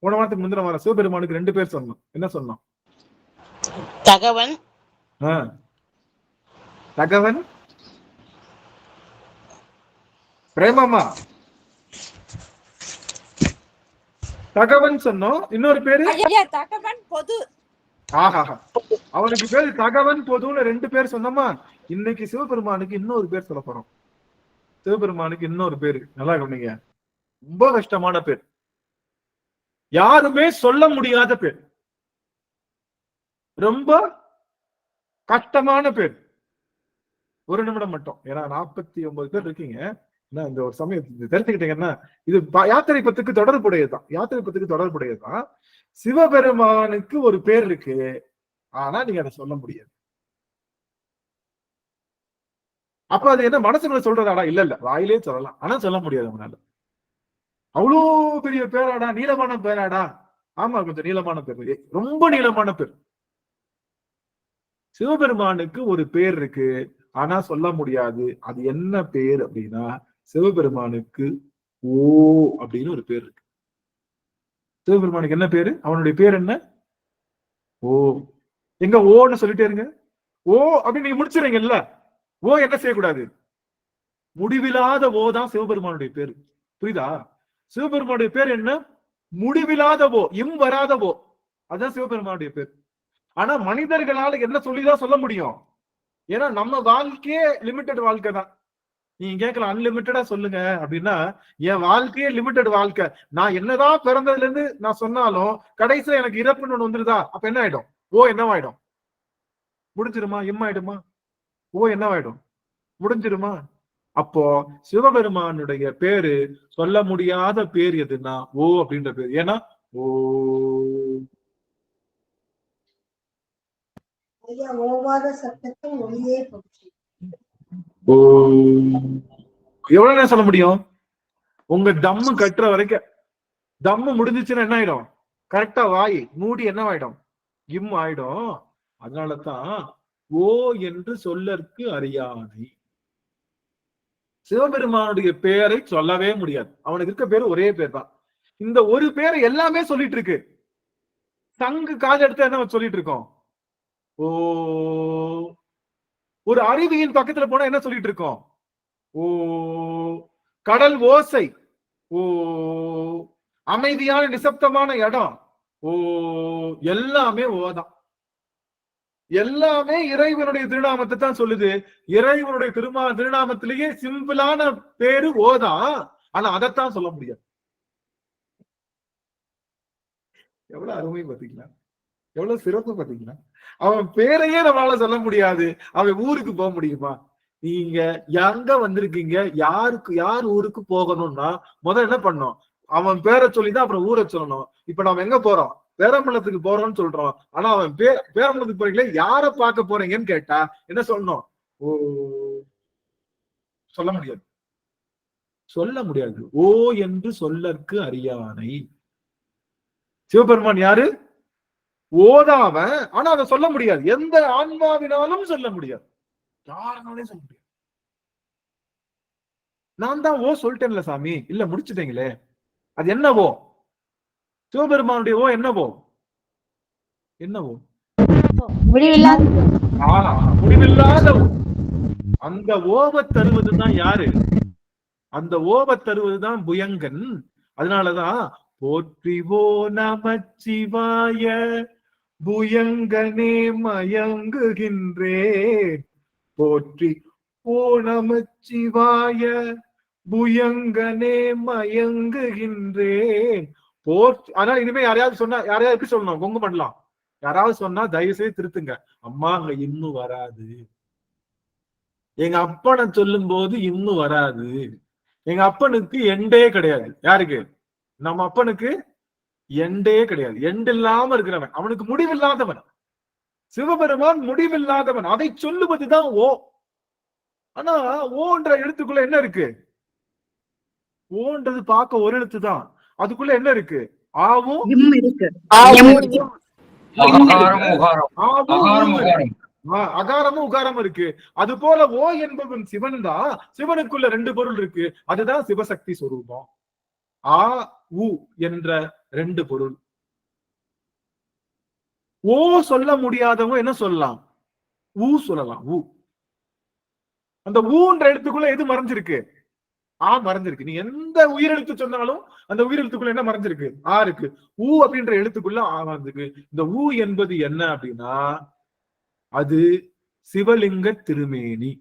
போன வாரத்துக்கு முந்தின வாரம் சிவபெருமானுக்கு 2 பேர் சொன்னோம். என்ன சொன்னோம்? தகவன், தகவன், பிரேமமா. தகவன் சொன்னோம். இன்னொரு பேரு தகவன் பொது. ஆஹா, அவனுக்கு பேரு தகவன் பொதுன்னு 2 பேர் சொன்னோமா. இன்னைக்கு சிவபெருமானுக்கு இன்னொரு பேர் சொல்ல போறோம். சிவபெருமானுக்கு இன்னொரு பேரு, நல்லா கவனிங்க, ரொம்ப கஷ்டமான பேர், யாருமே சொல்ல முடியாத பேர், ரொம்ப கஷ்டமான பேர். ஒரு நிமிடம் மட்டும், ஏன்னா 49 பேர் இருக்கீங்க. இந்த ஒரு சமயம் தெரிஞ்சுக்கிட்டீங்கன்னா இது யாத்திரை பத்துக்கு தொடர்புடையதுதான். யாத்திரை பத்துக்கு தொடர்புடையதுதான். சிவபெருமானுக்கு ஒரு பேர் இருக்கு, ஆனா நீங்க அதை சொல்ல முடியாது. அப்ப அது என்ன மனசுக்குள்ள சொல்றதாடா? இல்ல, வாயிலே சொல்லலாம், ஆனா சொல்ல முடியாது அவனால. அவ்வளோ பெரிய பேராடா, நீளமான பேராடா. ஆமா, கொஞ்சம் நீளமான பேர், ரொம்ப நீளமான பேர். சிவபெருமானுக்கு ஒரு பேர் இருக்கு, ஆனா சொல்ல முடியாது. அது என்ன பேர் அப்படின்னா, சிவபெருமானுக்கு ஓ அப்படின்னு ஒரு பேர் இருக்கு. சிவபெருமானுக்கு என்ன பேரு? அவனுடைய பேர் என்ன? ஓ. எங்க ஓன்னு சொல்லிட்டே இருங்க. ஓ அப்படின்னு நீங்க முடிச்சிருங்கல்ல. ஓ என்ன செய்யக்கூடாது? முடிவில்லாத ஓ தான் சிவபெருமானுடைய பேரு. புரியுதா? சிவபெருமானுடைய பேர் என்ன? முடிவில்லாத ஓ, இம் வராத ஓ. அதுதான் சிவபெருமானுடைய பேர். ஆனா மனிதர்களால என்ன சொல்லிதான் சொல்ல முடியும்? ஏன்னா நம்ம வாழ்க்கையே லிமிட்டட் வாழ்க்கை தான். நீங்க கேட்கலாம் அன்லிமிட்டடா சொல்லுங்க அப்படின்னா, என் வாழ்க்கையே லிமிட்டட் வாழ்க்கை. நான் என்னதான் பிறந்ததுல இருந்து நான் சொன்னாலும் கடைசியில எனக்கு இறப்புன்னு ஒண்ணு வந்துருதா, அப்ப என்ன ஆயிடும்? ஓ என்னவாயிடும்? முடிஞ்சிருமா? ஆயிடுமா? ஓ என்னவாயிடும்? முடிஞ்சிருமா? அப்போ சிவபெருமானுடைய பேரு சொல்ல முடியாத பேர் எதுன்னா ஓ அப்படின்ற பேர். ஏன்னா ஓ ஐயா ஓவாத சத்தத்தில் ஒளியே போச்சு. ஓ எவ்வளவு நேரம் சொல்ல முடியும்? உங்க தம்மு கட்டுற வரைக்கும். தம்மு முடிஞ்சிச்சுன்னா என்ன ஆயிடும்? கரெக்டா வாய் மூடி என்னவாயிடும்? ஆயிடும். அதனாலதான் ஓ என்று சொல்லற்கு அறியானை. சிவபெருமானுடைய பேரை சொல்லவே முடியாது. அவனுக்கு இருக்க பேரு ஒரே பேர் தான். இந்த ஒரு பேரை எல்லாமே சொல்லிட்டு இருக்கு. சங்கு காது எடுத்து என்ன சொல்லிட்டு இருக்கோம்? ஓ. ஒரு அருவியின் பக்கத்துல போனா என்ன சொல்லிட்டு இருக்கோம்? ஓ. கடல் ஓசை. ஓ. அமைதியான நிசப்தமான இடம். ஓ. எல்லாமே ஓதான். எல்லாமே இறைவனுடைய திருநாமத்தை தான் சொல்லுது. இறைவனுடைய திருநாமத்திலேயே சிம்பிளான பேரு ஓதான். ஆனா அதைத்தான் சொல்ல முடியாது. எவ்வளவு அருமை பாத்தீங்களா? எவ்வளவு சிறப்பு பாத்தீங்களா? அவன் பேரையே நம்மளால சொல்ல முடியாது. அவன் ஊருக்கு போக முடியுமா? நீங்க எங்க வந்திருக்கீங்க, யார் ஊருக்கு போகணும்னா முதல்ல என்ன பண்ணோம்? அவன் பேரை சொல்லிதான் அப்புறம் ஊரை சொல்லணும். இப்ப நம்ம எங்க போறோம்? பேரம்பலத்துக்கு போறோம்னு சொல்றோம். ஆனா அவன் பேரம்பலத்துக்கு போறீங்களே, யார பார்க்க போறீங்கன்னு கேட்டா என்ன சொல்லணும்? ஓ சொல்ல முடியாது. சொல்ல முடியாது. ஓ என்று சொல்லற்கு அறியானை. சிவபெருமான் யாரு? ஓதாவன். ஆனா அதை சொல்ல முடியாது. எந்த ஆன்மாவினாலும் சொல்ல முடியாது. யாருனாலே சொல்ல முடியாது. நான் தான் ஓ சொல்லிட்டேன்ல சாமி. இல்ல முடிச்சுட்டீங்களே. அது என்னவோ? சிவபெருமானுடைய ஓ என்னவோ? என்னவோ? முடிவில்லாத. அந்த ஓவ தருவதுதான் யாரு? அந்த ஓவ தருவதுதான் புயங்கன். அதனாலதான் போற்றிவோ நமச்சிவாய புயங்கனே மயங்குகின்றேன். போற்றி ஓ நமச்சிவாய புயங்கனே மயங்குகின்றேன். ஆனா இனிமே யாரையாவது எப்படி சொல்லணும்? கொங்கு பண்ணலாம். யாராவது சொன்னா தயவு செய்து திருத்துங்க. அம்மா அங்க இன்னும் வராது. எங்க அப்பனை சொல்லும் போது இன்னும் வராது. எங்க அப்பனுக்கு எண்டே கிடையாது. யாருக்கு? நம்ம அப்பனுக்கு எண்டே கிடையாது. எண்டு இல்லாம இருக்கிறவன். அவனுக்கு முடிவில்லாதவன். சிவபெருமான் முடிவில்லாதவன். அதை சொல்லுவதுதான் ஓ. ஆனா ஓன்ற எழுத்துக்குள்ள என்ன இருக்கு? ஓன்றது பார்க்க ஒரு எழுத்து தான். அதுக்குள்ள என்ன இருக்கு? ஆவும் அகாரமும் உகாரமும் இருக்கு. அது போல ஓ என்பவன் சிவன் தான். சிவனுக்குள்ள ரெண்டு பொருள் இருக்கு. அதுதான் சிவசக்தி சொரூபம். ஆ உ என்ற ரெண்டு பொருள். ஓ சொல்ல முடியாதவங்க என்ன சொல்லலாம்? ஊ சொல்லலாம். ஊ. அந்த ஊன்ற எழுத்துக்குள்ள எது மறைஞ்சிருக்கு? ஆ மறைஞ்சிருக்கு. நீ எந்த உயிரெழுத்து சொன்னாலும் அந்த உயிரெழுத்துக்குள்ள என்ன மறைஞ்சிருக்கு? ஆ இருக்கு. ஊ அப்படின்ற எழுத்துக்குள்ள ஆ மறைஞ்சிருக்கு. இந்த ஊ என்பது என்ன அப்படின்னா அது சிவலிங்க திருமேனி.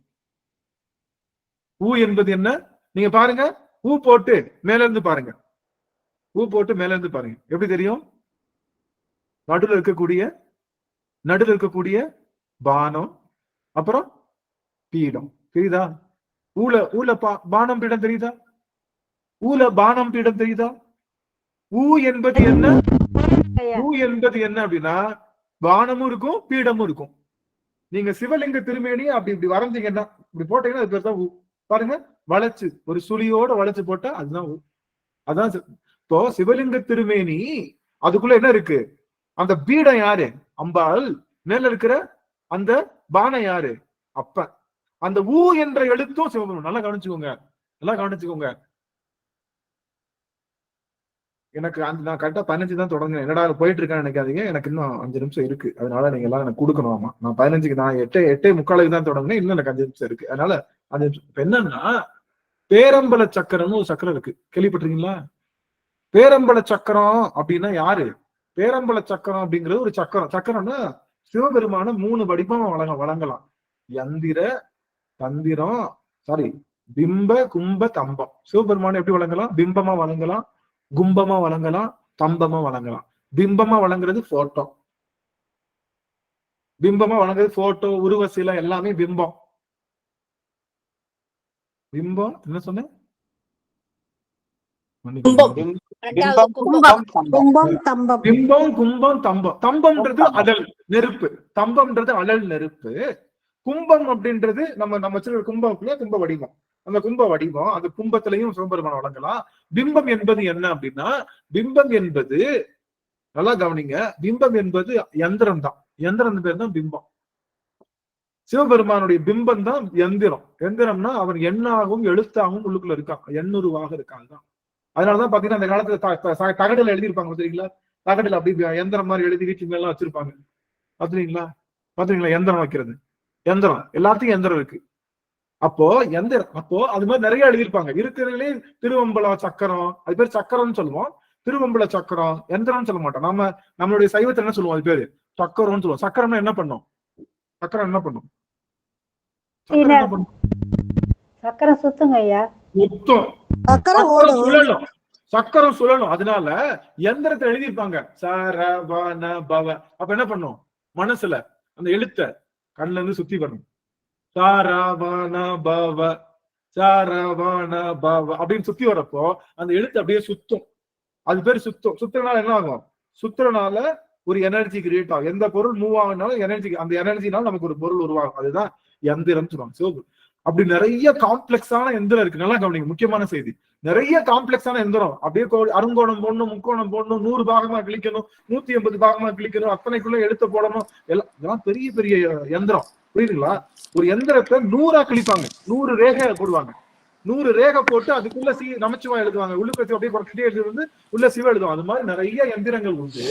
ஊ என்பது என்ன? நீங்க பாருங்க. ஊ போட்டு மேல இருந்து பாருங்க. ஊ போட்டு மேல இருந்து பாருங்க. எப்படி தெரியும்? நடுவில் இருக்கக்கூடிய பானம், அப்புறம் பீடம். தெரியுதா? ஊல பானம் பீடம் தெரியுதா? ஊல பானம் பீடம் தெரியுதா? ஊ என்பது என்ன? ஊ என்பது என்ன அப்படின்னா பானமும் இருக்கும், பீடமும் இருக்கும். நீங்க சிவலிங்க திருமேனியை அப்படி இப்படி வரைஞ்சீங்கன்னா, இப்படி போட்டீங்கன்னா அது பேர் தான் ஊ. பாருங்க, வளைச்சு ஒரு சுழியோட வளைச்சு போட்டா அதுதான் ஊ. அதான் இப்போ சிவலிங்க திருமேனி. அதுக்குள்ள என்ன இருக்கு? அந்த பீடம் யாரு? அம்பாள். மேல இருக்கிற அந்த பானம் யாரு? அப்பன். அந்த ஊ என்ற எழுத்தும் சிவபெருமான். நல்லா கவனிச்சுக்கோங்க. எனக்கு நான் கரெக்டா 15 தான் தொடங்குறேன். என்னடா போயிட்டு இருக்கேன்னு நினைக்காதீங்க. எனக்கு இன்னும் 5 நிமிஷம் இருக்கு. அதனால நீங்க எல்லாம் எனக்கு கொடுக்கணும். ஆமா, நான் 15க்கு நான் 8:45 தான் தொடங்கினேன். இன்னும் எனக்கு 5 நிமிஷம் இருக்கு. அதனால அது என்னன்னா பேரம்பல சக்கரம்னு ஒரு சக்கரம் இருக்கு. கேள்விப்பட்டிருக்கீங்களா? பேரம்பல சக்கரம் அப்படின்னா யாரு? பேரம்பல சக்கரம் அப்படிங்கிறது ஒரு சக்கரம். சக்கரம்னா சிவபெருமான 3 வடிவம் வழங்கலாம். யந்திர, தந்திரம், பிம்ப கும்ப தம்பம். சிவபெருமான் எப்படி வழங்கலாம்? பிம்பமா வழங்கலாம், கும்பமா வழங்கலாம், தம்பமா வழங்கலாம். பிம்பமா வழங்குறது போட்டோ, பிம்பமா வழங்குறது போட்டோ, உருவசிலை எல்லாமே பிம்பம். பிம்பம் என்ன சொன்ன? ரெண்டாவது கும்பம். கும்பம் தம்பம். பிம்பம் கும்பம் தம்பம். தம்பம்ன்றது அடல் நெருப்பு, தம்பம்ன்றது அடல் நெருப்பு. கும்பம் அப்படின்றது நம்ம வச்சிருக்கிற கும்பம்ல கும்ப வடிவம். அந்த கும்ப வடிவம், அந்த கும்பத்திலையும் சிவபெருமான் வழங்கலாம். பிம்பம் என்பது என்ன அப்படின்னா, பிம்பம் என்பது நல்லா கவனிங்க, பிம்பம் என்பது யந்திரம் தான். யந்திரம் பேர் தான் பிம்பம். சிவபெருமானுடைய பிம்பம் தான் எந்திரம். எந்திரம்னா அவன் எண்ணாகவும் எழுத்தாகவும் உள்ளுக்குள்ள இருக்கான், எண்ணுருவாக இருக்கான் தான். அதனாலதான் பாத்தீங்கன்னா அந்த காலத்துல தகடுல எழுதியிருப்பாங்க தெரியுங்களா? தகடுல அப்படி எந்திரம் மாதிரி எழுதி வீட்டு மேல வச்சிருப்பாங்க. பாத்தீங்களா எந்திரம் வைக்கிறது? எந்திரம் எல்லாத்தையும் எந்திரம் இருக்கு. அப்போ எந்திரம், அப்போ அது மாதிரி நிறைய எழுதியிருப்பாங்க. இருக்கிறதுலே திருவம்பல சக்கரம், அது பேர் சக்கரம்னு சொல்லுவோம். திருவம்பல சக்கரம், எந்திரம்னு சொல்ல மாட்டோம். நம்மளுடைய சைவத்தை என்ன சொல்லுவோம்? அது பேரு சக்கரம்னு சொல்லுவோம். சக்கரம்னா என்ன பண்ணும்? சக்கரம் என்ன பண்ணும்? சக்கரம் சுத்துங்க ஐயா. சுத்தம். சுழலும், சக்கரம் சுழலும். அதனால எந்திரத்தை எழுதியிருப்பாங்க சரவண பவ. அப்ப என்ன பண்ணும்? மனசுல அந்த எழுத்த கண்ணுல இருந்து சுத்தி வரணும். சரவண பவ, சரவண பவ அப்படின்னு சுத்தி வரப்போ அந்த எழுத்து அப்படியே சுத்தும். அது பேர் சுத்தம். சுத்துறதுனால என்ன ஆகும்? சுத்துறதுனால ஒரு எனர்ஜி கிரியேட் ஆகும். எந்த பொருள் மூவ் ஆகுனாலும் எனர்ஜி, அந்த எனர்ஜினால நமக்கு ஒரு பொருள் உருவாகும். அதுதான் எந்திரம் சொல்லுவாங்க. சிவப்பு அப்படி நிறைய காம்ப்ளெக்ஸான எந்திரம் இருக்கு. நல்லா கவனிங்க, முக்கியமான செய்தி. நிறைய காம்ப்ளெக்ஸான எந்திரம். அப்படியே அருங்கோணம் போடணும், முக்கோணம் போடணும், 100 பாகமா கிழிக்கணும், 180 பாகமா கிழிக்கணும், அத்தனைக்குள்ள எழுத்து போடணும். இதெல்லாம் பெரிய பெரிய எந்திரம். புரியுதுங்களா? ஒரு எந்திரத்தை 100ஆ கிழிப்பாங்க, 100 ரேகை போடுவாங்க. 100 ரேகை போட்டு அதுக்குள்ள நமச்சிவா எழுதுவாங்க. உள்ளுக்கு அப்படியே குறைச்சிட்டே எழுது வந்து உள்ள சிவ எழுதுவாங்க. அது மாதிரி நிறைய எந்திரங்கள் உண்டு,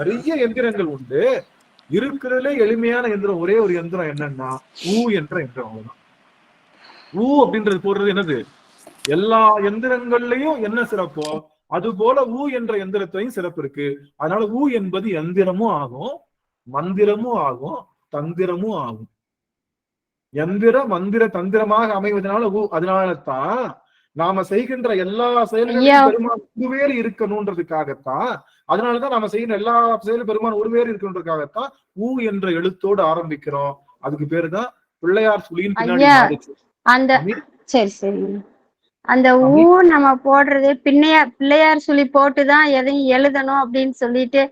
நிறைய எந்திரங்கள் உண்டு. இருக்கிறதுல எளிமையான எந்திரம் ஒரே ஒரு எந்திரம் என்னன்னா ஊ என்ற எந்திரம். அவ்வளவுதான். ஊ அப்படின்றது போடுறது என்னது? எல்லா எந்திரங்கள்லயும் என்ன சிறப்போ அது போல ஊ என்ற எந்திரத்தையும் சிறப்பு இருக்கு. அதனால ஊ என்பது எந்திரமும் ஆகும், மந்திரமும் ஆகும், தந்திரமும் ஆகும். எந்திர மந்திர தந்திரமாக அமைவதனால ஊ. அதனாலதான் நாம செய்கின்ற எல்லா செயல்களையும் பெருமான் ஒருவேறு இருக்கணும்ன்றதுக்காகத்தான். அதனாலதான் நாம செய்கிற எல்லா செயலும் பெருமான் ஒருவேறு இருக்கணுன்றதுக்காகத்தான் ஊ என்ற எழுத்தோடு ஆரம்பிக்கிறோம். அதுக்கு பேருதான் பிள்ளையார் சுழியின் பின்னாடி. அந்த சரி சரி அந்த ஊ நம்ம போடுறது பிள்ளையார் சுழி போட்டுதான் எதையும் எழுதணும் அப்படின்னு சொல்லிட்டு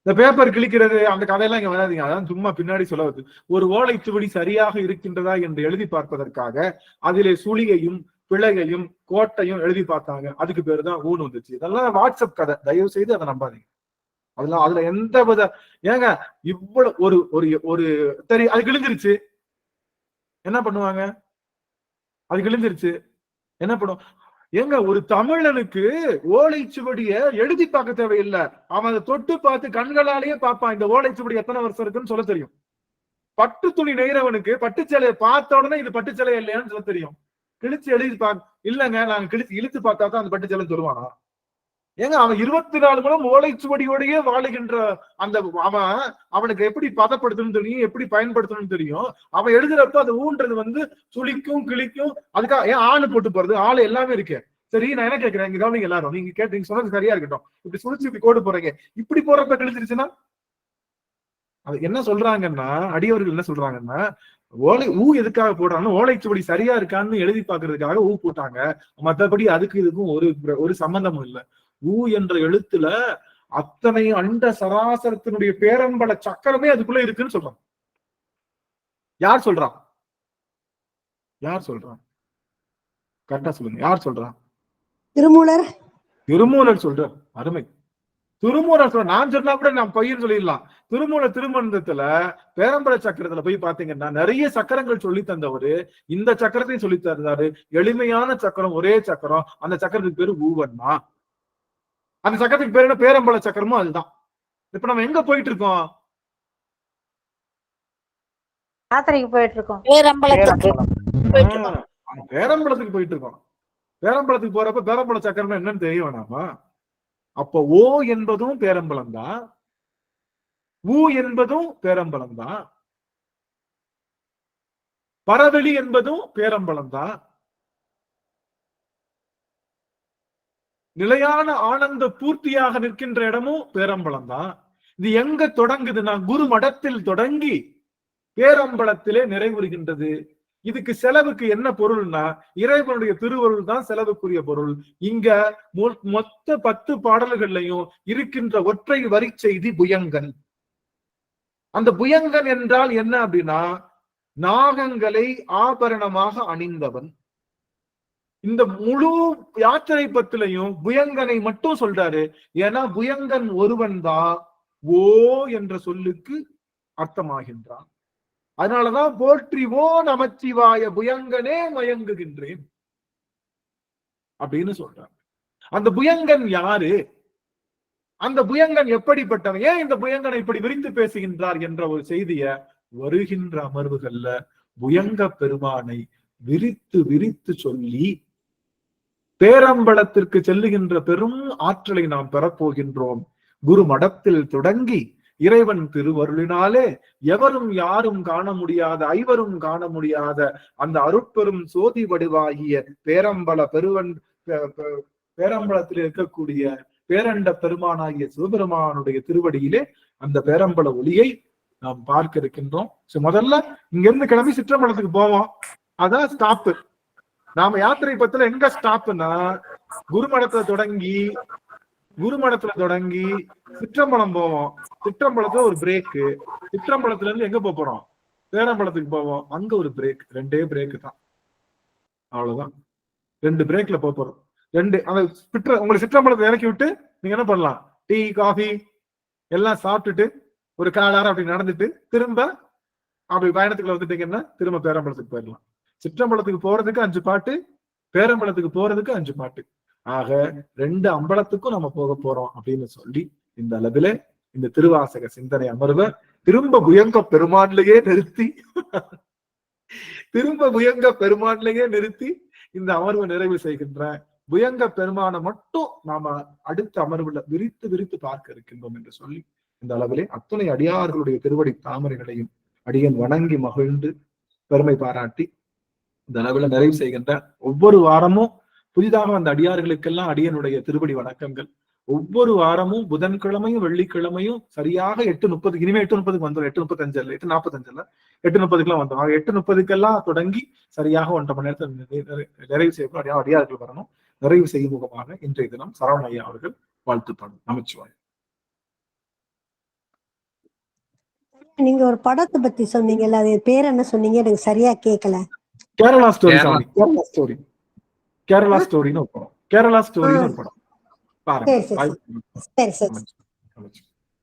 இந்த பேப்பர் கிழிக்கிறது அந்த கதையெல்லாம் இங்க வராதிங்க. அதான் சும்மா பின்னாடி சொல்ல வருது. ஒரு ஓலைச்சுவடி சரியாக இருக்கின்றதா என்று எழுதி பார்ப்பதற்காக அதிலே சுழியையும் பிழையையும் கோட்டையும் எழுதி பார்த்தாங்க. அதுக்கு பேரு தான் ஊன்னு வந்துச்சு. இதெல்லாம் வாட்ஸ்அப் கதை, தயவு செய்து அதை நம்பாதீங்க. அதெல்லாம் அதுல எந்த வித ஏங்க இவ்வளவு ஒரு ஒரு ஒரு சரி அது கிழிஞ்சிருச்சு என்ன பண்ணுவாங்க? அது கிழிஞ்சிருச்சு என்ன பண்ணும்? ஏங்க ஒரு தமிழனுக்கு ஓலைச்சுவடிய எழுதி பார்க்க தேவையில்லை. அவன் அதை தொட்டு பார்த்து கண்களாலேயே பார்ப்பான். இந்த ஓலைச்சுவடி எத்தனை வருஷம் இருக்குன்னு சொல்ல தெரியும். பட்டு துணி நெய்றவனுக்கு பட்டுச்சேலையை பார்த்த உடனே இது பட்டுச்சேலை இல்லையான்னு சொல்ல தெரியும். கிழிச்சு எழுதி இல்லைங்க நாங்க கிழிச்சு இழுத்து பார்த்தா தான் அந்த பட்டுச்சேலை சொல்லுவானா? ஏங்க அவன் 24 மணி ஓலைச்சுவடியோடயே வாழுகின்ற அந்த அவனுக்கு எப்படி பதப்படுத்தணும்னு தெரியும், எப்படி பயன்படுத்தணும்னு தெரியும். அவன் எழுதுறப்ப அது ஊன்றது வந்து சுளிக்கும் கிளிக்கும். அதுக்காக ஏன் ஆளு போட்டு போறது? ஆளு எல்லாமே இருக்கு. சரி நான் என்ன கேட்கிறேன், இங்க கவனிங்க எல்லாரும். நீங்க கேட்டீங்க சொன்னது சரியா இருக்கட்டும். இப்படி சுழிச்சு இப்படி கோடு போறீங்க, இப்படி போறப்ப கிழிச்சிருச்சுன்னா அது என்ன சொல்றாங்கன்னா, அடியவர்கள் என்ன சொல்றாங்கன்னா, ஊ எதுக்காக போடுறாங்கன்னா ஓலைச்சுவடி சரியா இருக்கான்னு எழுதி பாக்குறதுக்காக ஊ போட்டாங்க. மற்றபடி அதுக்கு இதுக்கும் ஒரு சம்பந்தமும் இல்லை. ஊ என்ற எழுத்துல அத்தனை அண்ட சராசரத்தினுடைய பேரம்பல சக்கரமே அதுக்குள்ள இருக்குன்னு சொல்றான். யார் சொல்றான்? யார் சொல்றான்? கரெக்டா சொல்லுங்க, யார் சொல்றான்? திருமூலர். திருமூலர் சொல்ற. அருமை. திருமூலர் சொல்ற. நான் சொன்னா கூட நான் பையன் சொல்லிடலாம். திருமூலர் திருமணத்துல பேரம்பல சக்கரத்துல போய் பாத்தீங்கன்னா நிறைய சக்கரங்கள் சொல்லி தந்தவரு இந்த சக்கரத்தையும் சொல்லி தந்தாரு. எளிமையான சக்கரம், ஒரே சக்கரம். அந்த சக்கரத்துக்கு பேரு ஊவன்னா. அந்த சக்கரத்துக்கு பேர் என்ன? பேரம்பல சக்கரமும் அதுதான். இப்ப நம்ம எங்க போயிட்டு இருக்கோம்? யாத்திரைக்கு போயிட்டு இருக்கோம். பேரம்பலத்துக்கு போயிட்டு இருக்கோம். பேரம்பலத்துக்கு போறப்ப பேரம்பல சக்கரம் என்னன்னு தெரிய வேணாமா? அப்போ ஓ என்பதும் பேரம்பலம் தான், ஊ என்பதும் பேரம்பலம் தான். பரவெளி என்பதும் பேரம்பலம் தான். நிலையான ஆனந்த பூர்த்தியாக நிற்கின்ற இடமும் பேரம்பலம் தான். இது எங்க தொடங்குதுன்னா குரு மடத்தில் தொடங்கி பேரம்பலத்திலே நிறைவுறுகின்றது. இதுக்கு செலவுக்கு என்ன பொருள்னா இறைவனுடைய திருவருள் தான் செலவுக்குரிய பொருள். இங்க மொத்த 10 பாடல்கள்லையும் இருக்கின்ற ஒற்றை வரி செய்தி புயங்கன். அந்த புயங்கன் என்றால் என்ன அப்படின்னா நாகங்களை ஆபரணமாக அணிந்தவன். இந்த முழு யாத்திரை பத்திலையும் புயங்கனை மட்டும் சொல்றாரு. ஏன்னா புயங்கன் ஒருவன் தான் ஓ என்ற சொல்லுக்கு அர்த்தமாகின்றான். அதனாலதான் போற்றிவோ நமச்சிவாய புயங்கனே மயங்குகின்றேன் அப்படின்னு சொல்றாங்க. அந்த புயங்கன் யாரு? அந்த புயங்கன் எப்படிப்பட்டவன்? ஏன் இந்த புயங்கனை இப்படி விரித்து பேசுகின்றார் என்ற ஒரு செய்திய வருகின்ற அமர்வுகள்ல புயங்க பெருமானை விரித்து விரித்து சொல்லி பேரம்பலத்திற்கு செல்லுகின்ற பெரும் ஆற்றலை நாம் பெறப்போகின்றோம். குரு மடத்தில் தொடங்கி இறைவன் திருவருளினாலே எவரும் யாரும் காண முடியாத ஐவரும் காண முடியாத அந்த அருட்பெரும் சோதி வடிவாகிய பேரம்பலத்தில் இருக்கக்கூடிய பேரண்ட பெருமானாகிய சிவபெருமானுடைய திருவடியிலே அந்த பேரம்பல ஒளியை நாம் பார்க்க இருக்கின்றோம். முதல்ல இங்க இருந்து கிளம்பி சிற்றம்பலத்துக்கு போவோம். அதான் ஸ்டாப்பு. நாம யாத்திரை பத்தில எங்க ஸ்டாப்னா குருமடத்துல தொடங்கி சிற்றம்பலம் போவோம். சிற்றம்பலத்துல ஒரு பிரேக்கு. சிற்றம்பலத்துல இருந்து எங்க போறோம்? பேரம்பலத்துக்கு போவோம். அங்க ஒரு பிரேக். 2 பிரேக் தான். அவ்வளவுதான். 2 பிரேக்ல போறோம். 2 உங்களுக்கு சிற்றம்பலத்தை இறக்கி விட்டு நீங்க என்ன பண்ணலாம்? டீ காஃபி எல்லாம் சாப்பிட்டுட்டு ஒரு காலாரம் அப்படி நடந்துட்டு திரும்ப அப்படி பயணத்துக்குள்ள வந்துட்டீங்கன்னா திரும்ப பேரம்பலத்துக்கு போயிடலாம். சிற்றம்பலத்துக்கு போறதுக்கு 5 பாட்டு, பேரம்பலத்துக்கு போறதுக்கு 5 பாட்டு. ஆக 2 அம்பலத்துக்கும் நம்ம போக போறோம் அப்படின்னு சொல்லி இந்த அளவில இந்த திருவாசக சிந்தனை அமர்வை திரும்ப புயங்க பெருமான்லயே நிறுத்தி இந்த அமர்வு நிறைவு செய்கின்ற புயங்க பெருமானை மட்டும் நாம அடுத்த அமர்வுல விரித்து விரித்து பார்க்க இருக்கின்றோம் என்று சொல்லி இந்த அளவிலே அத்துணை அடியார்களுடைய திருவடி தாமரைகளையும் அடியன் வணங்கி மகிழ்ந்து பெருமை பாராட்டி இந்த அளவுல நிறைவு செய்கின்ற ஒவ்வொரு வாரமும் புதிதாக அந்த அடியார்களுக்கெல்லாம் அடியனுடைய திருவடி வணக்கங்கள். ஒவ்வொரு வாரமும் புதன்கிழமையும் வெள்ளிக்கிழமையும் சரியாக 8:30 இனிமே 8:30 வந்துடும். 8:35 இல்ல, 8:45 இல்ல, 8:30 வந்தோம். 8:30 தொடங்கி சரியாக 1.5 மணி நேரத்தில் நிறைவு செய்யப்படும் அடியார்கள் வரணும். நிறைவு செய்யும் முகமாக இன்றைய தினம் சரவண ஐயா அவர்கள் வாழ்த்து பாடும். நமச்சிவாய். நீங்க ஒரு படத்தை பத்தி சொன்னீங்கல்ல, அது பேர் என்ன சொன்னீங்க? எனக்கு சரியா கேட்கல. கேரளா ஸ்டோரி. கேரளா ஸ்டோரின்னு ஒரு படம். கேரளா ஸ்டோரின்னு ஒரு படம் பாருங்க.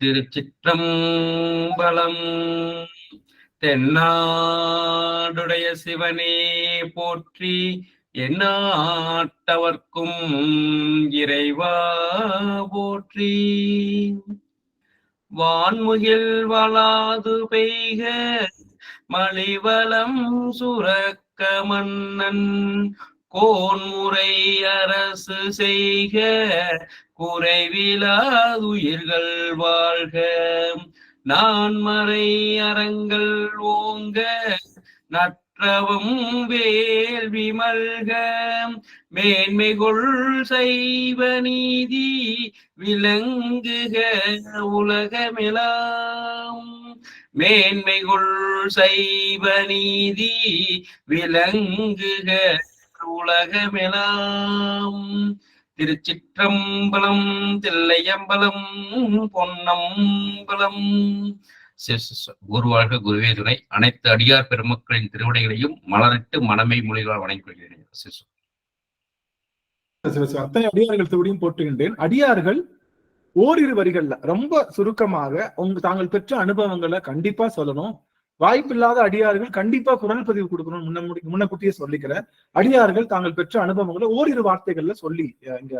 திருச்சிற்றம்பலம். தென்னாடுடைய சிவனே போற்றி, எந்நாட்டவர்க்கும் இறைவா போற்றி. வான்முகில் வளாது பெய்க மலிவலம் சுரக்க மன்னன், கோன்முறை அரசு செய்க குறைவிலாதுயிர்கள் வாழ்க. நான்மறை அறங்கள் ஓங்க நற்றவம் வேள்வி மல்க. மேன்மைகொள் சைவ நீதி விளங்குக உலகமெலாம். மேன்மைகொள் சைவ நீதி விளங்குக உலகமெலாம். திருச்சிற்றம்பலம், தில்லையம்பலம், பொன்னம்பலம். குருவாழ்க, குருவே துணை. அனைத்து அடியார் பெருமக்களின் திருவிடைகளையும் மலரிட்டு மனமை மொழிகளால் வணங்கிக் கொள்கிறேன். அத்தனை அடியார்கள் திருவடியும் போற்றுகின்றேன். அடியார்கள் ஓரிரு வரிகள்ல ரொம்ப சுருக்கமாக தாங்கள் பெற்ற அனுபவங்களை கண்டிப்பா சொல்லணும். வாய்ப்பில்லாத அடியார்கள் கண்டிப்பா குரல் பதிவு கொடுக்கணும். முன்னக்கூட்டியே சொல்லிக்கிறேன். அடியார்கள் தாங்கள் பெற்ற அனுபவங்களை ஓரிரு வார்த்தைகள்ல சொல்லி இங்க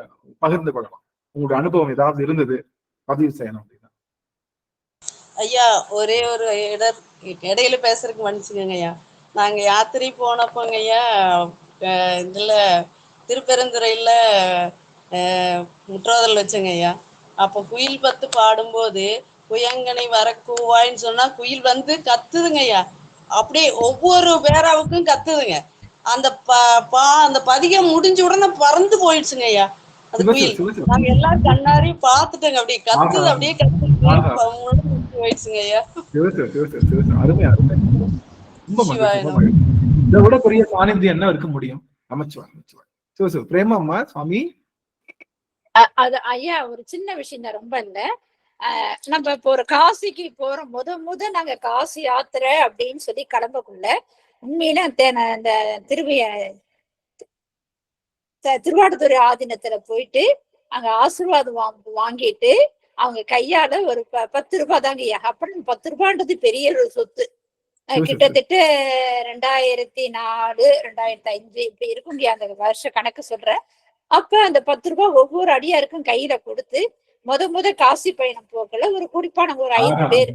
பகிர்ந்து கொள்ளலாம். உங்களுடைய அனுபவம் ஏதாவது இருந்தது பதிவு செய்யணும் அப்படின்னா. ஐயா, ஒரே ஒரு இடையில பேசுறதுக்கு மன்னிச்சுக்கோங்க ஐயா. நாங்க யாத்திரை போனப்போங்க ஐயா, இதுல திருப்பெருந்துறையில முற்றோதல் வச்சுங்க ஐயா. அப்போ குயில் பத்து பாடும்போது புயங்கனை வர கூவாயின்னு சொன்னா குயில் வந்து கத்துதுங்க ஐயா. அப்படியே ஒவ்வொரு பேராவுக்கும் கத்துதுங்க. அந்த அந்த பதிகம் முடிஞ்ச உடனே பறந்து போயிடுச்சுங்க ஐயா அந்த குயில். நாங்க எல்லாம் கண்ணாரி பாத்துட்டோங்க. அப்படியே கத்துது, அப்படியே கத்து போயிடுச்சுங்க ஐயா. அருமை அருமை. ரொம்ப மகிழ்ச்சி. இதை விட பெரிய சாநித்தியம் என்ன இருக்க முடியும்? அமைச்சுவாங்க. பிரேமாம்மா சுவாமி. அது ஐயா ஒரு சின்ன விஷயம் தான், ரொம்ப இல்ல. நம்ம இப்போ ஒரு காசிக்கு போறோம், முத நாங்க காசி யாத்திரை அப்படின்னு சொல்லி கிளம்பக்குள்ள உண்மையில அந்த திருவாடுதுறை ஆதீனத்துல போயிட்டு அங்க ஆசீர்வாதம் வாங்கிட்டு அவங்க கையால ஒரு 10 ரூபாய் தாங்க ஐயா. அப்புறம் 10 ரூபான்றது பெரிய ஒரு சொத்து. கிட்டத்தட்ட 2004 2005 இப்படி இருக்கும் அந்த வருஷ கணக்கு சொல்றேன். அப்ப அந்த 10 ரூபாய் ஒவ்வொரு அடியாருக்கும் கையில கொடுத்து முத காசி பயணம் போக்கல ஒரு குறிப்பான ஒரு 5 பேர்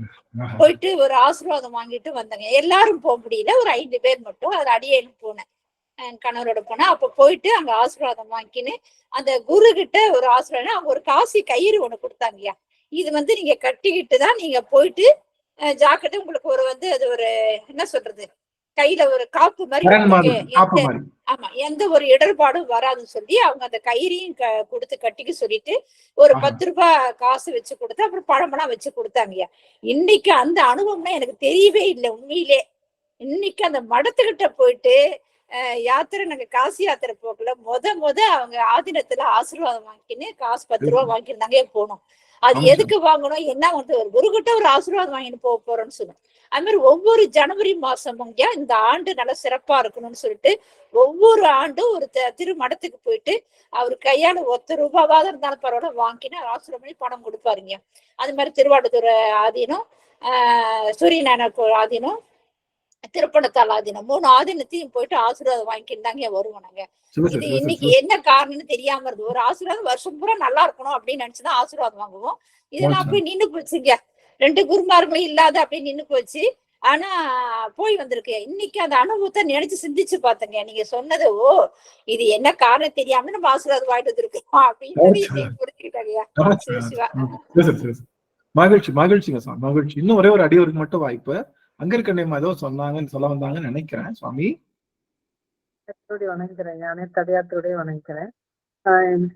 போயிட்டு ஒரு ஆசீர்வாதம் வாங்கிட்டு வந்தாங்க. எல்லாரும் போக முடியல, ஒரு 5 பேர் மட்டும். அது அடியேன்னு போனேன், என் கணவரோட போனேன். அப்ப போயிட்டு அங்க ஆசீர்வாதம் வாங்கின்னு அந்த குரு கிட்ட ஒரு ஆசீர்வாதம், அவங்க ஒரு காசி கயிறு ஒண்ணு கொடுத்தாங்கய்யா. இது நீங்க கட்டிக்கிட்டு தான் நீங்க போயிட்டு ஜாக்கிரதை, உங்களுக்கு ஒரு அது ஒரு என்ன சொல்றது, கையில ஒரு காப்பு மாதிரி, ஆமா எந்த ஒரு இடர்பாடும் வராதுன்னு சொல்லி அவங்க அந்த கயிறையும் கொடுத்து கட்டிக்க சொல்லிட்டு ஒரு 10 ரூபாய் காசு வச்சு கொடுத்து அப்புறம் பழமெல்லாம் வச்சு கொடுத்தாங்கய்யா. இன்னைக்கு அந்த அனுபவம்னா எனக்கு தெரியவே இல்லை உண்மையிலே. இன்னைக்கு அந்த மடத்துக்கிட்ட போயிட்டு யாத்திரை, நாங்க காசி யாத்திரை போக்கல முத அவங்க ஆதீனத்துல ஆசீர்வாதம் வாங்கின்னு காசு 10 ரூபாய் வாங்கியிருந்தாங்க போனோம். அது எதுக்கு வாங்கணும், என்ன ஒரு குருகிட்ட ஒரு ஆசீர்வாதம் வாங்கிட்டு போக போறோம்னு சொன்னோம். அது மாதிரி ஒவ்வொரு ஜனவரி மாசமும் இந்த ஆண்டு நல்லா சிறப்பா இருக்கணும்னு சொல்லிட்டு ஒவ்வொரு ஆண்டும் ஒரு திருமடத்துக்கு போயிட்டு அவரு கையால 1 ரூபாவாக இருந்தாலும் பரவாயில்ல வாங்கினா ஆசீர்வாதம் பண்ணி பணம் கொடுப்பாருங்க. அது மாதிரி திருவாடுதுறை ஆதீனம், சூரியநாராயண ஆதீனம், திருப்பணத்தால் ஆதீனம் 3 ஆதீனத்தையும் போயிட்டு ஆசீர்வாதம் வாங்கிட்டு வருவோம் நாங்க. இது இன்னைக்கு என்ன காரணம்னு தெரியாம இருந்தது. ஒரு ஆசீர்வாதம் வருஷம் பூரா நல்லா இருக்கணும் அப்படின்னு நினைச்சுதான் ஆசீர்வாதம் வாங்குவோம். இதெல்லாம் அப்படியே நின்னு போச்சுங்க. 2 குருமார்களும் இல்லாத அப்படியே நின்னு போச்சு. ஆனா போய் வந்திருக்கு. இன்னைக்கு அந்த அனுபவத்தை நினைச்சு சிந்திச்சு பார்த்தங்க. நீங்க சொன்னது இது என்ன காரணம் தெரியாம நம்ம ஆசீர்வாதம் வாங்கிட்டு வந்திருக்கோம் அப்படின்னு புரிஞ்சுக்கிட்டாங்கய்யா. மகிழ்ச்சிங்க சாமி, மகிழ்ச்சி. இன்னும் ஒரே ஒரு அடியோருக்கு மட்டும் வாய்ப்பு. அங்க இருக்க ஏதோ சொல்ல வந்தாங்கன்னு நினைக்கிறேன் சுவாமி. வணங்குறேன், அனைத்து அடியாத்தோடய வணங்குறேன்.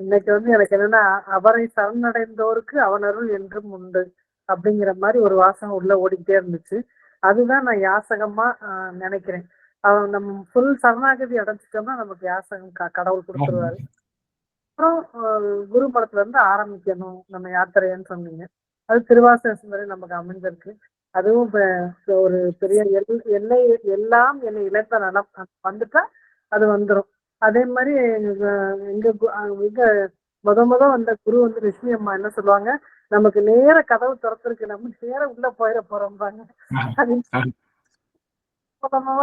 இன்னைக்கு எனக்கு என்னன்னா, அவரை சரணடைந்தோருக்கு அவனருள் என்றும் உண்டு அப்படிங்கிற மாதிரி ஒரு வாசகம் உள்ள ஓடிக்கிட்டே இருந்துச்சு. அதுதான் நான் யாசகமா நினைக்கிறேன். நம்ம ஃபுல் சரணாகதி அடைஞ்சிட்டோம்னா நமக்கு யாசகம் கடவுள் கொடுத்துருவாரு. அப்புறம் குரு மடத்துல இருந்து ஆரம்பிக்கணும் நம்ம யாத்திரைன்னு சொன்னீங்க. அது திருவாசகம் வரை நமக்கு அமைஞ்சிருக்கு. அதுவும் ஒரு பெரிய எல்லை எல்லாம் என்னை இழப்ப நலம் வந்துட்டா அது வந்துடும். அதே மாதிரி எங்க முத வந்த குரு ரிஷி அம்மா என்ன சொல்லுவாங்க, நமக்கு நேர கதவு திறத்திருக்கு, நம்ம நேர உள்ள போயிட போறோம்பாங்க.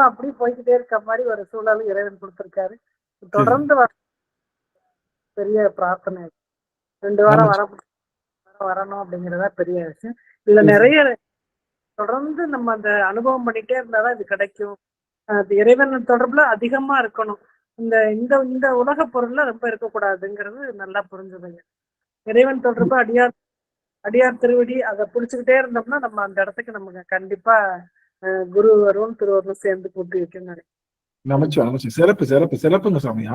அப்படி போய்கிட்டே இருக்க மாதிரி ஒரு சூழல் இறைவன் கொடுத்திருக்காரு. தொடர்ந்து பெரிய பிரார்த்தனை. 2 வாரம் வரணும் அப்படிங்கறதா பெரிய விஷயம். இதுல நிறைய தொடர்ந்து நம்ம அந்த அனுபவம் பண்ணிட்டே இருந்தாதான் இது கிடைக்கும். இறைவன் தொடர்புல அதிகமா இருக்கணும். இந்த உலக பொருள்ல ரொம்ப இருக்கக்கூடாதுங்கிறது நல்லா புரிஞ்சுதுங்க. இறைவன் தொடர்பு அடியார் திருவடி அதை புடிச்சுக்கிட்டே இருந்தோம்னா நம்ம அந்த இடத்துக்கு நமக்கு கண்டிப்பா குரு வருவோம் திருவருளும் சேர்ந்து கூட்டி வைக்கணும். நமச்சிவாய். சிறப்புங்க சாமி.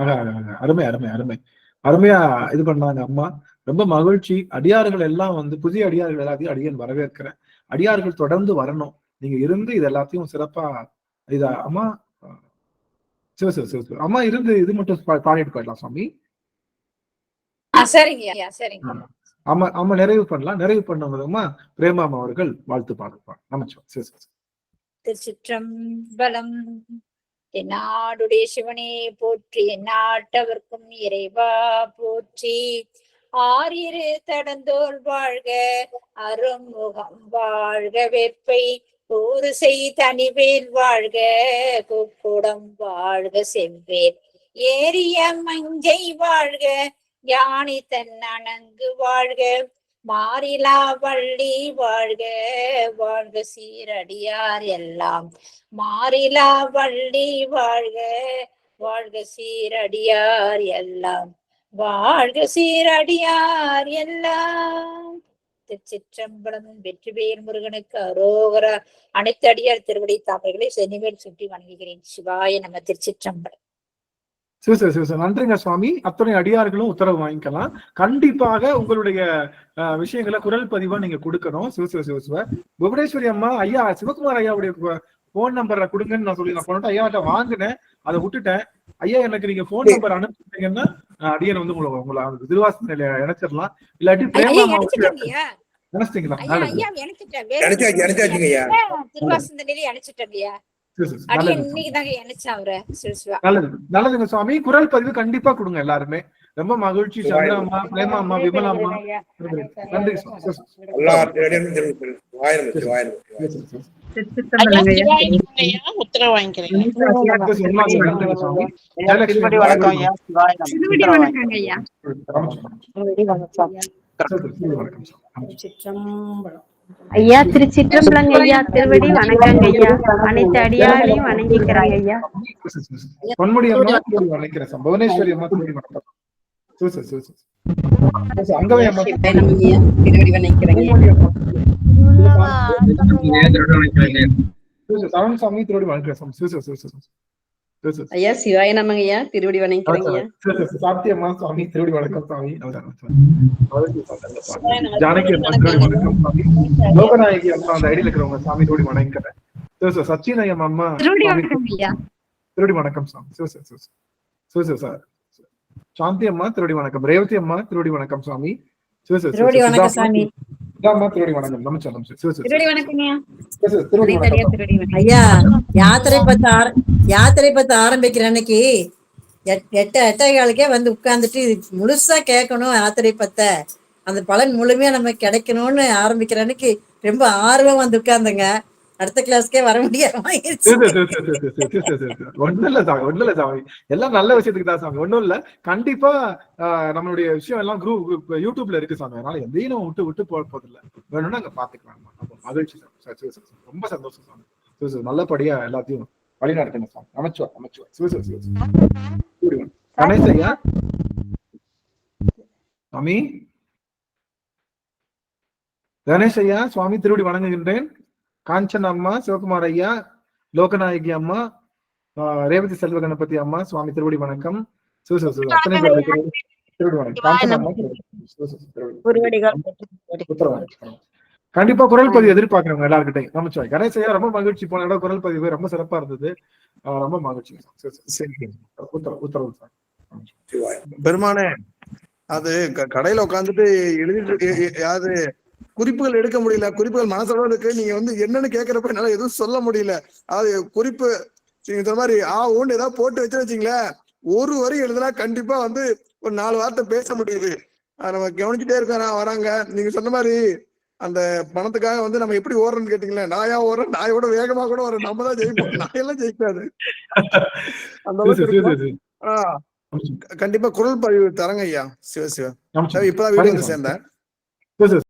அருமை அருமை அருமை அருமையா இது பண்ணாங்க அம்மா. ரொம்ப மகிழ்ச்சி. அடியார்கள் எல்லாம் புதிய அடியார்கள் எல்லாத்தையும் அடியன் வரவேற்கிறேன். அடியார்கள் தொடர்ந்து வரணும். நீங்க இருந்து இது எல்லாத்தையும் சிறப்பா அம்மா அம்மா இருந்து இது மட்டும் பாடிட்டு போயிடலாம் சாமி. ஆமா நிறைவு பண்ணலாம். நிறைவு பண்ணவங்கம்மா பிரேமாமா அவர்கள் வாழ்த்து பாடுப்பாங்க. நமச்சிவாய். திருச்சிற்றம்பலம். என்னாடுடைய சிவனே போற்றி, எந்நாட்டவர்க்கும் இறைவா போற்றி. ஆரிரு தடந்தோள் வாழ்க, அருமுகம் வாழ்க, வெப்பை ஒரு செய் தனிவேல் வாழ்க, குக்குடம் வாழ்க, செவ்வேல் ஏரிய மஞ்சை வாழ்க, யானி தன் அணங்கு வாழ்க, மாறிலா வள்ளி வாழ்க, வாழ்க சீரடியார் எல்லாம் மாறிலா வள்ளி வாழ்க, வாழ்க சீரடியார் எல்லாம் வாழ்க சீரடியார் எல்லாம். திருச்சிற்றம்பலம். வெற்றிவேல் முருகனுக்கு அரோகரா. அனைத்து அடியார் திருவடி தாமரைகளை சென்னிமேல் சுற்றி வணங்குகிறேன். சிவாய நம. திருச்சிற்றம்பலம். சிவசிவ நன்றிங்க சுவாமி. அத்தனை அடியார்களும் உத்தரவு வாங்கிக்கலாம். கண்டிப்பாக உங்களுடைய விஷயங்களை குரல் பதிவா நீங்க கொடுக்கணும். சிவசிவ புவனேஸ்வரி அம்மா ஐயா சிவகுமார் ஐயாவுடைய போன் நம்பரை கொடுங்கன்னு நான் சொல்லி நான் போனேன். ஐயாட்ட வாங்கினேன், அதை விட்டுட்டேன். ஐயா எனக்கு நீங்க போன் நம்பர் அனுப்பிட்டீங்கன்னா அடியன் வந்து உங்களை திருவாசனையில இணைச்சிடலாம். இல்லாட்டி பிரேமா நினைச்சிட்டீங்களா? நல்லதுங்க சுவாமி. குரல் பதிவு கண்டிப்பா கொடுங்க எல்லாருமே. ரொம்ப மகிழ்ச்சி. சந்திரா அம்மா, பிரேமா அம்மா, விமலா அம்மா, நன்றி. உத்தரவு வாங்கிக்கிறேன். ஐயா திருச்சிற்றம்பலங்க ஐயா. திருவடி வணக்கங்க ஐயா. அனைத்து அடியாரையும் வணங்கிக்கிறாங்க ஐயா. பொன்முடி அம்மா வணக்கிறேன். புவனேஸ்வரி அம்மா திருவடி வணக்கம். அங்கவே அம்மா திருவடி வணக்கிறேன். சாமி திருவடி வணக்கிறேன். ஐயா சிவாய நமங்க ஐயா. திருவடி வணக்கிறேங்க. சாத்தியம்மா சுவாமி திருவடி வணக்கம் சுவாமி. ஜானகி அம்மா திருவடி வணக்கம் சுவாமி. லோகநாயகி அம்மா அந்த ஐடியில இருக்கிறவங்க சாமி திருவடி வணங்கிறேன். சச்சினயம் அம்மா திருவடி வணக்கம் சுவாமி. சாந்தி அம்மா திருவடி வணக்கம். ரேவதி அம்மா திருவடி வணக்கம் சுவாமி. திருவடி வணக்கம் சாமி. திருவடி வணக்கம். நமச்சலம். ஐயா யாத்திரை பத்தி ஆரம்பிக்கிற அன்னைக்கு 8:30 வந்து உட்கார்ந்துட்டு முழுசா கேட்கணும் யாத்திரை பத்த. அந்த பலன் முழுமையா நம்ம கிடைக்கணும்னு ஆரம்பிக்கிற அன்னைக்கு ரொம்ப ஆர்வம் வந்து உட்கார்ந்துங்க. அடுத்த கிளாஸ்க்கே வர முடியாம ஒண்ணும் இல்ல சாமி. எல்லாம் நல்ல விஷயத்துக்கு தான் சாமி. ஒண்ணும் இல்ல. கண்டிப்பா நம்மளுடைய விஷயம் எல்லாம் குரூப் யூடியூப்ல இருக்கு சாமி. அதனால எதையும் நம்ம விட்டு போறதில்ல. வேணும்னா அங்க பாத்துக்கலாம். மகிழ்ச்சி சாமி. ரொம்ப சந்தோஷம் சாமி. நல்லபடியா எல்லாத்தையும் வழி நடத்துங்க சாமி. அமைச்சுவா. கணேஷ் ஐயா சாமி. கணேஷ் ஐயா சுவாமி திருவடி வணங்குகின்றேன். காஞ்சன் அம்மா, சிவகுமார் ஐயா, லோகநாயகி அம்மா, ரேவதி செல்வ கணபதி அம்மா சுவாமி திருவடி வணக்கம். அத்தனை திருவடி வணக்கம். கண்டிப்பா குரல் பதிவு எதிர்பார்க்கிறவங்க எல்லாருக்கிட்டையும் நமச்சிவாய். கணேசையா ரொம்ப மகிழ்ச்சி. போன இடம் குரல் பதிவு ரொம்ப சிறப்பா இருந்தது. ரொம்ப மகிழ்ச்சி. உத்தரவு பெருமானே, அது கடையில உட்காந்துட்டு எழுதிட்டு யாரு குறிப்புகள் எடுக்க முடியல. குறிப்புகள் மனசோட இருக்கு. நீங்க வந்து என்னன்னு கேக்குறப்ப என்னால எதுவும் சொல்ல முடியல. அது குறிப்பு நீங்க சொன்ன மாதிரி ஊண்டு ஏதாவது போட்டு வச்சுங்களேன், ஒரு வரி எழுதுனா கண்டிப்பா வந்து ஒரு 4 வார்த்தை பேச முடியுது. அதை நம்ம கவனிச்சுட்டே இருக்கோம். வராங்க நீங்க சொன்ன மாதிரி அந்த பணத்துக்காக வந்து நம்ம எப்படி ஓடுறோம்னு கேட்டீங்களே, நாயா ஓடுறோம். நாயோட வேகமா கூட வரும். நம்ம தான் ஜெயிப்போம். நாயெல்லாம் ஜெயிக்காது. அந்த அளவுக்கு கண்டிப்பா குரல் பதிவு தரங்க ஐயா. சிவ இப்பதான் வீடு வந்து சேர்ந்தேன்.